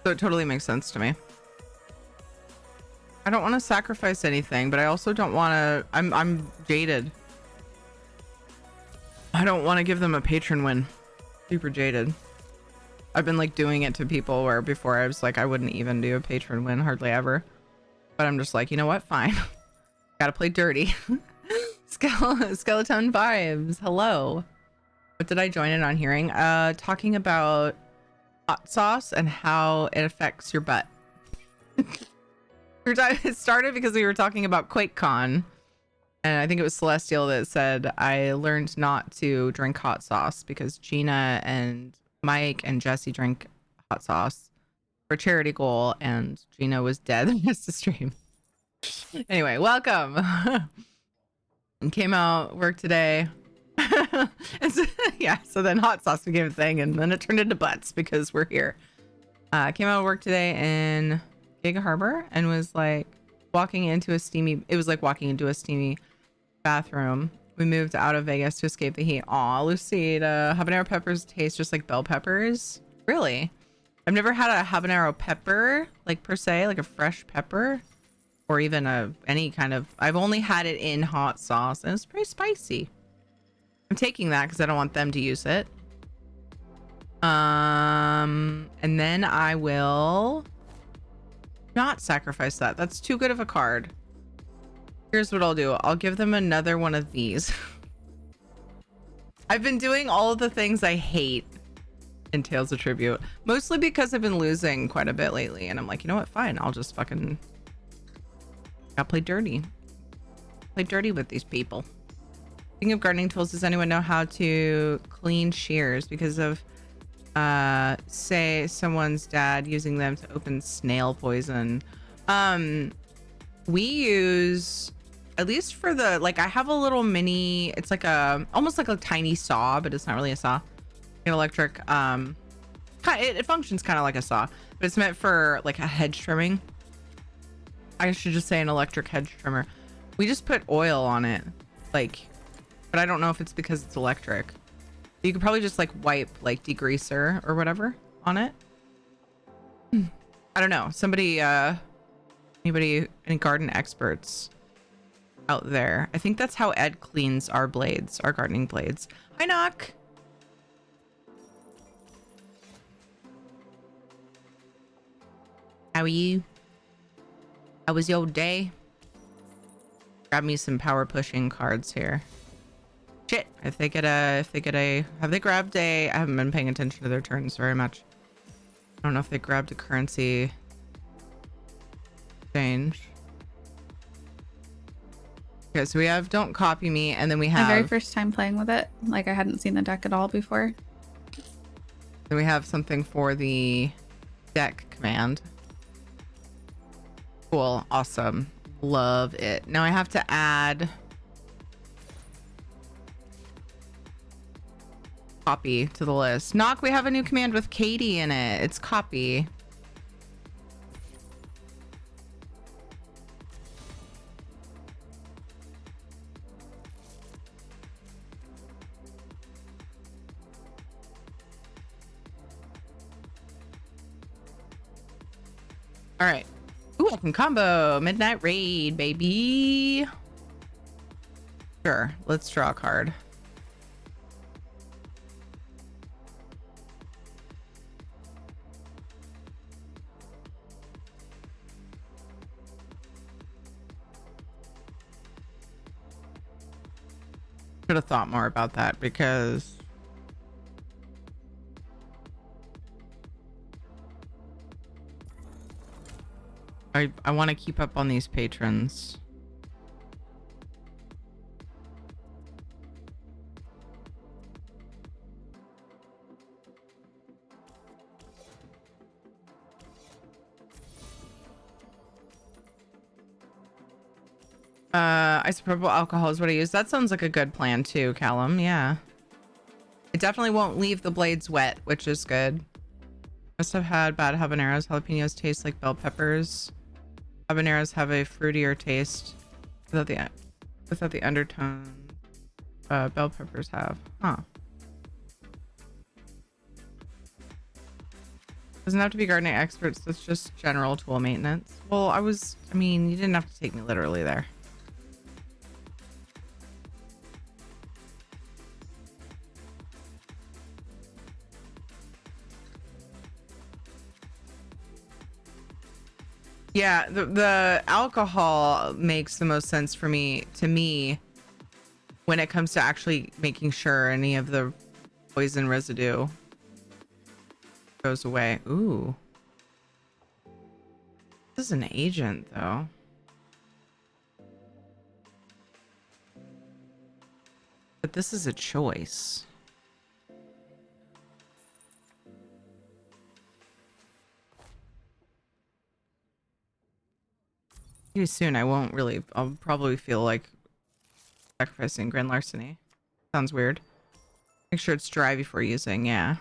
So it totally makes sense to me. I don't want to sacrifice anything, but I also don't want to. I'm jaded. I don't want to give them a patron win. Super jaded. I've been like doing it to people where before I was like, I wouldn't even do a patron win hardly ever. But I'm just like, you know what? Fine. Gotta play dirty. Skeleton vibes. Hello. What did I join in on hearing? Talking about hot sauce and how it affects your butt. It started because we were talking about QUAKECON, and I think it was Celestial that said I learned not to drink hot sauce because Gina and Mike and Jesse drink hot sauce for charity goal, and Gina was dead the rest of the stream. Anyway, welcome. And came out, worked today. And so, yeah, so then hot sauce became a thing, and then it turned into butts because we're here. Came out of work today in Gig Harbor and was like walking into a steamy bathroom. We moved out of Vegas to escape the heat. Aw, Lucida. Habanero peppers taste just like bell peppers. Really? I've never had a habanero pepper, like per se, like a fresh pepper, or even any kind of. I've only had it in hot sauce, and it's pretty spicy. I'm taking that because I don't want them to use it. And then I will not sacrifice that. That's too good of a card. Here's what I'll do. I'll give them another one of these. I've been doing all of the things I hate in Tales of Tribute, mostly because I've been losing quite a bit lately, and I'm like, you know what? Fine. I'll just fucking gotta play dirty. Play dirty with these people. Speaking of gardening tools, does anyone know how to clean shears because of say someone's dad using them to open snail poison? We use, at least for the, like, I have a little mini, it's like almost like a tiny saw, but it's not really a saw. An electric, it functions kind of like a saw, but it's meant for like a hedge trimming. I should just say an electric hedge trimmer. We just put oil on it, like, but I don't know if it's because it's electric. You could probably just like wipe like degreaser or whatever on it. I don't know. Somebody, anybody, any garden experts out there? I think that's how Ed cleans our blades, our gardening blades. Hi, Knock. How are you? How was your day? Grab me some power pushing cards here. Shit, have they grabbed a, I haven't been paying attention to their turns very much. I don't know if they grabbed a currency exchange. Okay, so we have Don't Copy Me, and then we have... My very first time playing with it. Like, I hadn't seen the deck at all before. Then we have something for the deck command. Cool, awesome. Love it. Now I have to add... copy to the list. Knock, we have a new command with Katie in it. It's copy. All right. Ooh, I can combo. Midnight Raid, baby. Sure. Let's draw a card. Should have thought more about that because I want to keep up on these patrons. Isopropyl alcohol is what I use. That sounds like a good plan too, Callum. Yeah. It definitely won't leave the blades wet, which is good. Must have had bad habaneros. Jalapenos taste like bell peppers. Habaneros have a fruitier taste without the undertone bell peppers have. Huh. Doesn't have to be gardening experts. That's just general tool maintenance. Well, I mean, you didn't have to take me literally there. Yeah, the alcohol makes the most sense to me when it comes to actually making sure any of the poison residue goes away. Ooh. This is an agent though. But this is a choice. Pretty soon I'll probably feel like sacrificing grand larceny. Sounds weird. Make sure it's dry before using, yeah.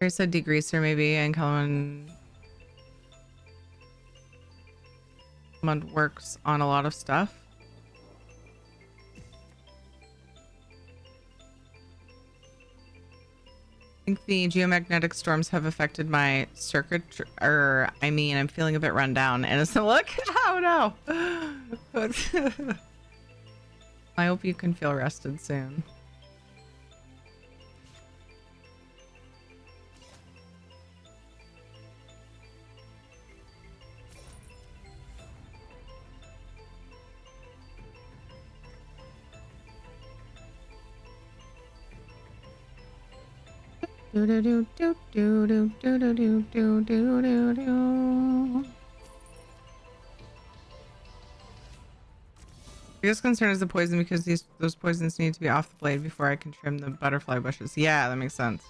Gary said degreaser maybe, and Kelman works on a lot of stuff. I think the geomagnetic storms have affected my circuit, I'm feeling a bit run down. Innocent look? Oh no. I hope you can feel rested soon. Do do do do do do do do do do do do. Biggest concern is the poison because those poisons need to be off the blade before I can trim the butterfly bushes. Yeah, that makes sense.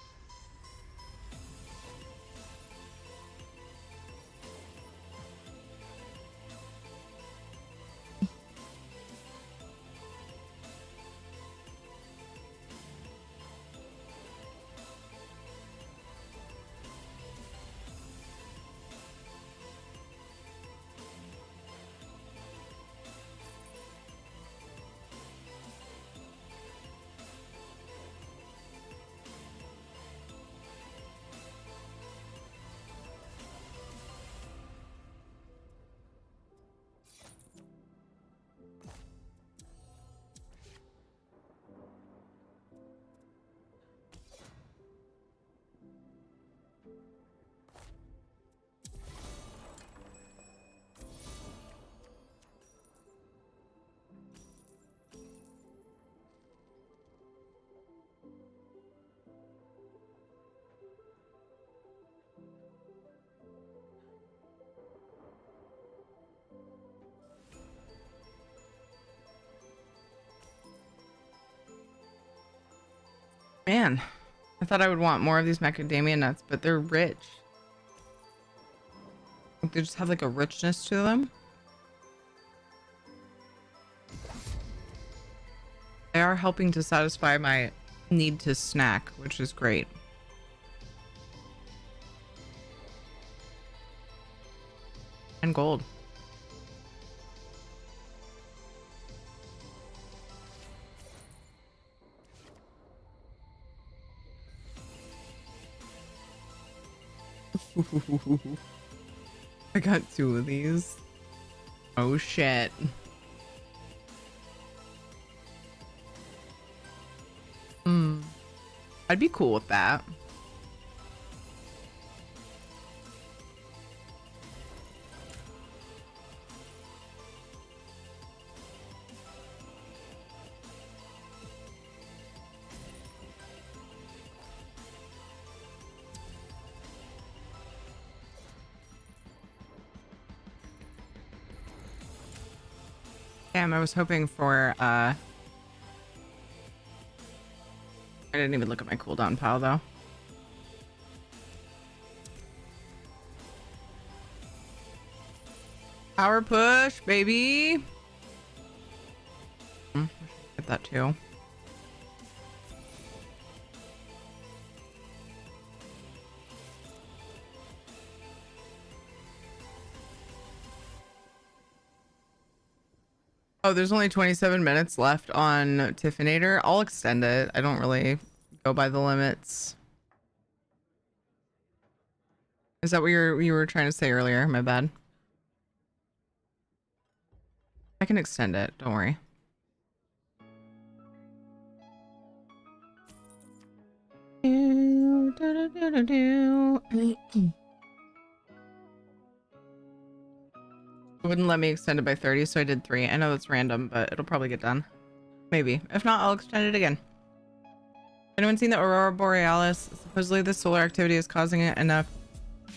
Man, I thought I would want more of these macadamia nuts, but they're rich. They just have like a richness to them. They are helping to satisfy my need to snack, which is great. And gold. I got 2 of these. Oh shit. I'd be cool with that. Damn, I was hoping for, I didn't even look at my cooldown pile, though. Power push, baby! Get that, too. Oh, there's only 27 minutes left on Tiffinator. I'll extend it. I don't really go by the limits. Is that what you were trying to say earlier? My bad. I can extend it. Don't worry. It wouldn't let me extend it by 30, so I did 3. I know that's random, but it'll probably get done. Maybe. If not, I'll extend it again. Anyone seen the Aurora Borealis? Supposedly the solar activity is causing it enough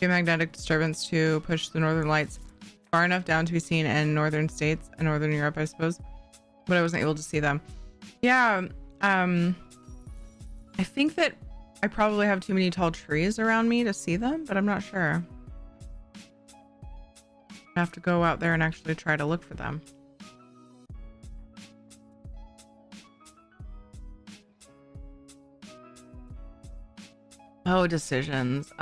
geomagnetic disturbance to push the northern lights far enough down to be seen in northern states and northern Europe, I suppose. But I wasn't able to see them. Yeah, I think that I probably have too many tall trees around me to see them, but I'm not sure. I have to go out there and actually try to look for them. Oh, decisions.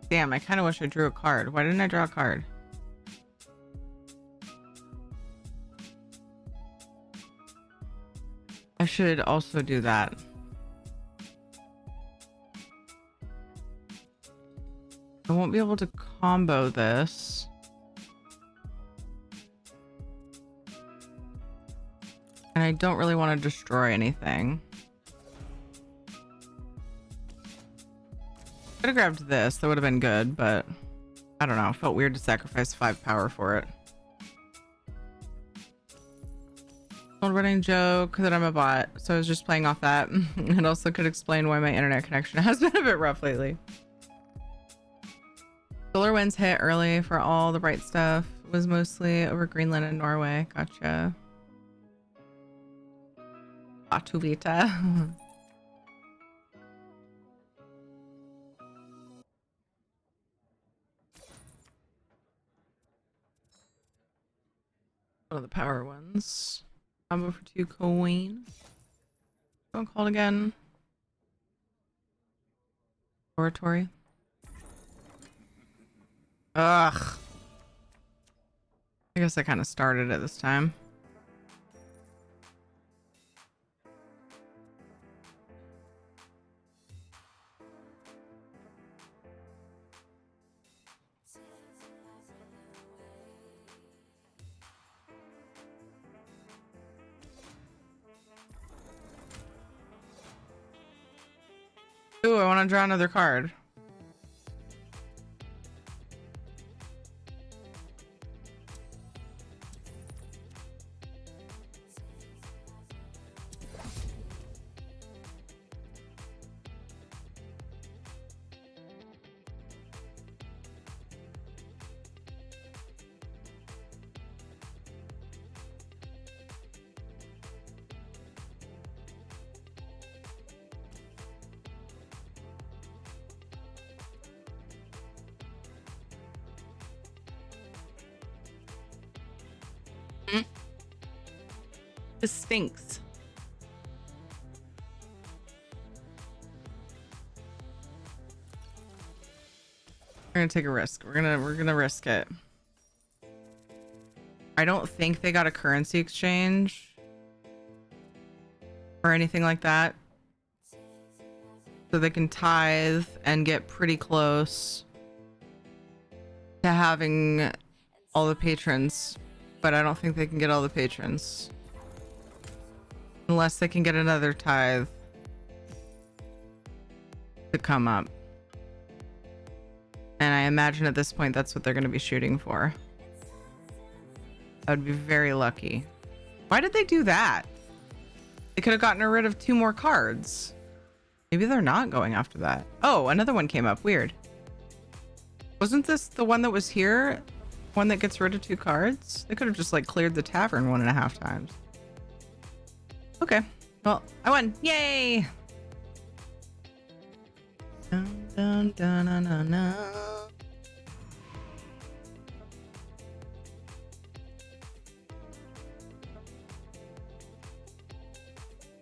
Damn, I kind of wish I drew a card. Why didn't I draw a card? I should also do that. I won't be able to combo this. And I don't really want to destroy anything. Could have grabbed this. That would have been good, but I don't know. It felt weird to sacrifice 5 power for it. Old running joke that I'm a bot, so I was just playing off that. It also could explain why my internet connection has been a bit rough lately. Solar winds hit early for all the bright stuff. It was mostly over Greenland and Norway. Gotcha. Atuvita. One of the power ones. Combo for 2 coin. Don't call it again. Oratory. Ugh. I guess I kind of started it this time. Ooh, I want to draw another card. The Sphinx. We're gonna take a risk. We're gonna risk it. I don't think they got a currency exchange or anything like that, so they can tithe and get pretty close to having all the patrons, but I don't think they can get all the patrons. Unless they can get another tithe to come up. And I imagine at this point that's what they're going to be shooting for. I would be very lucky. Why did they do that? They could have gotten rid of 2 more cards. Maybe they're not going after that. Oh, another one came up. Weird. Wasn't this the one that was here? One that gets rid of 2 cards? They could have just like cleared the tavern 1.5 times. Okay, well, I won. Yay! Dun, dun, dun, dun, dun, dun.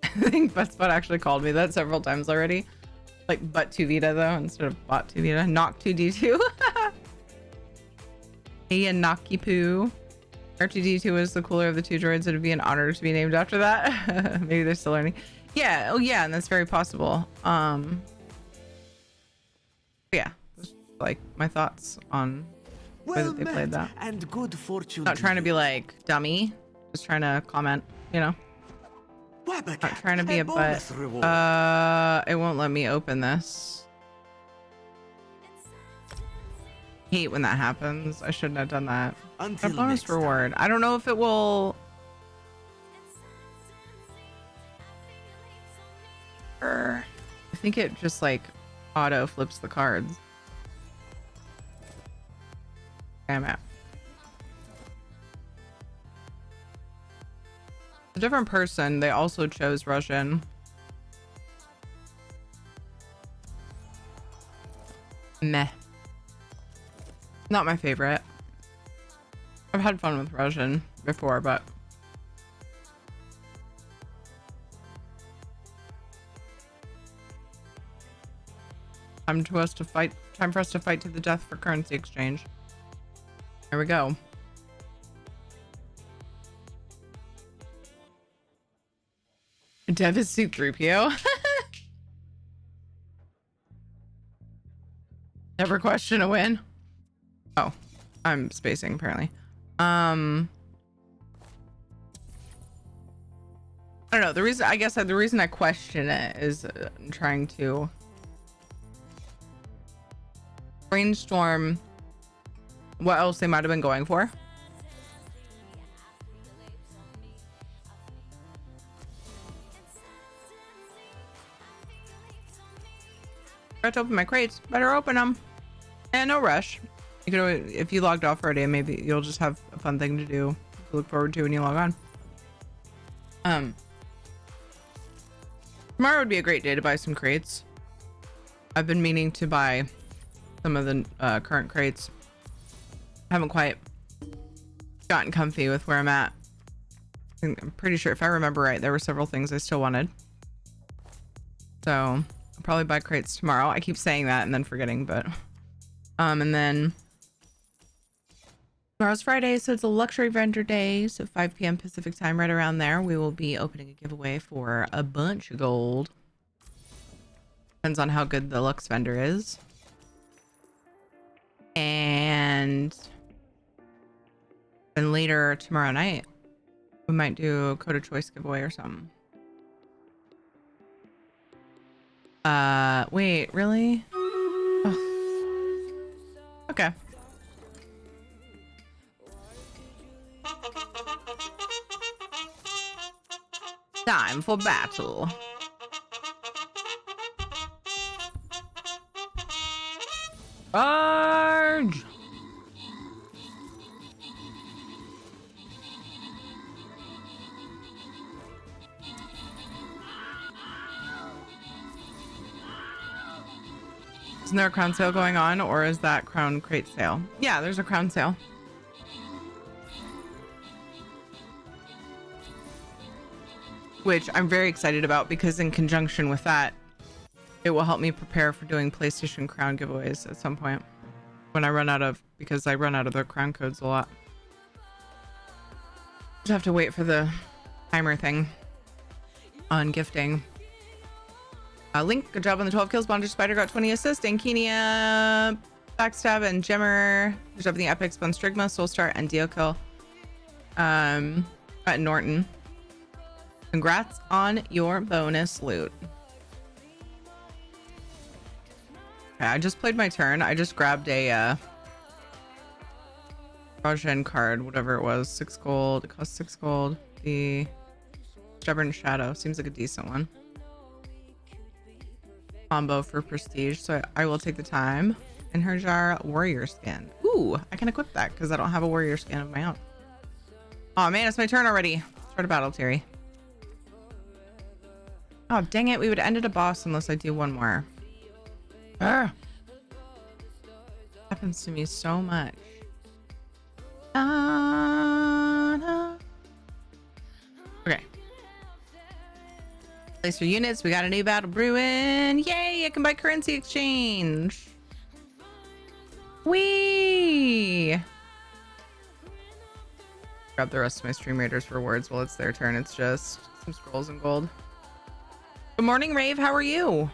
I think BestBot actually called me that several times already. Like butt 2 Vita though, instead of bot 2 Vita. Knock 2 D2. Hey, and Knocky Poo. R2D2 is the cooler of the two droids. It'd be an honor to be named after that. Maybe they're still learning. Yeah, oh yeah, and that's very possible. Yeah, just like my thoughts on the way that they played that. And good fortune. Not trying to be like dummy, just trying to comment, you know. Not trying to be a butt. It won't let me open this. Hate when that happens. I shouldn't have done that. A bonus reward. I don't know if it will. I think it just like auto flips the cards. Damn it. A different person. They also chose Russian. Meh. Not my favorite. I've had fun with Russian before, but time for us to fight to the death for currency exchange. Here we go. Dev is C-3PO. Never question a win. Oh, I'm spacing apparently. I don't know. The reason I question it is I'm trying to brainstorm what else they might have been going for. Got to open my crates. Better open them. And no rush. You could, if you logged off already, maybe you'll just have a fun thing to do to look forward to when you log on. Tomorrow would be a great day to buy some crates. I've been meaning to buy some of the current crates. Haven't quite gotten comfy with where I'm at. I'm pretty sure, if I remember right, there were several things I still wanted. So I'll probably buy crates tomorrow. I keep saying that and then forgetting, but and then tomorrow's Friday, so it's a luxury vendor day. So 5 p.m. Pacific time, right around there, we will be opening a giveaway for a bunch of gold. Depends on how good the Lux vendor is. And then later tomorrow night, we might do a code of choice giveaway or something. Wait, really? Oh. Okay. Time for battle. Charge! Isn't there a crown sale going on, or is that crown crate sale? Yeah, there's a crown sale. Which I'm very excited about, because in conjunction with that, it will help me prepare for doing PlayStation crown giveaways at some point when I run out of, because I run out of the crown codes a lot. Just have to wait for the timer thing on gifting. Link, good job on the 12 kills. Bonder Spider got 20 assists. And Kenia, Backstab, and Jemmer. Good job on the epics. Bun Strigma, Soulstar, and Deokill. At Norton. Congrats on your bonus loot. Okay, I just played my turn. I just grabbed a Rajan card, whatever it was. 6 gold. It costs 6 gold. The Stubborn Shadow seems like a decent one. Combo for prestige, so I will take the time. In her jar, warrior skin. Ooh, I can equip that because I don't have a warrior skin of my own. Oh man, it's my turn already. Start a battle, Terry. Oh dang it, we would end at a boss unless I do one more. Arrgh. Happens to me so much. Okay. Place your units. We got a new battle brewing. Yay! I can buy currency exchange. Whee! Grab the rest of my stream raiders rewards while it's their turn. It's just some scrolls and gold. Good morning, Rave. How are you?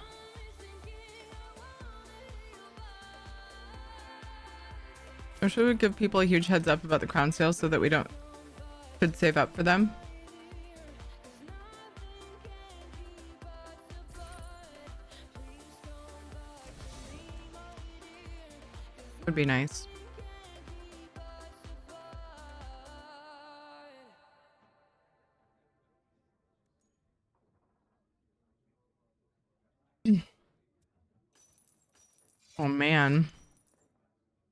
I should we give people a huge heads up about the crown sale so that we should save up for them. Would be nice. Oh man.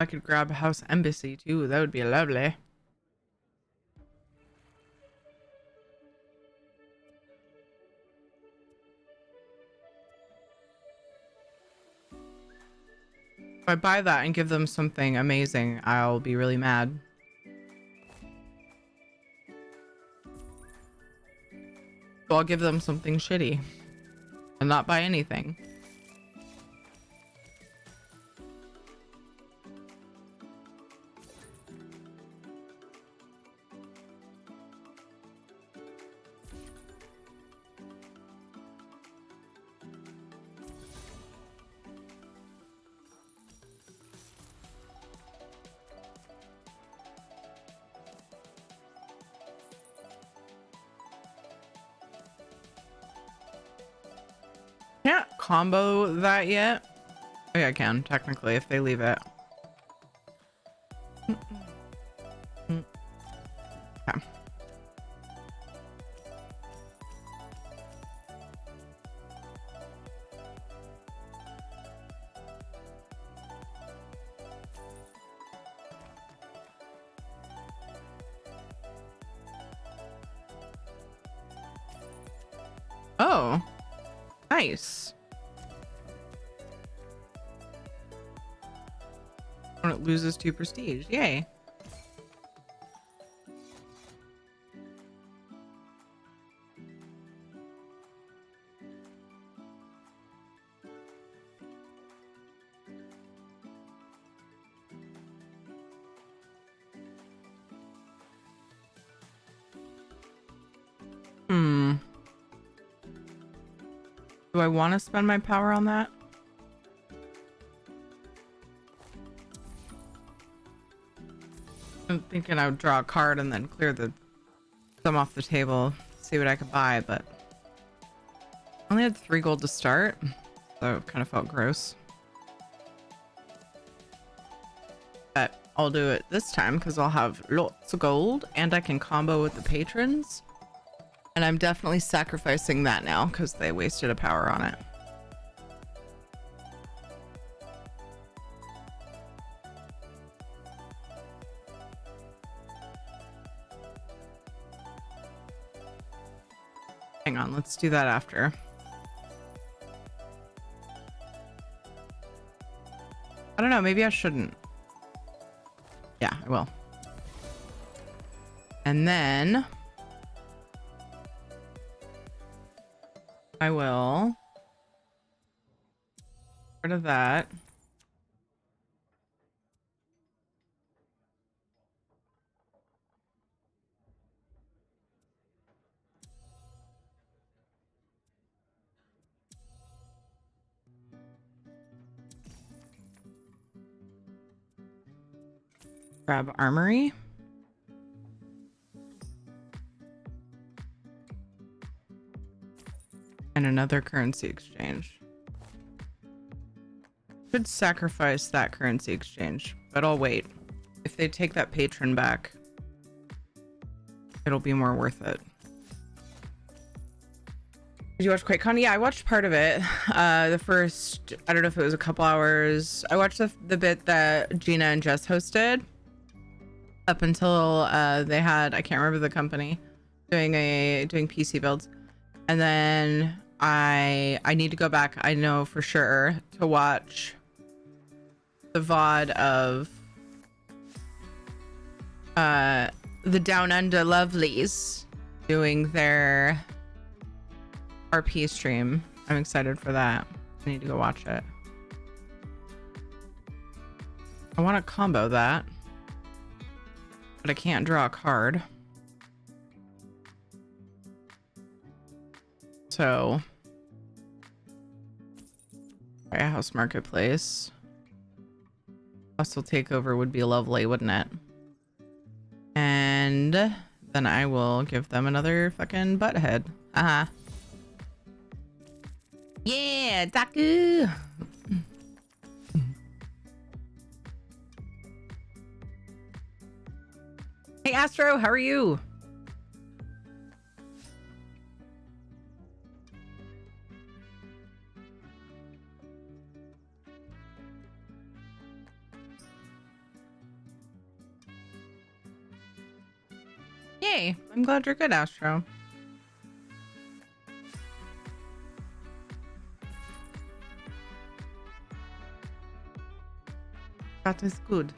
I could grab a house embassy too. That would be lovely. If I buy that and give them something amazing, I'll be really mad. So I'll give them something shitty and not buy anything. Can't combo that yet. Oh yeah, I can technically if they leave it. Okay. Oh. Nice. When it loses 2 prestige. Yay. Do I want to spend my power on that? I'm thinking I would draw a card and then clear some off the table, see what I could buy, but I only had 3 gold to start, so it kind of felt gross. But I'll do it this time because I'll have lots of gold and I can combo with the patrons. And I'm definitely sacrificing that now because they wasted a power on it. Hang on, let's do that after. I don't know, maybe I shouldn't. Yeah, I will. And then I will get rid of that. Grab armory. And another currency exchange. Could sacrifice that currency exchange, but I'll wait. If they take that patron back, it'll be more worth it. Did you watch QUAKECON? Yeah, I watched part of it. The first, I don't know if it was a couple hours. I watched the bit that Gina and Jess hosted up until they had, I can't remember the company, doing PC builds. And then I need to go back, I know for sure, to watch the VOD of the Down Under Lovelies doing their RP stream. I'm excited for that. I need to go watch it. I want to combo that, but I can't draw a card. So, House Marketplace. Hostile takeover would be lovely, wouldn't it? And then I will give them another fucking butt head. Yeah, Daku. Hey Astro, how are you? Yay, I'm glad you're good, Astro. That is good.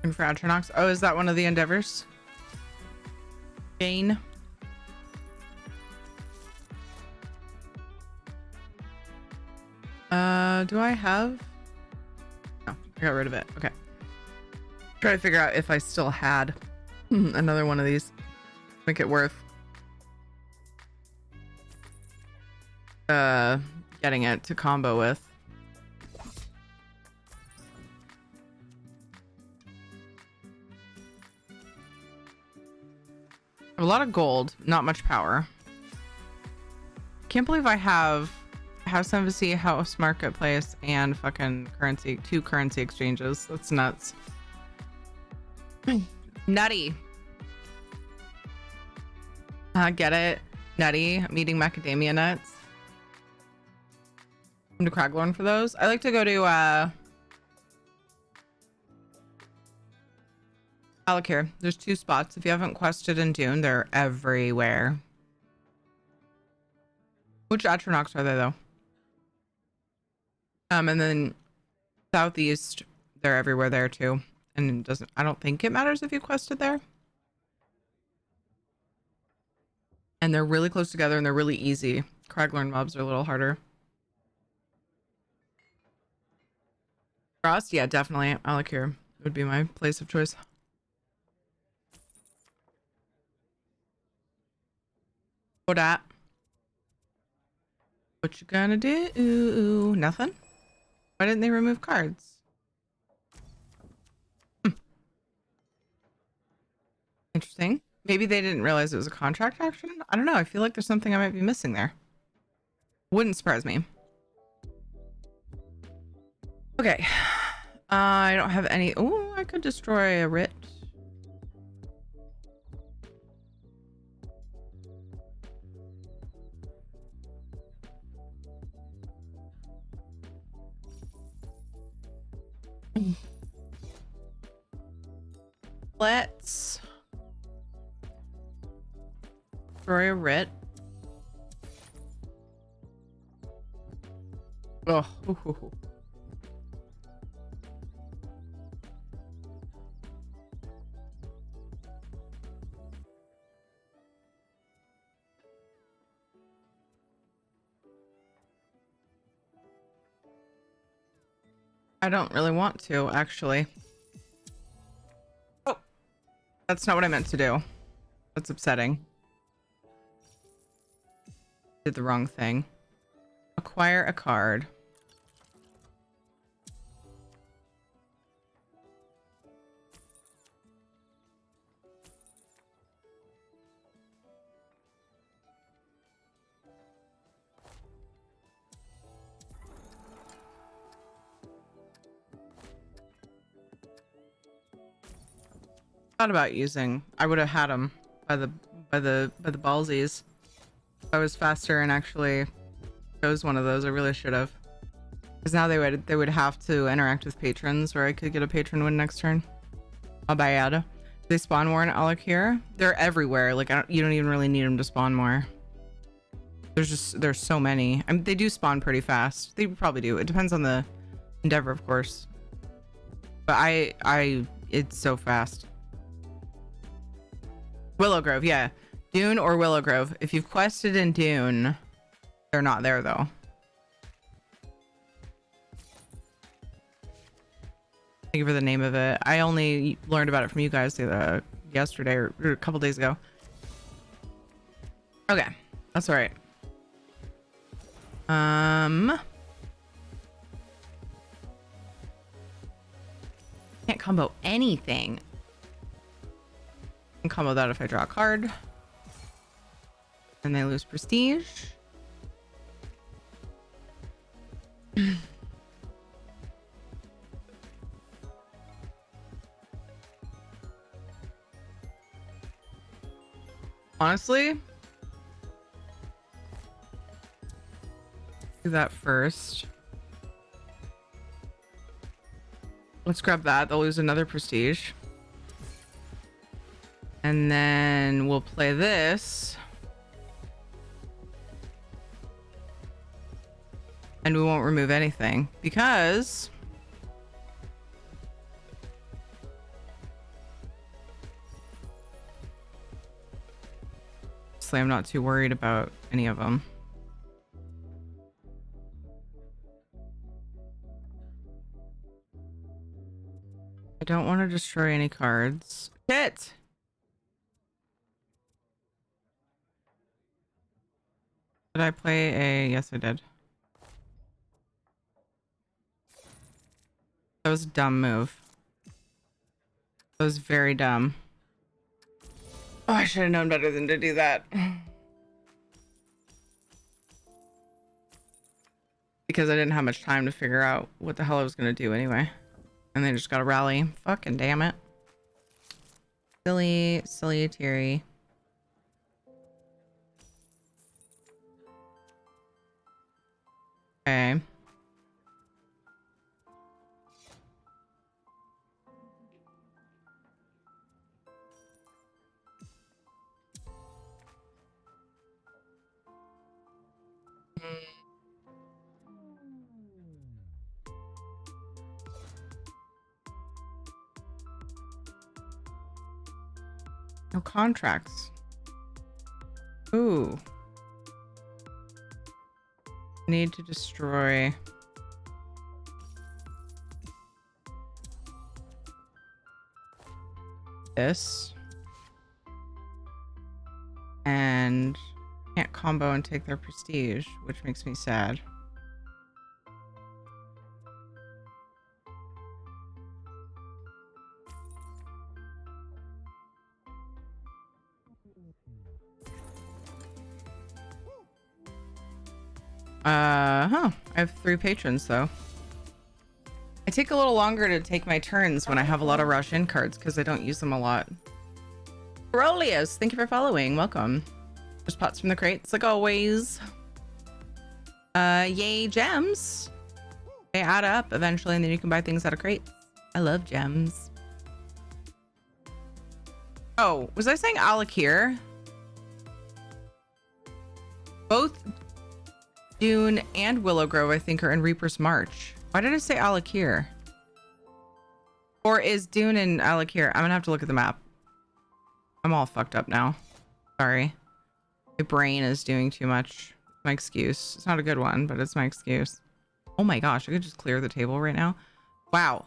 And for Atronox. Oh, is that one of the endeavors? Jane. Do I have? No, I got rid of it. Okay. Try to figure out if I still had another one of these. Make it worth getting it to combo with. A lot of gold, not much power. Can't believe I have House Embassy, House Marketplace, and fucking currency, 2 currency exchanges. That's nuts. Nutty. Get it? Nutty. I'm eating macadamia nuts. Come to Craglorn for those. I like to go to Alakir. There's 2 spots. If you haven't quested in Dune, they're everywhere. Which Atronox are they though? And then southeast, they're everywhere there too. And it doesn't, I don't think it matters if you quested there. And they're really close together and they're really easy. Craglorn mobs are a little harder. Frost, yeah, definitely. Alakir would be my place of choice. What that? What you gonna do? Nothing? Why didn't they remove cards? Interesting. Maybe they didn't realize it was a contract action? I don't know. I feel like there's something I might be missing there. Wouldn't surprise me. Okay. I don't have any... Oh, I could destroy a writ. Let's destroy a writ. Oh, I don't really want to, actually. Oh, that's not what I meant to do. That's upsetting. Did the wrong thing. Acquire a card. Thought about using. I would have had them by the ballsies. If I was faster and actually chose one of those, I really should have. Because now they would have to interact with patrons, or I could get a patron win next turn. I'll buy out. They spawn more in Alakir. They're everywhere. Like you don't even really need them to spawn more. There's so many. I mean, they do spawn pretty fast. They probably do. It depends on the endeavor, of course. But it's so fast. Willow Grove, yeah. Dune or Willow Grove. If you've quested in Dune, they're not there though. Thank you for the name of it. I only learned about it from you guys yesterday or a couple days ago. Okay, that's all right. Can't combo anything. I can combo that if I draw a card. And they lose prestige. Honestly, do that first. Let's grab that. They'll lose another prestige. And then we'll play this. And we won't remove anything because I'm not too worried about any of them. I don't want to destroy any cards. Shit! Did I play a... Yes, I did. That was a dumb move. That was very dumb. Oh, I should have known better than to do that. Because I didn't have much time to figure out what the hell I was going to do anyway. And they just got to rally. Fucking damn it. Silly, silly Terry. Okay. No contracts. Ooh. Need to destroy this. And can't combo and take their prestige, which makes me sad. I have 3 patrons though. I take a little longer to take my turns when I have a lot of rush in cards because I don't use them a lot. Rolius, thank you for following. Welcome. There's pots from the crates like always. Yay gems. They add up eventually and then you can buy things out of crates. I love gems. Oh, was I saying Alakir? Both Dune and Willow Grove, I think, are in Reaper's March. Why did I say Alakir? Or is Dune in Alakir? I'm gonna have to look at the map. I'm all fucked up now. Sorry. My brain is doing too much. My excuse. It's not a good one, but it's my excuse. Oh my gosh, I could just clear the table right now. Wow.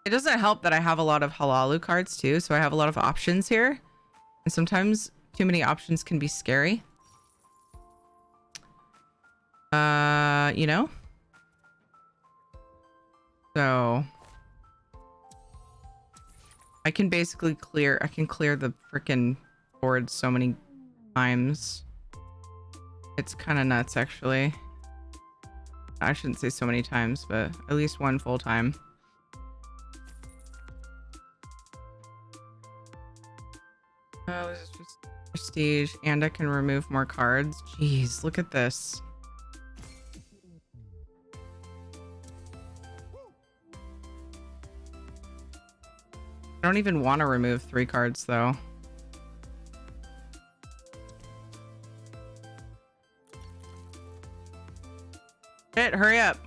It doesn't help that I have a lot of Halalu cards too, so I have a lot of options here. And sometimes too many options can be scary. You know? So I can basically clear the freaking board so many times. It's kind of nuts actually. I shouldn't say so many times, but at least one full time. Oh, this is just prestige and I can remove more cards. Jeez, look at this. I don't even want to remove 3 cards though. Shit, hurry up.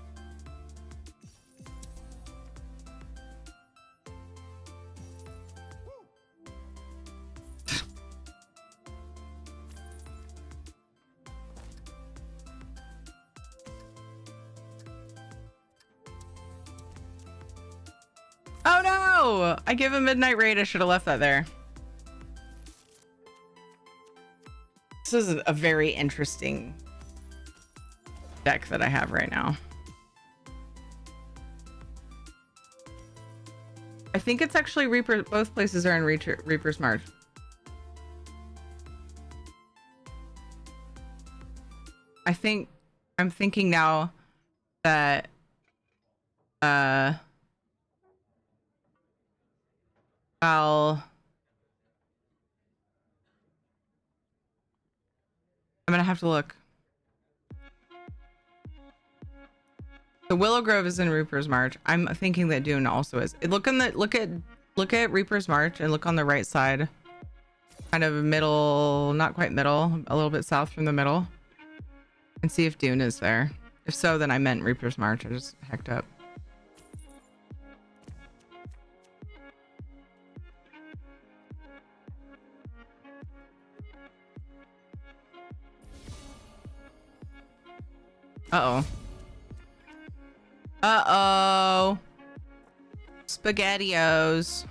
no! I gave a midnight raid. I should have left that there. This is a very interesting deck that I have right now. I think it's actually Reaper. Both places are in Reaper's March. I'm thinking now that I'm gonna have to look. The Willow Grove is in Reaper's March. I'm thinking that Dune also is. Look at Reaper's March and look on the right side, kind of middle, not quite middle, a little bit south from the middle, and see if Dune is there. If so, then I meant Reaper's March. I just hecked up. Uh-oh. Uh-oh. SpaghettiOs.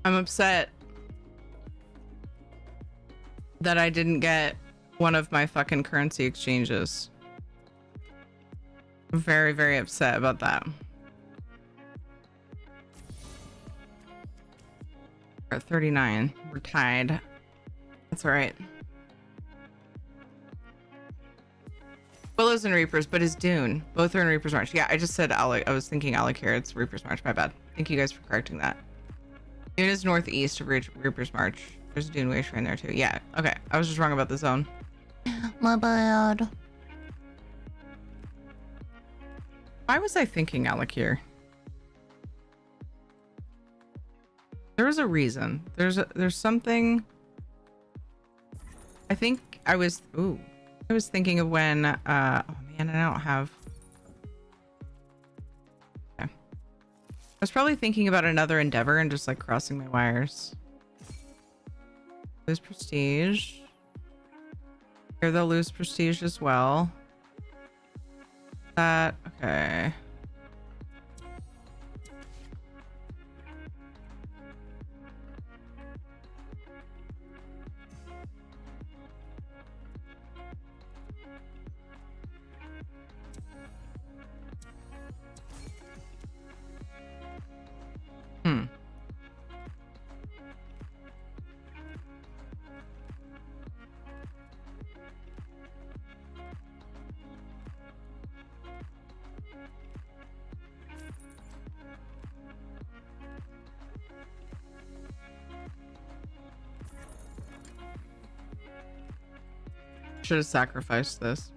I'm upset that I didn't get one of my fucking currency exchanges. I'm very, very upset about that. We're at 39. We're tied. That's all right. Willow's and Reapers, but is Dune. Both are in Reaper's March. Yeah, I just said Alec. I was thinking Alec here. It's Reaper's March. My bad. Thank you guys for correcting that. Dune is northeast of Reaper's March. There's a Dune Way Shrine there too. Yeah, okay. I was just wrong about the zone. My bad. Why was I thinking Alec here? There was a reason. There's something. I think I was thinking of when oh man, I don't have. I was probably thinking about another endeavor and just like crossing my wires. Lose prestige. Here they'll lose prestige as well. That okay. Should have sacrificed this.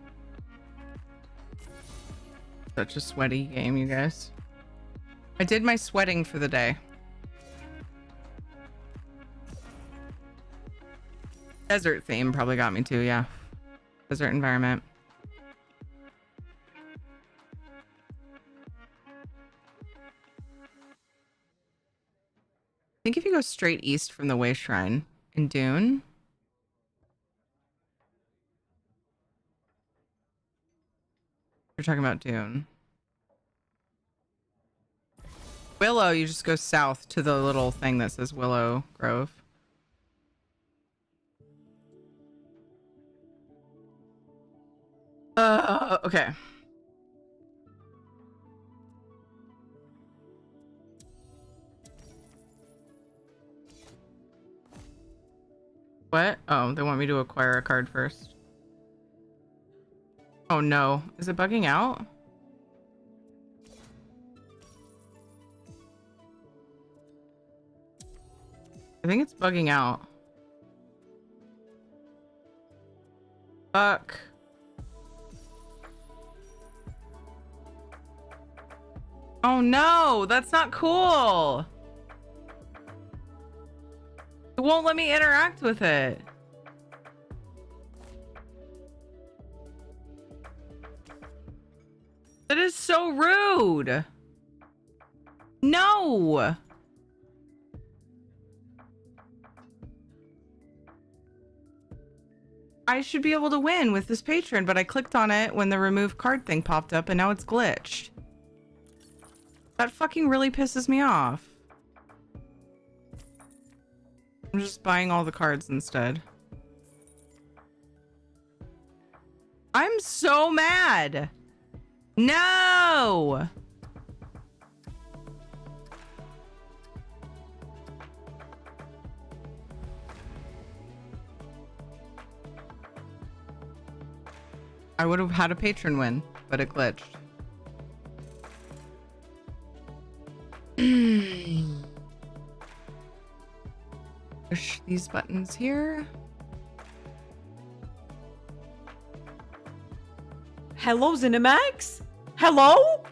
Such a sweaty game, you guys. I did my sweating for the day. Desert theme probably got me too, yeah. Desert environment. I think if you go straight east from the Way Shrine in Dune. You're talking about Dune. Willow, you just go south to the little thing that says Willow Grove. Okay. What? Oh, they want me to acquire a card first. Oh no. Is it bugging out? I think it's bugging out. Fuck. Oh no, that's not cool. It won't let me interact with it. That is so rude. No. I should be able to win with this patron, but I clicked on it when the remove card thing popped up and now it's glitched. That fucking really pisses me off. I'm just buying all the cards instead. I'm so mad. No. I would have had a patron win, but it glitched. Push these buttons here. Hello, Zenimax? Hello?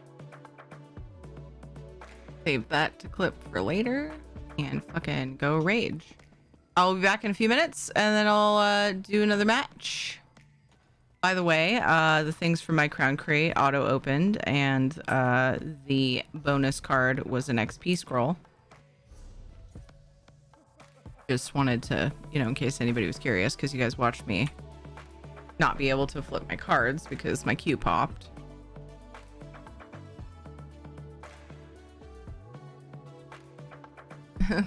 Save that to clip for later and fucking go rage. I'll be back in a few minutes and then I'll do another match. By the way, the things from my crown crate auto opened and the bonus card was an XP scroll. Just wanted to, you know, in case anybody was curious, because you guys watched me not be able to flip my cards because my queue popped.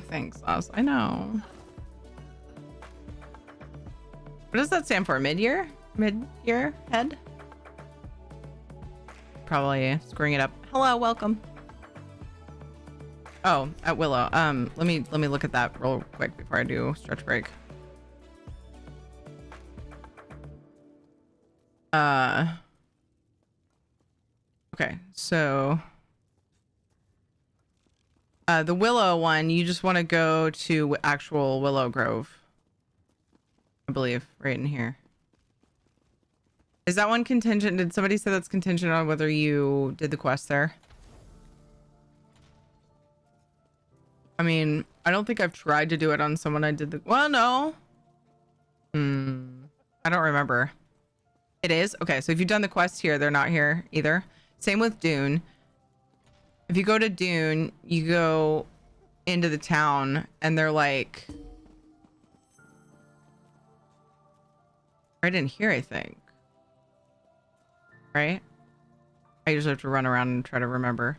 Thanks, Oz. I know. What does that stand for? Mid-year? Mid-year head? Probably screwing it up. Hello, welcome. Oh, at Willow. Let me look at that real quick before I do stretch break. Okay, so the Willow one, you just want to go to actual Willow Grove, I believe, right in here. Is that one contingent? Did somebody say that's contingent on whether you did the quest there? I mean, I don't think I've tried to do it on someone I did the... Well, no. I don't remember. It is? Okay, so if you've done the quest here, they're not here either. Same with Dune. If you go to Dune, you go into the town, and they're like... Right in here, I think. Right? I usually have to run around and try to remember.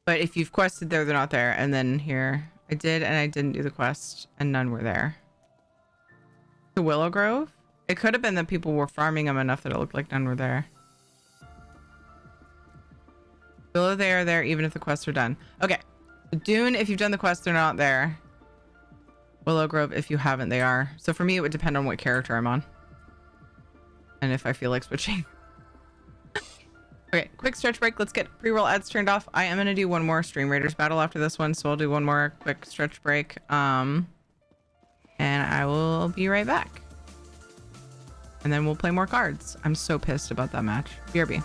But if you've quested there, they're not there. And then here, I did and I didn't do the quest, and none were there. The Willow Grove? It could have been that people were farming them enough that it looked like none were there. Willow, they are there even if the quests are done. Okay. Dune, if you've done the quest, they're not there. Willow Grove, if you haven't, they are. So for me, it would depend on what character I'm on. And if I feel like switching. Okay, quick stretch break. Let's get pre-roll ads turned off. I am going to do one more Stream Raiders battle after this one, so I'll do one more quick stretch break. And I will be right back. And then we'll play more cards. I'm so pissed about that match. BRB.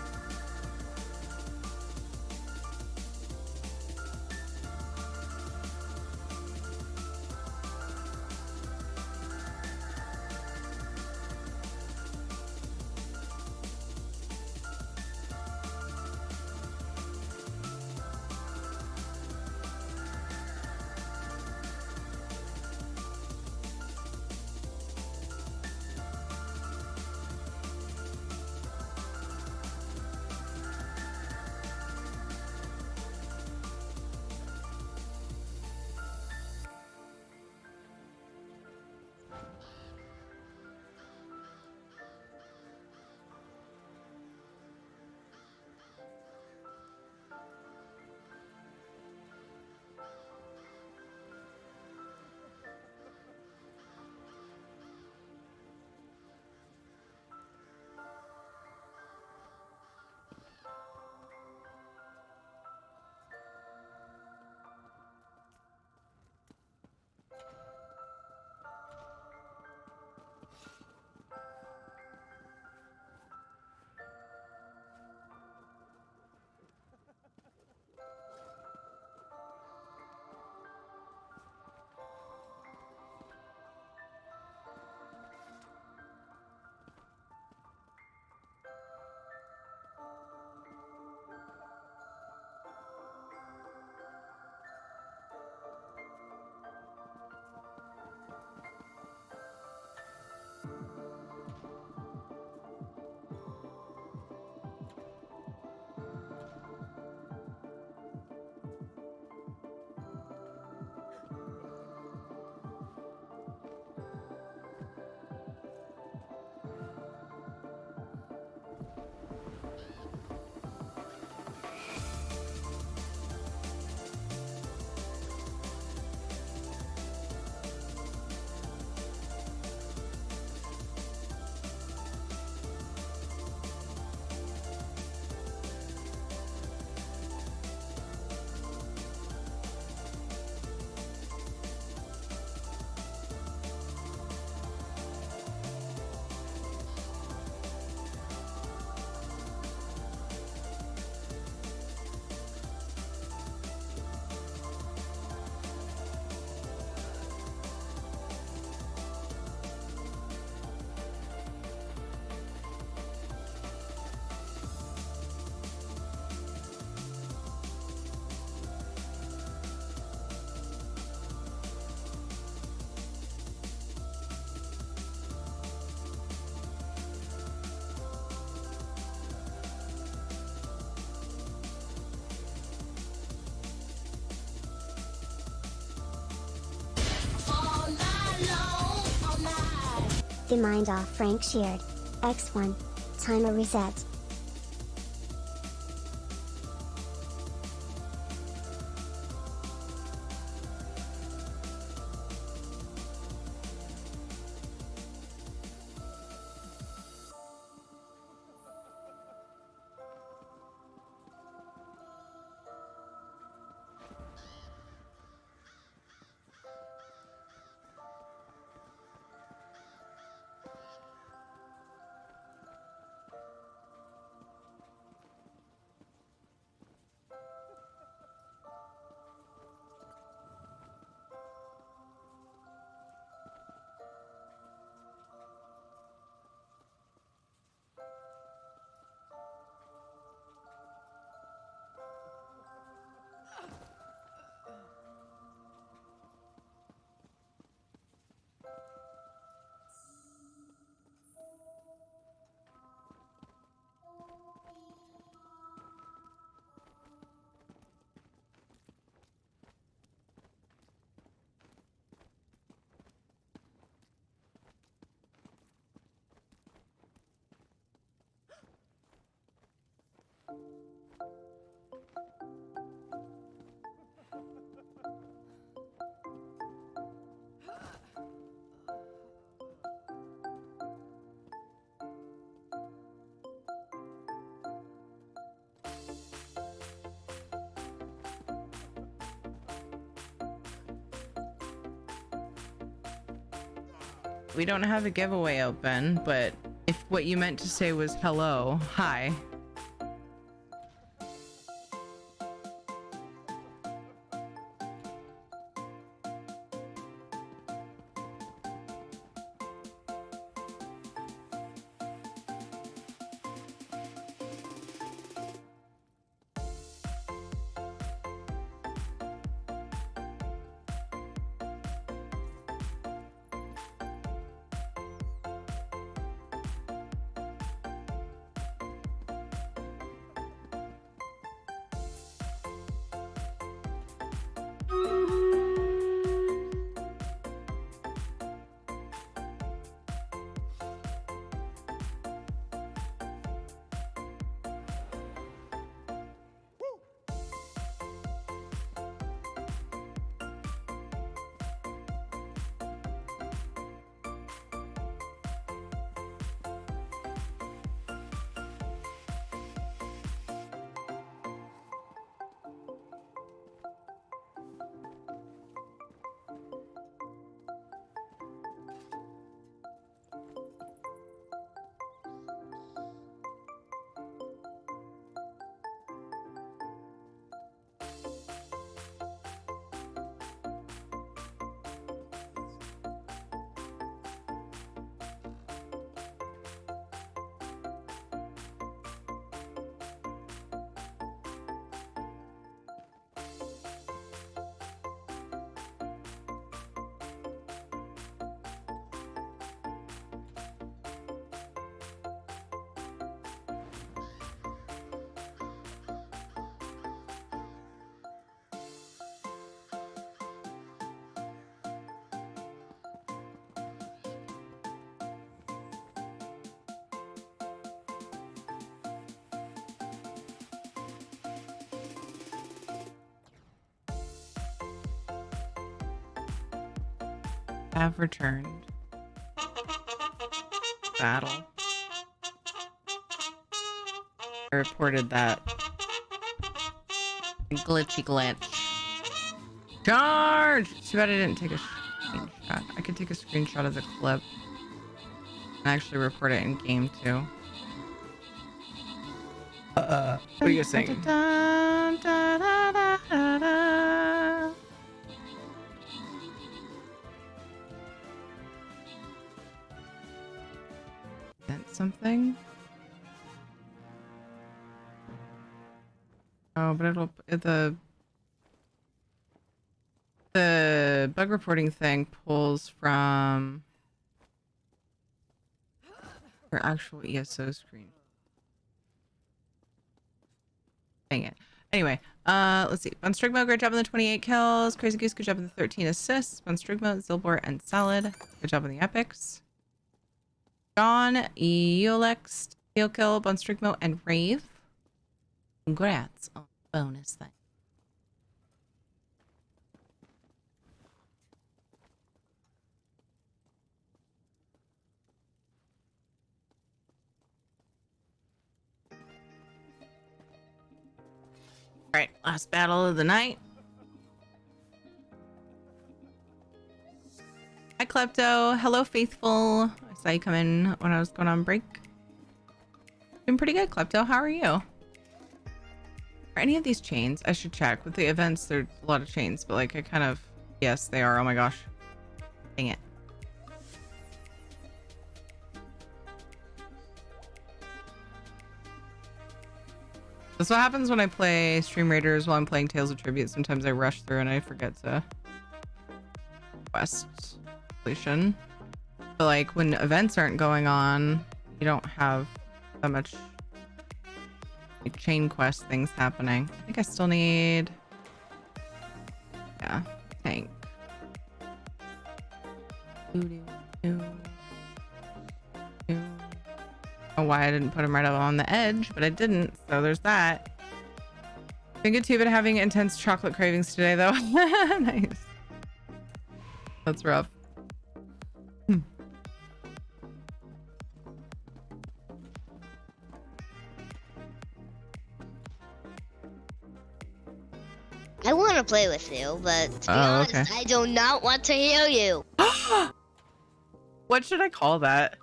the mind off Frank Sheard. X1. Timer reset. We don't have a giveaway open, but if what you meant to say was hello, hi. Have returned. Battle. I reported that. Glitchy glitch. Charge! Too bad I didn't take a screenshot. I could take a screenshot of the clip and actually report it in game too. What are you saying? Something. Oh, but it'll the bug reporting thing pulls from your actual ESO screen. Dang it. Anyway, let's see. Bunstrigmo, great job on the 28 kills. Crazy Goose, good job on the 13 assists. Bunstrigmo, Zilbor, and Salad, good job on the epics. John, Eolex, Kill, Bunstrigmo, and Rave. Congrats on the bonus thing. All right, last battle of the night. Hi, Klepto. Hello, Faithful. I saw you come in when I was going on break. Doing pretty good, Klepto. How are you? Are any of these chains? I should check. With the events, there's a lot of chains, but like I kind of... Yes, they are. Oh my gosh. Dang it. That's what happens when I play Stream Raiders while I'm playing Tales of Tribute. Sometimes I rush through and I forget to quest completion. But like when events aren't going on, you don't have that much like chain quest things happening. I think I still need, yeah, tank. Oh, why I didn't put him right up on the edge, but I didn't, so there's that. Been good too, but having intense chocolate cravings today though. Nice. That's rough. I want to play with you, but to be honest, okay. I do not want to heal you. What should I call that?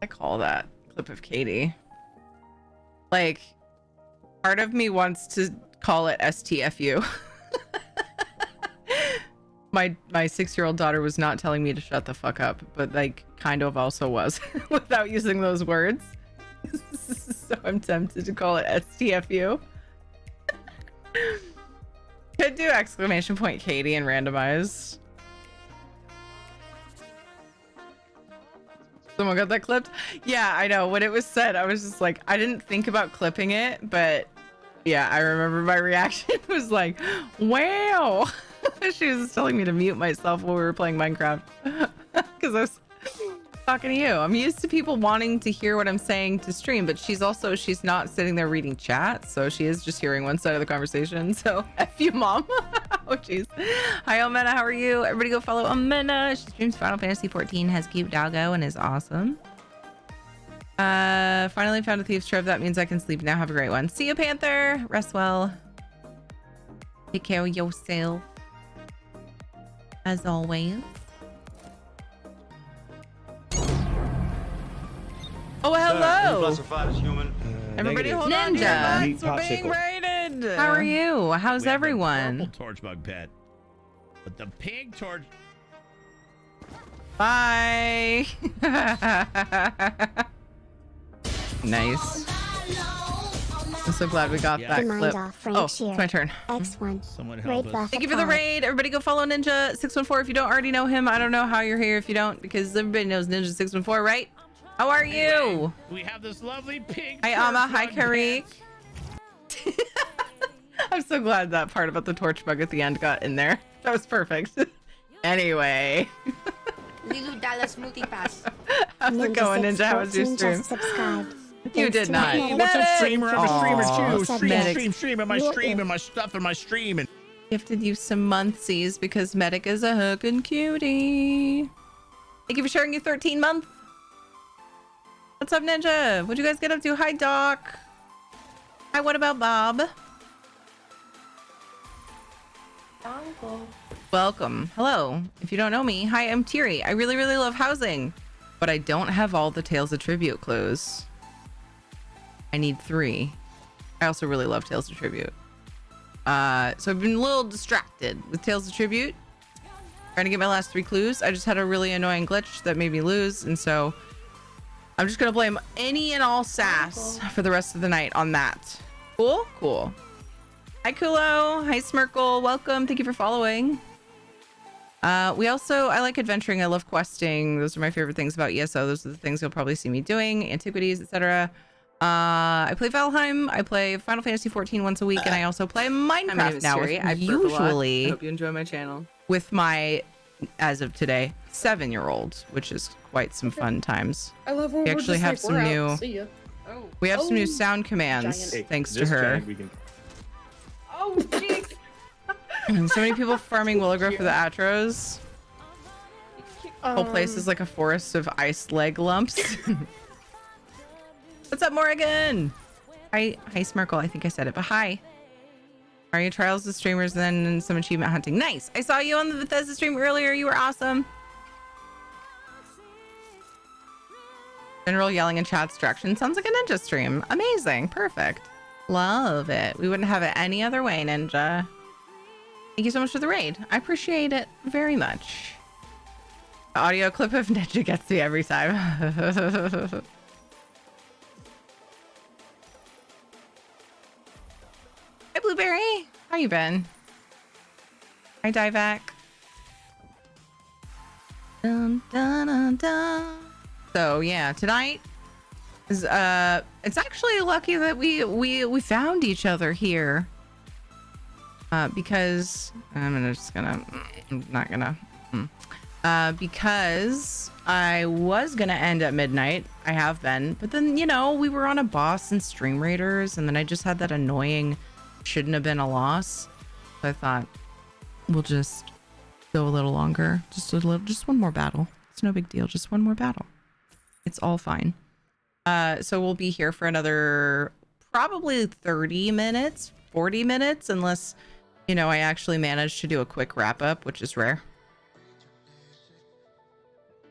I call that clip of Katie. Like, part of me wants to call it STFU. My 6-year-old daughter was not telling me to shut the fuck up, but like kind of also was without using those words. So I'm tempted to call it STFU. Could do exclamation point Katie and randomize. Someone got that clipped? Yeah, I know. When it was said, I was just like, I didn't think about clipping it, but yeah, I remember my reaction was like, wow. She was telling me to mute myself while we were playing Minecraft because I was talking to you. I'm used to people wanting to hear what I'm saying to stream, but she's not sitting there reading chat, so she is just hearing one side of the conversation. So F you, mom. Oh jeez. Hi Omena, how are you? Everybody go follow Omena. She streams Final Fantasy 14, has cute doggo, and is awesome. Finally found a thief's trove. That means I can sleep now. Have a great one. See you, Panther. Rest well. Take care of yourself. As always. Oh, hello. Classified as human. Everybody hold Ninja. on to your butts. We're Popsicle. being raided. How are you? How's everyone? Torch bug pet. But the pig torch. Bye. Nice. I'm so glad we got that Remind clip. off Frank Oh, Shear. it's my turn. X1. Someone Raid buff Thank you for the raid. Everybody go follow Ninja 614 if you don't already know him. I don't know how you're here if you don't, because everybody knows Ninja 614, right? How are you? We have this lovely pig. Hi, Ama. Hi, torch bug Karik. I'm so glad that part about the torch bug at the end got in there. That was perfect. Anyway. Lilu Dallas Multipass. How's it going, Ninja? How was your stream? You did not. Hey, what's up, streamer? I'm a streamer too. Stream, and my stuff, and my stream. And Gifted you some monthsies because Medic is a hookin' cutie. Thank you for sharing your 13 month. What's up, Ninja? What'd you guys get up to? Hi, Doc. Hi, what about Bob? Welcome. Hello. If you don't know me, hi, I'm Tiri. I really, really love housing, but I don't have all the Tales of Tribute clues. I need 3. I also really love Tales of Tribute. So I've been a little distracted with Tales of Tribute. Trying to get my last 3 clues. I just had a really annoying glitch that made me lose, and so I'm just gonna blame any and all sass for the rest of the night on that. Cool? Cool. Hi, Kulo. Hi, Smirkle. Welcome. Thank you for following. I like adventuring. I love questing. Those are my favorite things about ESO. Those are the things you'll probably see me doing. Antiquities, etc. I play Valheim. I play Final Fantasy 14 once a week, and I also play Minecraft now. I hope you enjoy my channel. With my as of today, 7-year-old, which is quite some fun times. I love when We we're actually just have like, some we're new. out. See ya. Oh. We have some new Oh, sound commands giant. Hey, thanks to this her. giant we can- Oh, jeez. And so many people farming Willowgrove for the Atros. Whole place is like a forest of ice leg lumps. What's up, Morrigan? Hi, Smirkle. I think I said it, but hi. Are you trials of streamers then some achievement hunting? Nice. I saw you on the Bethesda stream earlier. You were awesome. General yelling in chat's direction. Sounds like a Ninja stream. Amazing. Perfect. Love it. We wouldn't have it any other way, Ninja. Thank you so much for the raid. I appreciate it very much. The audio clip of Ninja gets me every time. Hi, Blueberry. How you been? Hi, Divac. Dun, dun, dun, dun. So yeah, tonight is it's actually lucky that we found each other here. Because because I was gonna end at midnight. I have been, but then we were on a boss in Stream Raiders, and then I just had that annoying shouldn't have been a loss. So I thought we'll just go a little longer, just one more battle. It's no big deal, just one more battle. It's all fine. So we'll be here for another probably 30 minutes, 40 minutes, unless I actually managed to do a quick wrap up, which is rare.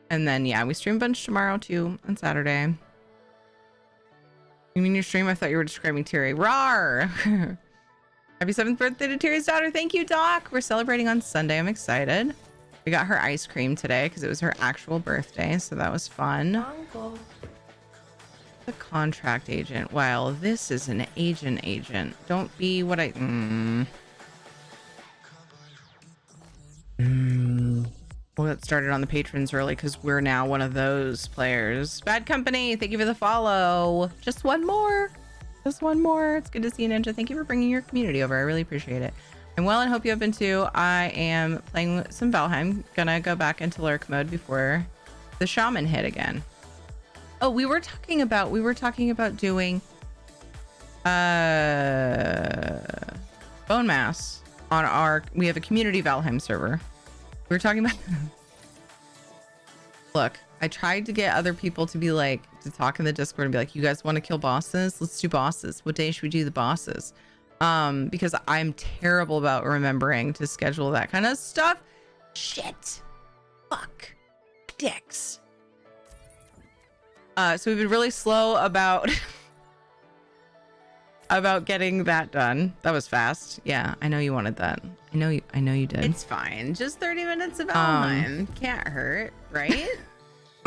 And then yeah, we stream a bunch tomorrow too on Saturday. You mean your stream? I thought you were describing Terry. Rawr! Happy 7th birthday to Terry's daughter. Thank you, Doc. We're celebrating on Sunday. I'm excited. We got her ice cream today because it was her actual birthday, so that was fun. Uncle. The contract agent. Well, this is an agent. Don't be what I... We'll get started on the patrons early because we're now one of those players. Bad Company, thank you for the follow. Just one more. It's good to see you, Ninja. Thank you for bringing your community over. I really appreciate it. I'm well and hope you have been too. I am playing some Valheim. Gonna go back into lurk mode before the shaman hit again. Oh, we were talking about doing bone mass on we have a community Valheim server. We were talking about look, I tried to get other people to be like, to talk in the Discord and be like, you guys want to kill bosses? Let's do bosses. What day should we do the bosses? Because I'm terrible about remembering to schedule that kind of stuff. Shit. Fuck. Dicks. So we've been really slow about getting that done. That was fast. Yeah, I know you wanted that. I know you did. It's fine. Just 30 minutes of Valheim. Can't hurt, right?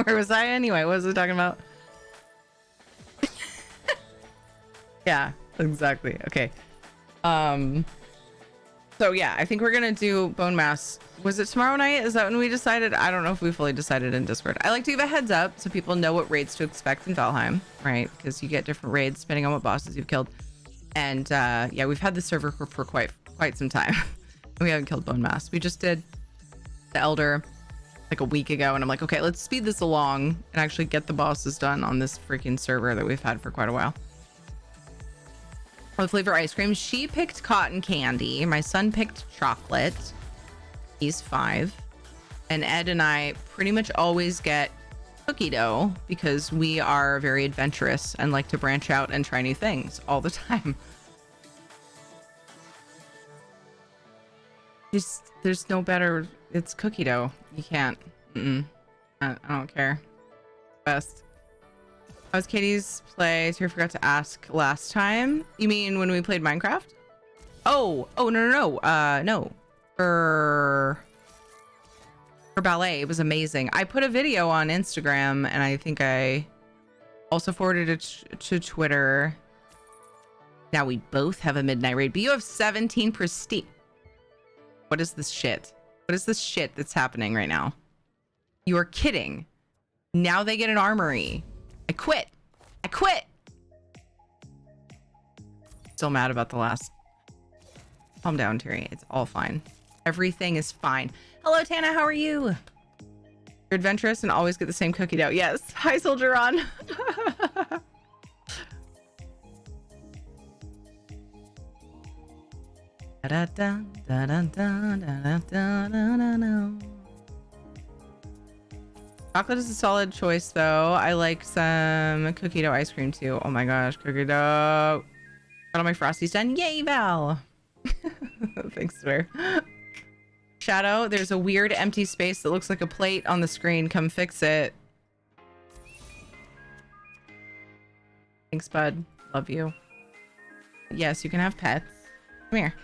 Where was I anyway? What was I talking about? Yeah, exactly. Okay. So yeah, I think we're gonna do bone mass. Was it tomorrow night? Is that when we decided? I don't know if we fully decided in Discord. I like to give a heads up so people know what raids to expect in Valheim, right? Because you get different raids depending on what bosses you've killed. And yeah, we've had the server for quite some time. We haven't killed bone mass. We just did the Elder like a week ago, and I'm like, okay, let's speed this along and actually get the bosses done on this freaking server that we've had for quite a while. What flavor ice cream? She picked cotton candy. My son picked chocolate. He's 5. And Ed and I pretty much always get cookie dough because we are very adventurous and like to branch out and try new things all the time. There's no better. It's cookie dough. You can't. I don't care. Best. How was Katie's play? Terry forgot to ask last time. You mean when we played Minecraft? Oh no. For ballet, it was amazing. I put a video on Instagram, and I think I also forwarded it to Twitter. Now we both have a midnight raid, but you have 17 prestige. What is this shit? What is this shit that's happening right now? You are kidding. Now they get an armory. I quit. Still mad about the last. Calm down, Terry. It's all fine. Everything is fine. Hello, Tana. How are you? You're adventurous and always get the same cookie dough. Yes. Hi, Soldier On. Chocolate is a solid choice, though. I like some cookie dough ice cream, too. Oh my gosh, cookie dough. Got all my Frosties done. Yay, Val. Thanks, swear. Shadow, there's a weird empty space that looks like a plate on the screen. Come fix it. Thanks, bud. Love you. Yes, you can have pets. Come here.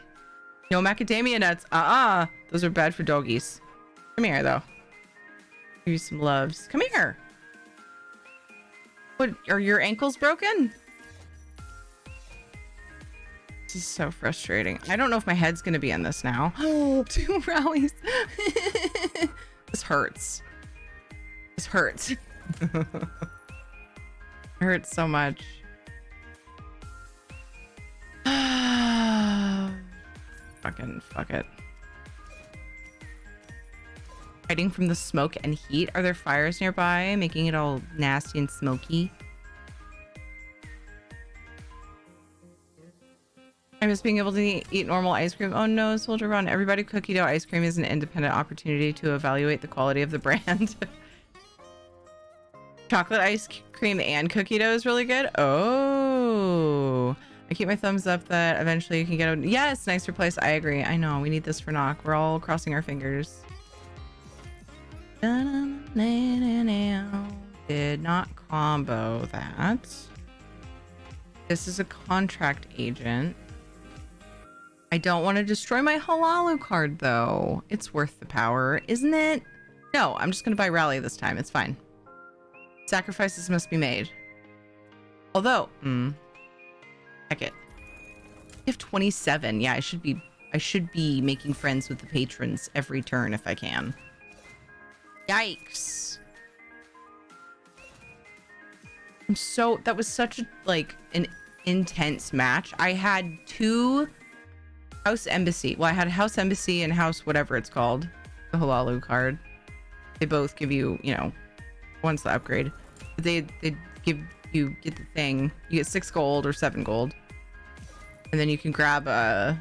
No macadamia nuts. Those are bad for doggies. Come here, though. Give you some loves. Come here. What, are your ankles broken? This is so frustrating. I don't know if my head's gonna be in this now. Oh, 2 rallies. This hurts. This hurts. It hurts so much. Fucking fuck it. Hiding from the smoke and heat. Are there fires nearby, making it all nasty and smoky? I miss being able to eat normal ice cream. Oh no, Soldier Run. Everybody cookie dough ice cream is an independent opportunity to evaluate the quality of the brand. Chocolate ice cream and cookie dough is really good. Oh, I keep my thumbs up that eventually you can get a yes, nicer place. I agree. I know we need this for knock. We're all crossing our fingers. Did not combo that. This is a contract agent. I don't want to destroy my Halalu card though. It's worth the power, isn't it? No, I'm just gonna buy Rally this time. It's fine. Sacrifices must be made. Although, heck it. I have 27. Yeah, I should be making friends with the patrons every turn if I can. Yikes. That was such a, like, an intense match. I had 2 House Embassy. Well, I had House Embassy and House whatever it's called. The Halalu card. They both give you, you know, one's the upgrade. They give you, get the thing. You get 6 gold or 7 gold. And then you can grab a...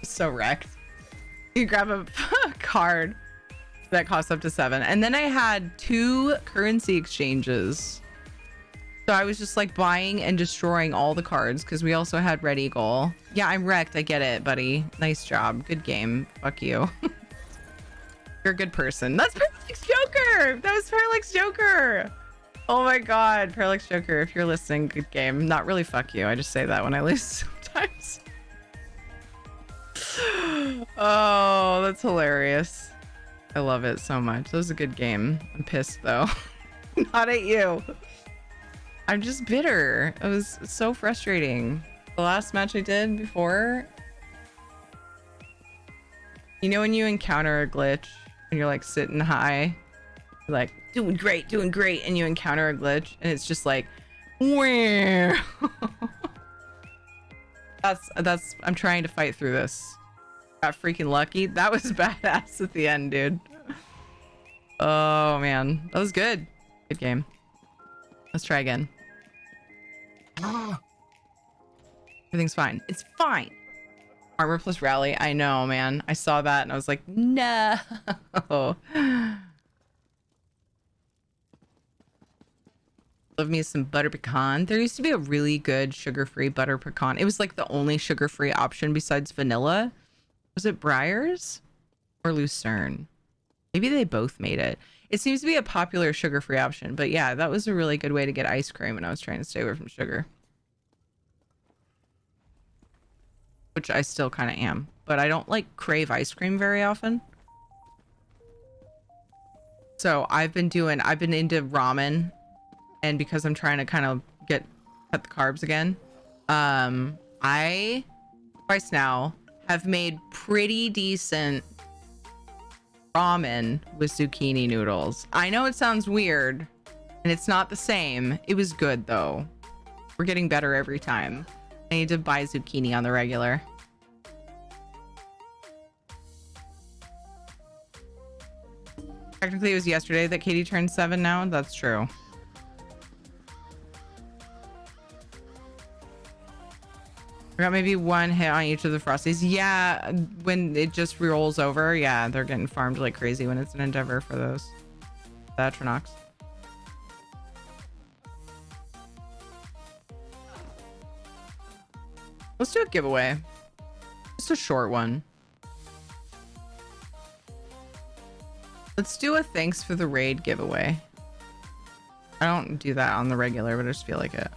So wrecked. You grab a card that costs up to 7. And then I had 2 currency exchanges. So I was just like buying and destroying all the cards because we also had Red Eagle. Yeah, I'm wrecked. I get it, buddy. Nice job. Good game. Fuck you. You're a good person. That's Parallax Joker. That was Parallax Joker. Oh my God. Parallax Joker, if you're listening, good game. Not really fuck you. I just say that when I lose sometimes. Oh, that's hilarious. I love it so much. That was a good game. I'm pissed though. Not at you. I'm just bitter. It was so frustrating. The last match I did before, you know when you encounter a glitch and you're like sitting high, you're like doing great, and you encounter a glitch and it's just like, where? that's I'm trying to fight through this. Got freaking lucky. That was badass at the end, dude. Oh man, that was good. Good game. Let's try again. Everything's fine. It's fine. Armor plus rally. I know, man. I saw that and I was like, no. Love me some butter pecan. There used to be a really good sugar-free butter pecan. It was like the only sugar-free option besides vanilla. Was it Breyers or Lucerne? Maybe they both made it. It seems to be a popular sugar-free option, but yeah, that was a really good way to get ice cream when I was trying to stay away from sugar. Which I still kind of am, but I don't like crave ice cream very often. So I've been into ramen, and because I'm trying to kind of cut the carbs again, I twice now have made pretty decent ramen with zucchini noodles. I know it sounds weird and it's not the same. It was good though. We're getting better every time. I need to buy zucchini on the regular. Technically, it was yesterday that Katie turned 7 now. That's true. I got maybe 1 hit on each of the Frosties. Yeah, when it just rolls over, yeah, they're getting farmed like crazy when it's an endeavor for those. Atronox. Let's do a giveaway. Just a short one. Let's do a thanks for the raid giveaway. I don't do that on the regular, but I just feel like it.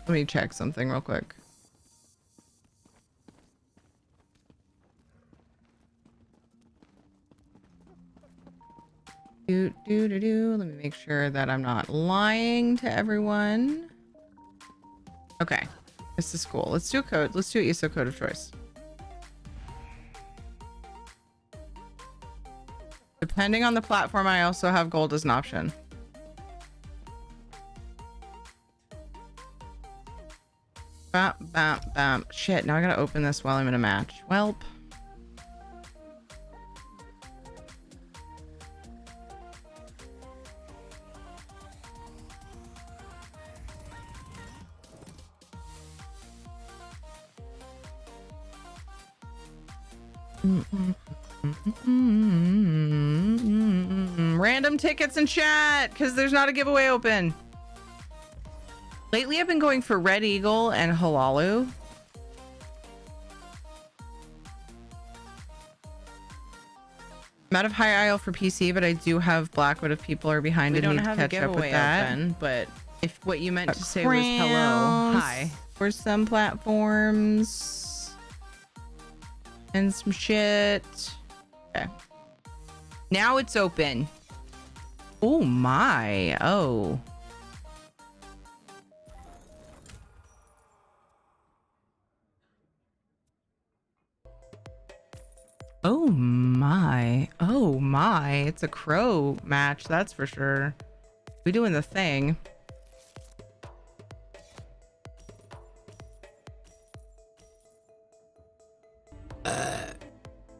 Let me check something real quick. Let me make sure that I'm not lying to everyone. Okay, this is cool. Let's do a code. Let's do ESO code of choice. Depending on the platform, I also have gold as an option. Bam, bam, bam. Shit, now I gotta open this while I'm in a match. Welp. Random tickets in chat because there's not a giveaway open. Lately, I've been going for Red Eagle and Halalu. I'm out of High Isle for PC, but I do have Blackwood if people are behind and need to catch up with that. Open, but if what you meant to say was hello, hi. For some platforms and some shit. Okay. Now it's open. Oh my. Oh. Oh my. Oh my. It's a crow match, that's for sure. We doing the thing.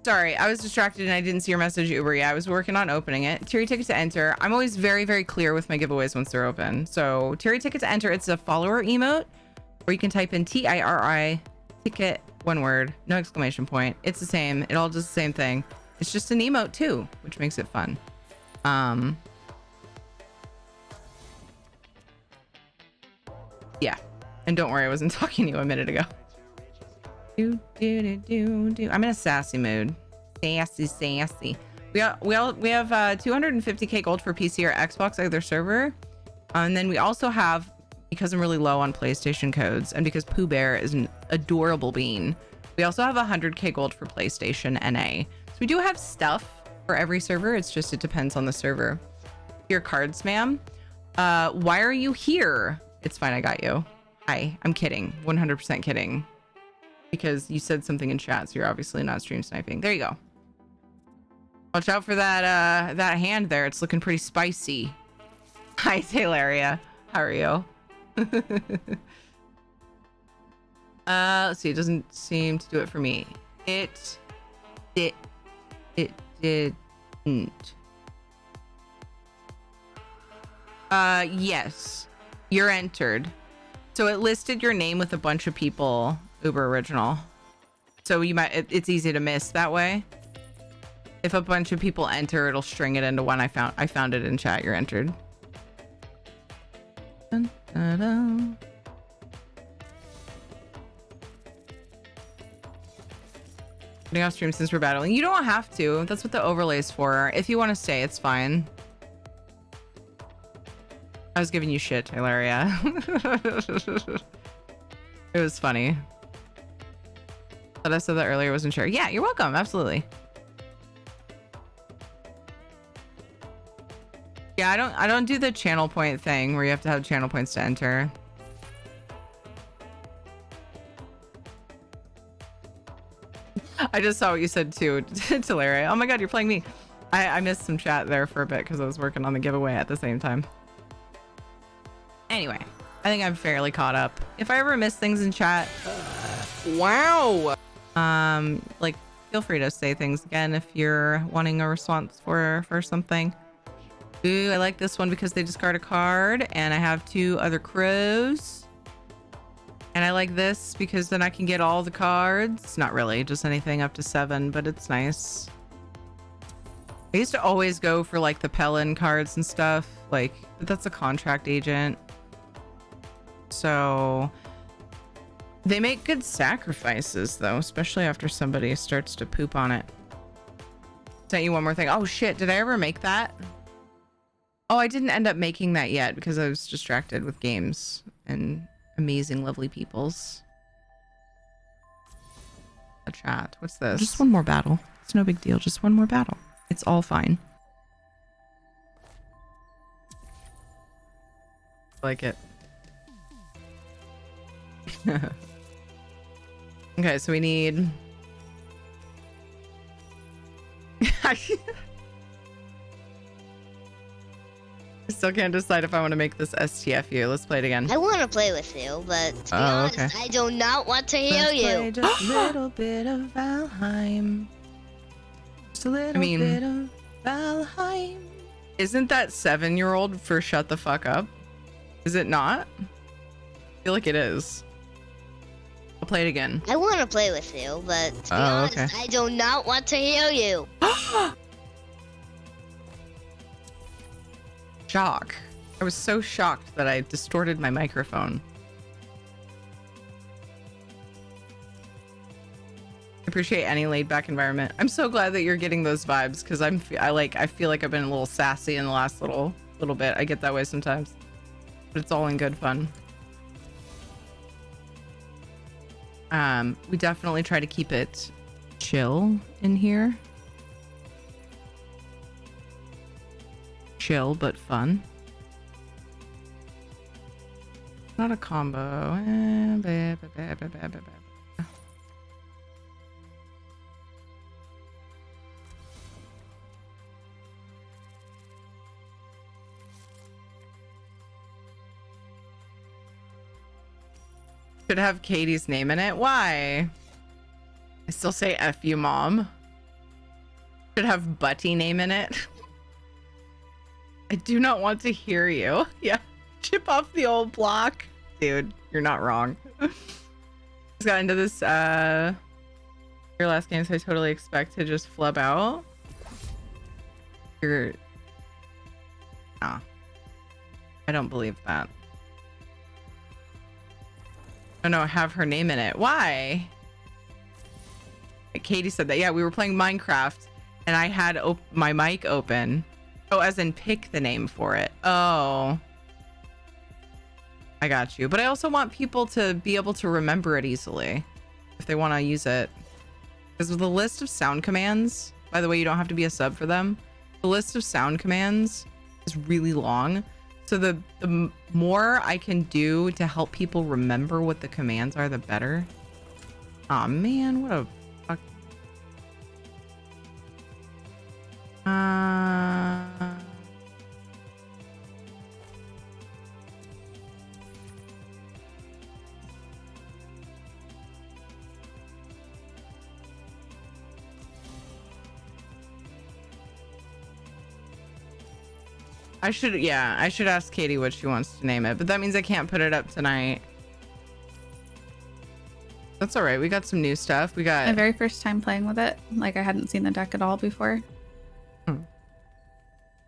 Sorry, I was distracted and I didn't see your message, Uber. Yeah, I was working on opening it. Tier ticket to enter. I'm always very, very clear with my giveaways once they're open. So tier ticket to enter, it's a follower emote, or you can type in TIRI ticket, one word, no exclamation point. It's the same. It all does the same thing. It's just an emote too, which makes it fun. Yeah. And don't worry, I wasn't talking to you a minute ago. I'm in a sassy mood. Sassy. We have 250k gold for PC or Xbox, either server. And then we also have, because I'm really low on PlayStation codes, and because Pooh Bear is an adorable bean, we also have 100k gold for PlayStation NA. So we do have stuff for every server. It's just, it depends on the server. Your cards, ma'am. Why are you here? It's fine, I got you. Hi, I'm kidding. 100% kidding. Because you said something in chat, so you're obviously not stream sniping. There you go. Watch out for that that hand there. It's looking pretty spicy. Hi, Taylaria. How are you? Let's see. It doesn't seem to do it for me. It didn't. Yes. You're entered. So it listed your name with a bunch of people. Uber original. So you might, it's easy to miss that way. If a bunch of people enter, it'll string it into one. I found it in chat. You're entered. Dun, dun, dun. Getting off stream since we're battling. You don't have to. That's what the overlay's for. If you want to stay, it's fine. I was giving you shit, Hilaria. It was funny. Thought I said that earlier, wasn't sure. Yeah, you're welcome. Absolutely. Yeah, I don't do the channel point thing where you have to have channel points to enter. I just saw what you said too, to Larry. Oh my god, you're playing me. I missed some chat there for a bit because I was working on the giveaway at the same time. Anyway, I think I'm fairly caught up. If I ever miss things in chat, wow. Like feel free to say things again if you're wanting a response for something. Ooh, I like this one because they discard a card, and I have 2 other crows. And I like this because then I can get all the cards. Not really, just anything up to 7, but it's nice. I used to always go for like the Pellin cards and stuff, like, but that's a contract agent. So they make good sacrifices though, especially after somebody starts to poop on it. Sent you one more thing. Oh shit, did I ever make that? Oh, I didn't end up making that yet because I was distracted with games and amazing, lovely peoples. A chat. What's this? Just one more battle. It's no big deal. Just one more battle. It's all fine. Like it. Okay, so we need... I still can't decide if I want to make this STFU. Let's play it again. I want to play with you, but to be honest, okay. I do not want to heal Let's you. play just a little bit of Valheim. Just a little bit of Valheim. Isn't that 7-year-old for shut the fuck up? Is it not? I feel like it is. I'll play it again. I want to play with you, but to be honest, okay. I do not want to heal you. Shock. I was so shocked that I distorted my microphone. I appreciate any laid back environment. I'm so glad that you're getting those vibes because I feel like I've been a little sassy in the last little bit. I get that way sometimes, but it's all in good fun. We definitely try to keep it chill in here. Chill but fun. Not a combo. Should have Katie's name in it. Why? I still say F you, mom. Should have Butty name in it. I do not want to hear you. Yeah. Chip off the old block. Dude, you're not wrong. Just got into this your last game, so I totally expect to just flub out. You're I don't believe that. Oh no, have her name in it. Why? Katie said that. Yeah, we were playing Minecraft and I had my mic open. Oh, as in pick the name for it. Oh. I got you. But I also want people to be able to remember it easily if they want to use it. Because with the list of sound commands, by the way, you don't have to be a sub for them. The list of sound commands is really long. So the more I can do to help people remember what the commands are, the better. Aw, man, what a fuck. I should ask Katie what she wants to name it, but that means I can't put it up tonight. That's all right. We got some new stuff. We got my very first time playing with it. Like I hadn't seen the deck at all before.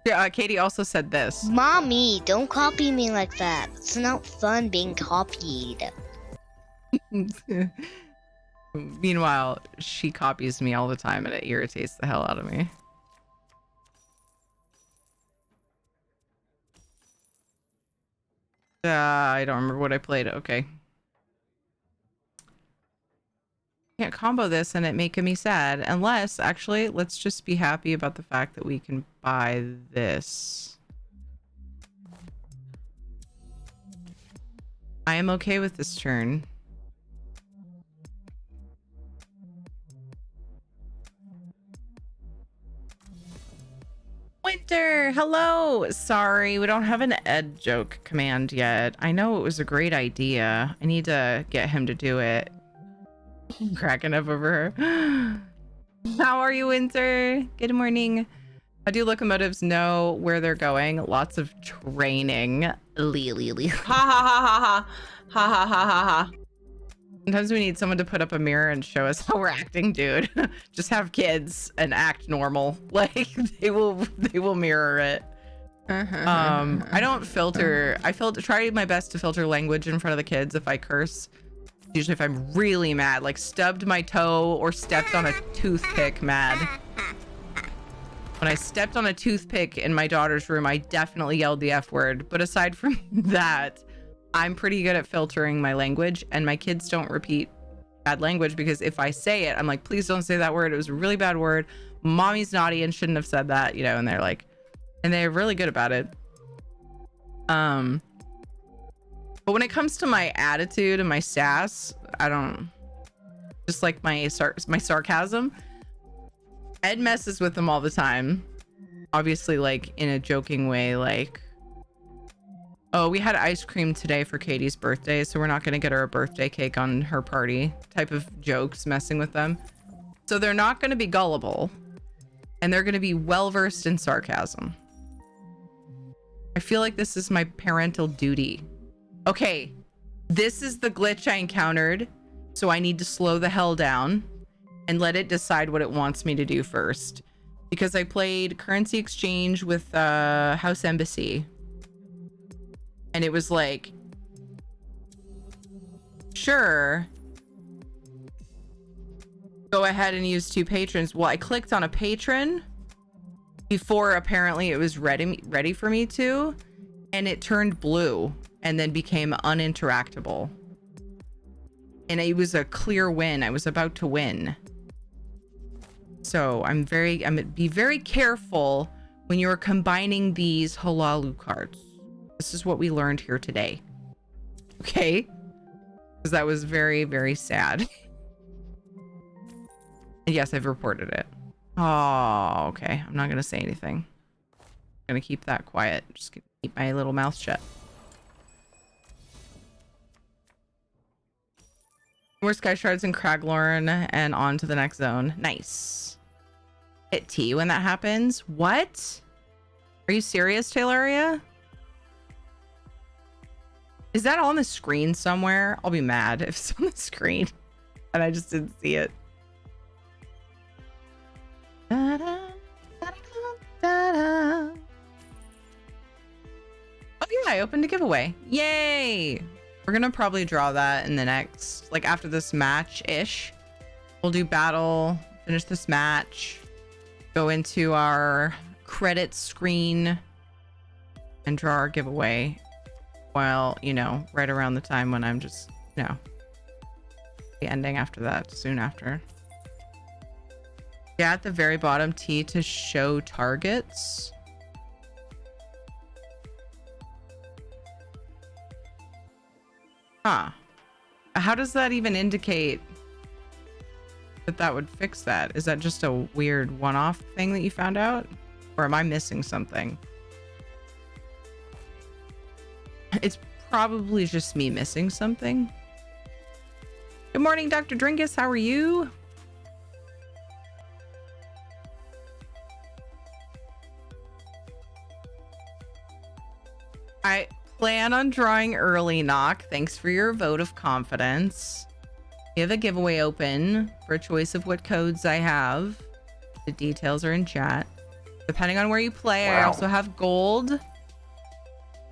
Yeah, Katie also said this. Mommy, don't copy me like that. It's not fun being copied. Meanwhile, she copies me all the time and it irritates the hell out of me. I don't remember what I played. Okay. Can't combo this and it making me sad. Unless, actually, let's just be happy about the fact that we can buy this. I am okay with this turn. Winter, hello. Sorry, we don't have an Ed joke command yet. I know it was a great idea. I need to get him to do it. I'm cracking up over her. How are you, Winter? Good morning. How do locomotives know where they're going? Lots of training. Ha ha ha ha ha. Ha ha ha ha ha. Sometimes we need someone to put up a mirror and show us how we're acting, dude. Just have kids and act normal. Like they will mirror it. I don't filter. I try my best to filter language in front of the kids if I curse. Usually if I'm really mad, like stubbed my toe or stepped on a toothpick mad. When I stepped on a toothpick in my daughter's room, I definitely yelled the F word. But aside from that, I'm pretty good at filtering my language, and my kids don't repeat bad language because if I say it, I'm like, please don't say that word. It was a really bad word. Mommy's naughty and shouldn't have said that, you know, and they're like, and they're really good about it. But when it comes to my attitude and my sass, I don't, just like my sarcasm, Ed messes with them all the time. Obviously, like in a joking way, like, oh, we had ice cream today for Katie's birthday, so we're not going to get her a birthday cake on her party type of jokes, messing with them. So they're not going to be gullible, and they're going to be well-versed in sarcasm. I feel like this is my parental duty. Okay, this is the glitch I encountered, so I need to slow the hell down and let it decide what it wants me to do first. Because I played currency exchange with House Embassy. And it was like, sure, go ahead and use 2 patrons. Well, I clicked on a patron before apparently it was ready for me to, and it turned blue and then became uninteractable. And it was a clear win. I was about to win. So I'm be very careful when you're combining these halalu cards. This is what we learned here today. Okay? Because that was very, very sad. Yes, I've reported it. Oh, okay. I'm not going to say anything. I'm going to keep that quiet. Just keep my little mouth shut. More Sky Shards and Craglorn and on to the next zone. Nice. Hit T when that happens. What? Are you serious, Taylaria? Is that on the screen somewhere? I'll be mad if it's on the screen and I just didn't see it. Da-da, da-da, da-da. Oh yeah, I opened a giveaway. Yay! We're gonna probably draw that in the next, like after this match-ish. We'll do battle, finish this match, go into our credit screen, and draw our giveaway. While, you know, right around the time when I'm just, you know, the ending after that, soon after. Yeah, at the very bottom, T to show targets. Huh. How does that even indicate that that would fix that? Is that just a weird one-off thing that you found out? Or am I missing something? It's probably just me missing something. Good morning, Dr. Drinkus. How are you? I plan on drawing early, Knock. Thanks for your vote of confidence. We have a giveaway open for a choice of what codes I have. The details are in chat. Depending on where you play, I also have gold.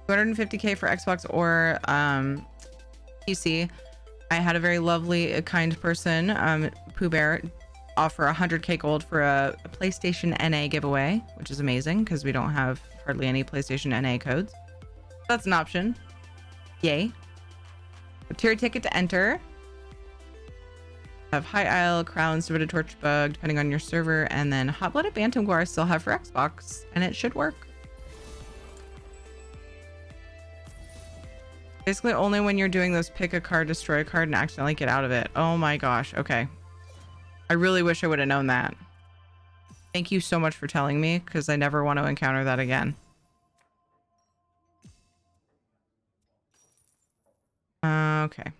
250k for Xbox or PC. I had a very lovely, kind person, Pooh Bear, offer 100k gold for a PlayStation NA giveaway, which is amazing because we don't have hardly any PlayStation NA codes. That's an option. Yay. A tier ticket to enter. Have High Isle, Crowns, Devoted Torchbug, depending on your server, and then Hot Blooded Bantam Guar I still have for Xbox, and it should work. Basically, only when you're doing those pick a card, destroy a card, and accidentally get out of it. Oh my gosh. Okay. I really wish I would have known that. Thank you so much for telling me, because I never want to encounter that again. Okay.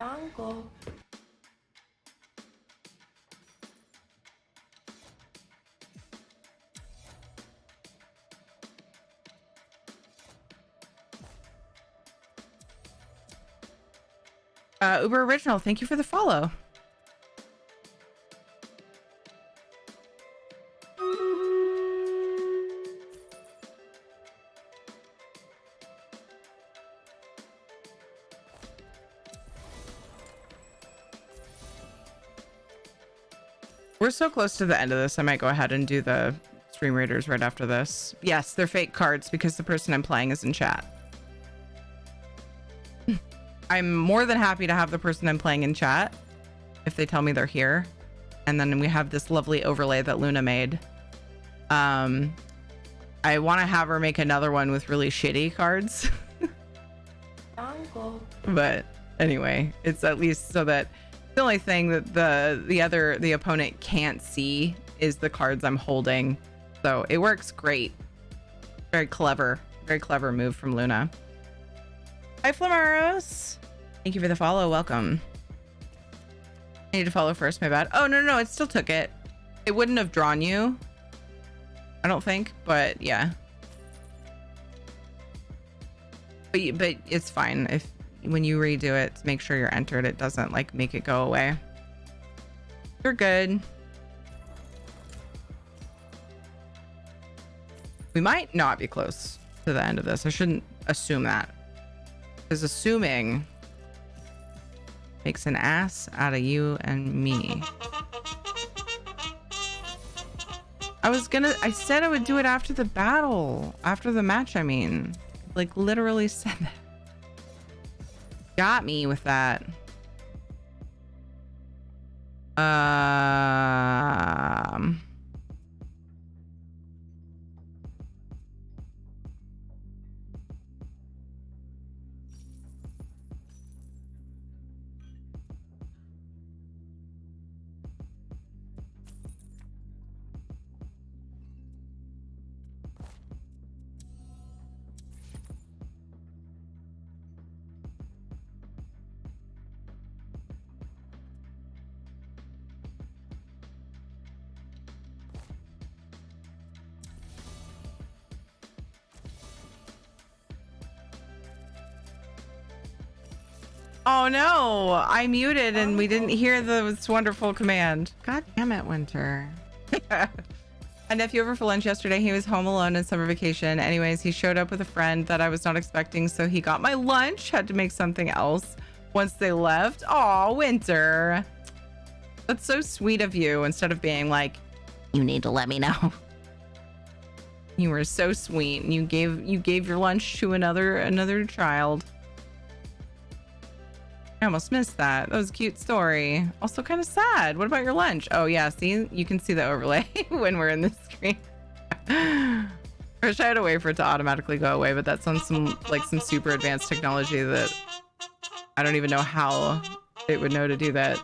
Uncle. Uber Original, thank you for the follow. We're so close to the end of this. I might go ahead and do the Stream Raiders right after this. Yes, they're fake cards because the person I'm playing is in chat. I'm more than happy to have the person I'm playing in chat if they tell me they're here. And then we have this lovely overlay that Luna made. I want to have her make another one with really shitty cards. Uncle. But anyway, it's at least so that the only thing that the opponent can't see is the cards I'm holding. So it works great. Very clever move from Luna. Hi, Flamaros. Thank you for the follow. Welcome. I need to follow first. My bad. Oh, no, it still took it. It wouldn't have drawn you, I don't think, but yeah. But it's fine. If when you redo it, make sure you're entered. It doesn't like make it go away. You're good. We might not be close to the end of this. I shouldn't assume that, because assuming makes an ass out of you and me. I said I would do it after the battle, after the match. I mean, like literally said that. Got me with that. Oh no, I muted and we didn't hear this wonderful command. God damn it, Winter. A nephew over for lunch yesterday. He was home alone in summer vacation. Anyways, he showed up with a friend that I was not expecting, so he got my lunch. Had to make something else once they left. Aw, Winter. That's so sweet of you, instead of being like, you need to let me know. You were so sweet, and you gave your lunch to another child. I almost missed that. That was a cute story. Also kind of sad. What about your lunch? Oh yeah, see, you can see the overlay when we're in the screen. I wish I had a way for it to automatically go away, but that's on some super advanced technology that I don't even know how it would know to do that.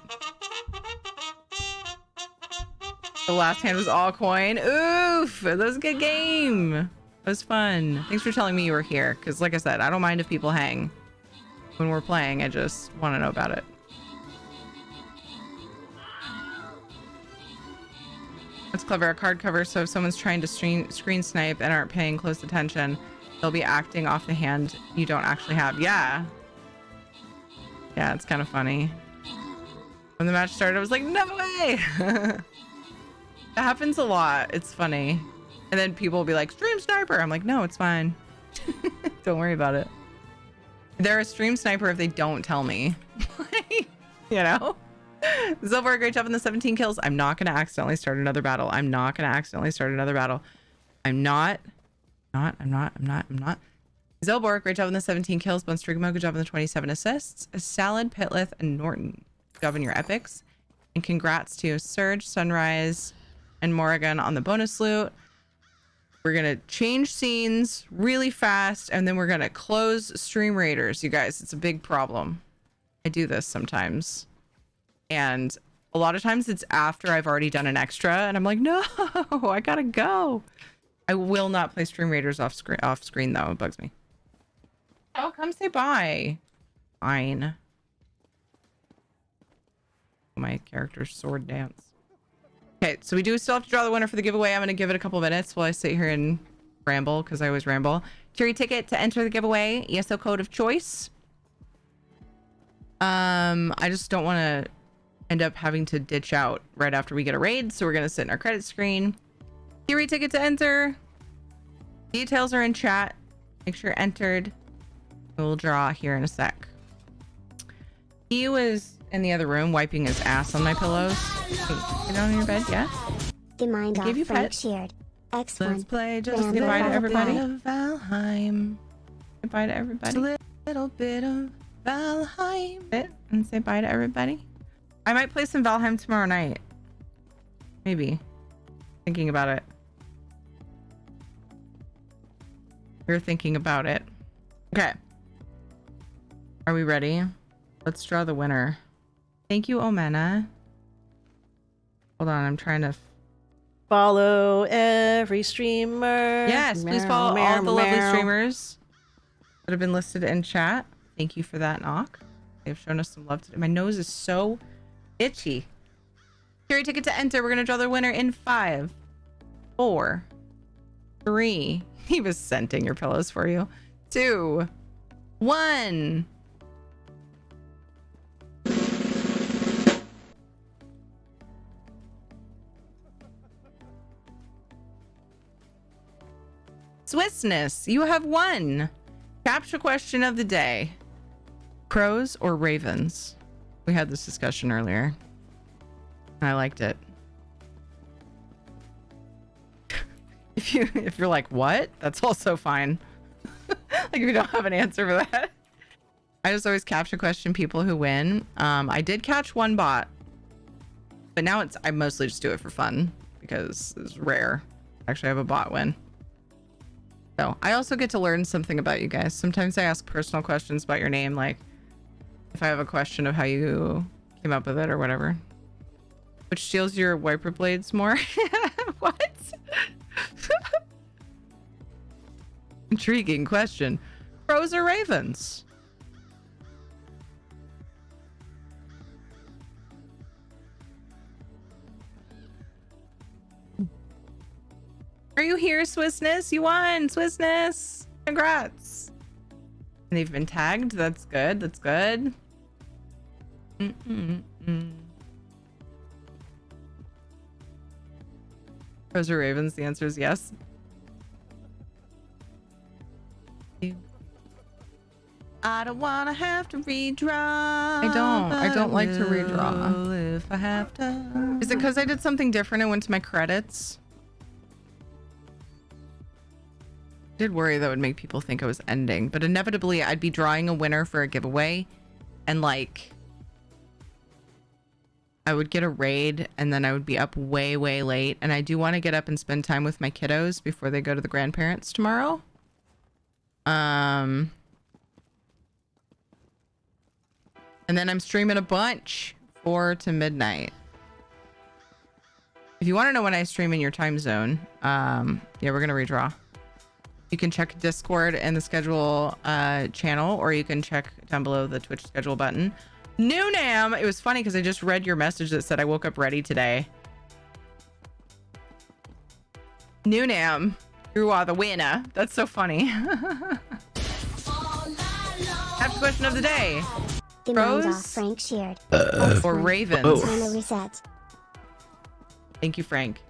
The last hand was all coin. Oof, that was a good game. That was fun. Thanks for telling me you were here, because like I said, I don't mind if people hang when we're playing. I just want to know about it. That's clever. A card cover, so if someone's trying to screen snipe and aren't paying close attention, they'll be acting off the hand you don't actually have. Yeah, it's kind of funny. When the match started, I was like, no way. That happens a lot. It's funny. And then people will be like, stream sniper. I'm like, no, it's fine. Don't worry about it. They're a stream sniper if they don't tell me. You know? Zilver, great job on the 17 kills. I'm not going to accidentally start another battle. I'm not. Zilbor, great job on the 17 kills. Bunstrigmo, good job on the 27 assists. Salad, Pitlith, and Norton, good job on your epics. And congrats to Surge, Sunrise, and Morrigan on the bonus loot. We're going to change scenes really fast, and then we're going to close Stream Raiders. You guys, it's a big problem. I do this sometimes. And a lot of times it's after I've already done an extra, and I'm like, no, I gotta go. I will not play Stream Raiders off screen, though. It bugs me. Oh, come say bye. Fine. my character's sword dance. Okay, so we do still have to draw the winner for the giveaway. I'm going to give it a couple minutes while I sit here and ramble, because I always ramble. Cherry ticket to enter the giveaway. ESO code of choice. I just don't want to end up having to ditch out right after we get a raid, so we're going to sit in our credit screen. Cherry ticket to enter. Details are in chat. Make sure entered. We'll draw here in a sec. He was in the other room wiping his ass on my pillows. Get down on your bed, yeah? The mind I gave you off Frank pet. shared. X1. Let's play just Random goodbye to everybody butterfly. of Valheim. Goodbye to everybody. Just a little bit of Valheim. And say bye to everybody. I might play some Valheim tomorrow night. Maybe. Thinking about it. We're thinking about it. Okay. Are we ready? Let's draw the winner. Thank you, Omena. Hold on, I'm trying to... Follow every streamer. Yes, please follow all the lovely streamers that have been listed in chat. Thank you for that, Knock. They've shown us some love today. My nose is so itchy. Cherry ticket to enter. We're going to draw the winner in 5, 4, 3. He was scenting your pillows for you. 2, 1. Swissness, you have won. Captcha question of the day. Crows or ravens? We had this discussion earlier. And I liked it. If you're like, what? That's also fine. Like if you don't have an answer for that. I just always captcha question people who win. I did catch one bot. But now I mostly just do it for fun because it's rare. Actually, I have a bot win. So I also get to learn something about you guys. Sometimes I ask personal questions about your name, like if I have a question of how you came up with it or whatever. Which steals your wiper blades more? What? Intriguing question. Crows or ravens? Are you here, Swissness? You won, Swissness. Congrats. And they've been tagged. That's good. That's good. Crows or ravens? The answer is yes. I don't want to have to redraw. I don't like to redraw. If I have to. Is it because I did something different and went to my credits? I did worry that would make people think I was ending, but inevitably I'd be drawing a winner for a giveaway and like I would get a raid and then I would be up way late, and I do want to get up and spend time with my kiddos before they go to the grandparents tomorrow. And then I'm streaming a bunch 4 to midnight. If you want to know when I stream in your time zone, yeah, we're gonna redraw. You can check Discord and the schedule channel, or you can check down below the Twitch schedule button. Noonam! It was funny because I just read your message that said I woke up ready today. Noonam, you are the winner. That's so funny. Have a question of the day. The mind off Frank shared. Or ravens. Time to reset. Thank you, Frank.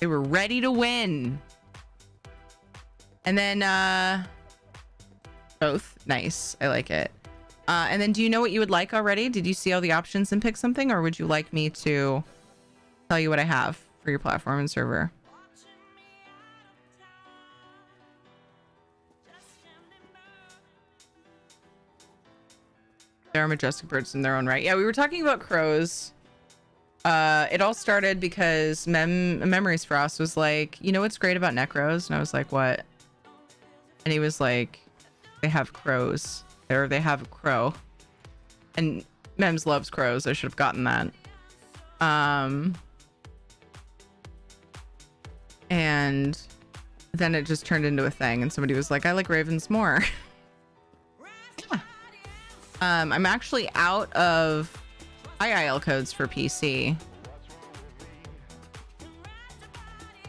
They were ready to win. And then both. Nice. I like it. And then do you know what you would like already? Did you see all the options and pick something, or would you like me to tell you what I have for your platform and server? They are majestic birds in their own right. Yeah, we were talking about crows. It all started because Memories Frost was like, you know what's great about necros? And I was like, what? And he was like, they have crows. Or they have a crow. And Mems loves crows. I should have gotten that. And then it just turned into a thing, and somebody was like, I like ravens more. Yeah. I'm actually out of IIL codes for PC.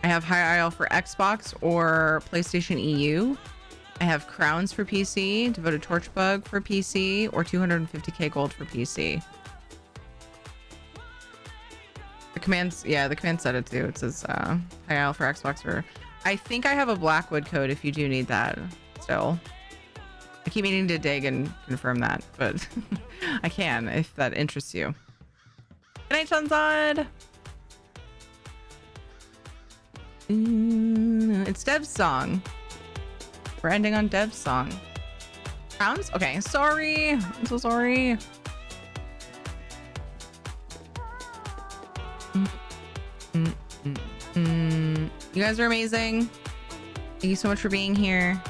I have high IL for Xbox or PlayStation EU. I have crowns for PC, devoted torchbug for PC, or 250k gold for PC. The commands, yeah, the command said it too. It says high IL for Xbox or... I think I have a Blackwood code if you do need that still. I keep meaning to dig and confirm that, but I can if that interests you. Good night, Shanzad. It's Dev's song. We're ending on Dev's song. Crowns? Okay, sorry. I'm so sorry. You guys are amazing. Thank you so much for being here.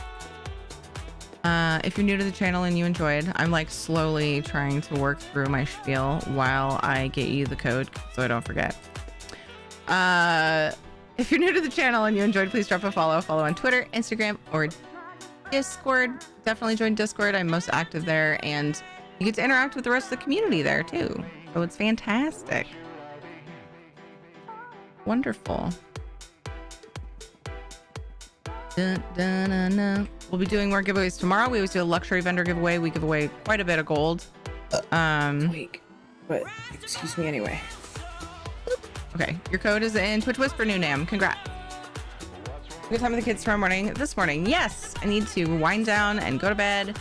If you're new to the channel and you enjoyed, I'm like slowly trying to work through my spiel while I get you the code so I don't forget. If you're new to the channel and you enjoyed, please drop a follow on Twitter, Instagram, or Discord. Definitely join Discord. I'm most active there, and you get to interact with the rest of the community there too. So it's fantastic. Wonderful. Dun, dun, dun, dun. We'll be doing more giveaways tomorrow. We always do a luxury vendor giveaway. We give away quite a bit of gold. Week, but excuse me anyway. Okay, your code is in Twitch Whisper New Nam. Congrats. Good time with the kids tomorrow morning. This morning, yes, I need to wind down and go to bed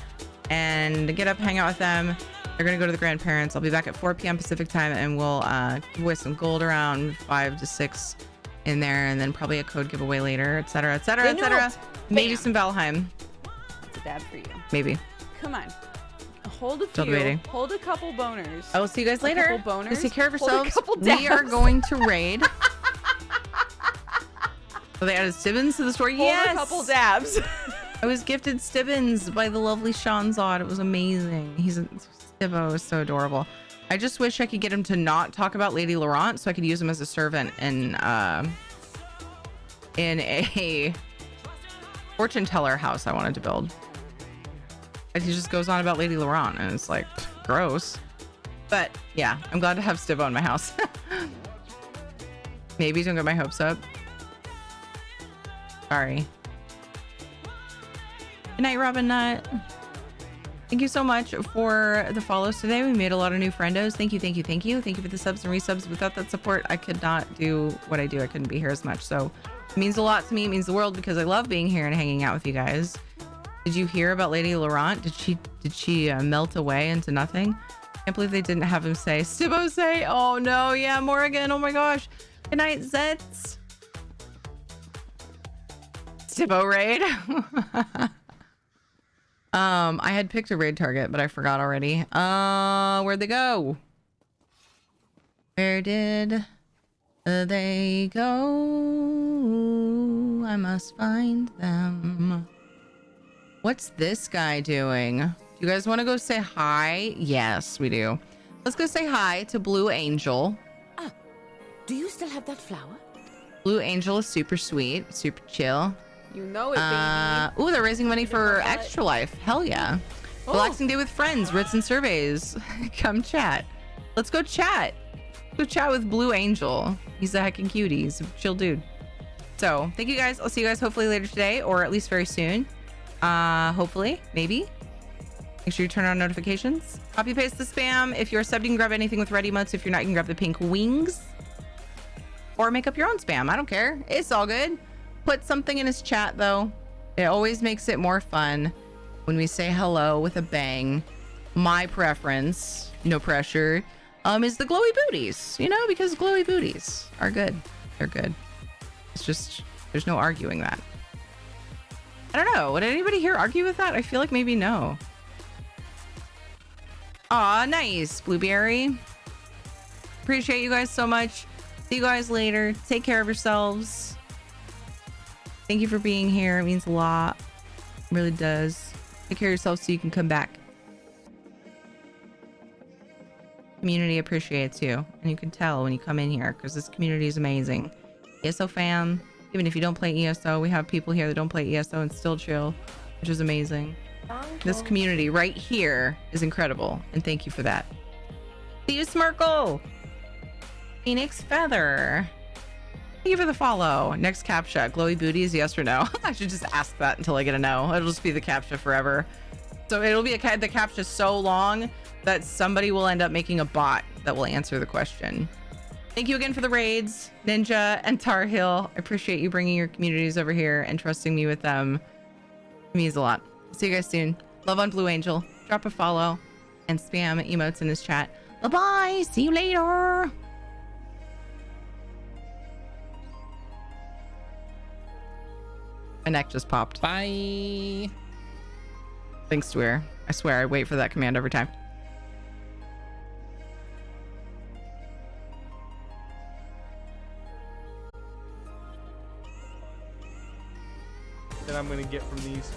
and get up, hang out with them. They're gonna go to the grandparents. I'll be back at 4 p.m. Pacific time, and we'll give away some gold around 5 to 6 in there, and then probably a code giveaway later, etc., etc., etc. Maybe some Valheim. It's a dab for you. Maybe. Come on. Hold a Still few. debating. Hold a couple boners. I will see you guys later. A couple boners. Please take care of Hold a yourselves. couple We are dabs. going to raid. So they added Stibbins to the store. Hold Yes. a couple dabs. I was gifted Stibbins by the lovely Sean Zod. It was amazing. Stibbo is so adorable. I just wish I could get him to not talk about Lady Laurent so I could use him as a servant in a fortune teller house I wanted to build. And he just goes on about Lady Laurent, and it's like gross. But yeah, I'm glad to have Stibbo in my house. Maybe don't get my hopes up. Sorry. Good night, Robin Nut. Thank you so much for the follows today. We made a lot of new friendos. Thank you, thank you, thank you. Thank you for the subs and resubs. Without that support, I could not do what I do. I couldn't be here as much. So it means a lot to me. It means the world because I love being here and hanging out with you guys. Did you hear about Lady Laurent? Did she melt away into nothing? Can't believe they didn't have him say, Stibbo say, oh no, yeah, Morrigan, oh my gosh. Good night, Zets. Stibbo raid. I had picked a raid target, but I forgot already. Where'd they go? Where did they go? I must find them. What's this guy doing? Do you guys want to go say hi? Yes, we do. Let's go say hi to Blue Angel. Ah, do you still have that flower? Blue Angel is super sweet, super chill. You know it, baby. Ooh, they're raising money for Extra Life. Hell yeah. Oh. Relaxing day with friends, writs and surveys. Come chat. Let's go chat. Go chat with Blue Angel. He's a heckin' cutie. He's a chill dude. So thank you guys. I'll see you guys hopefully later today, or at least very soon. Hopefully, maybe. Make sure you turn on notifications. Copy paste the spam. If you're subbed, you can grab anything with ready emotes. If you're not, you can grab the pink wings. Or make up your own spam. I don't care. It's all good. Put something in his chat though. It always makes it more fun when we say hello with a bang. My preference, no pressure, is the glowy booties, you know, because glowy booties are good. They're good. It's just, there's no arguing that. I don't know. Would anybody here argue with that? I feel like maybe no. Aw, nice, Blueberry. Appreciate you guys so much. See you guys later. Take care of yourselves. Thank you for being here. It means a lot. It really does. Take care of yourself so you can come back. Community appreciates you. And you can tell when you come in here because this community is amazing. Yes, oh fam. Even if you don't play ESO, we have people here that don't play ESO and still chill, which is amazing. This community right here is incredible, and thank you for that. See you, Smirkle! Phoenix Feather. Thank you for the follow. Next captcha, glowy booties, yes or no? I should just ask that until I get a no. It'll just be the captcha forever. So it'll be the captcha so long that somebody will end up making a bot that will answer the question. Thank you again for the raids, Ninja and Tar Heel. I appreciate you bringing your communities over here and trusting me with them. It means a lot. See you guys soon. Love on Blue Angel. Drop a follow and spam emotes in his chat. Bye-bye. See you later. My neck just popped. Bye. Thanks, Swear. I swear I wait for that command every time. That I'm gonna get from these.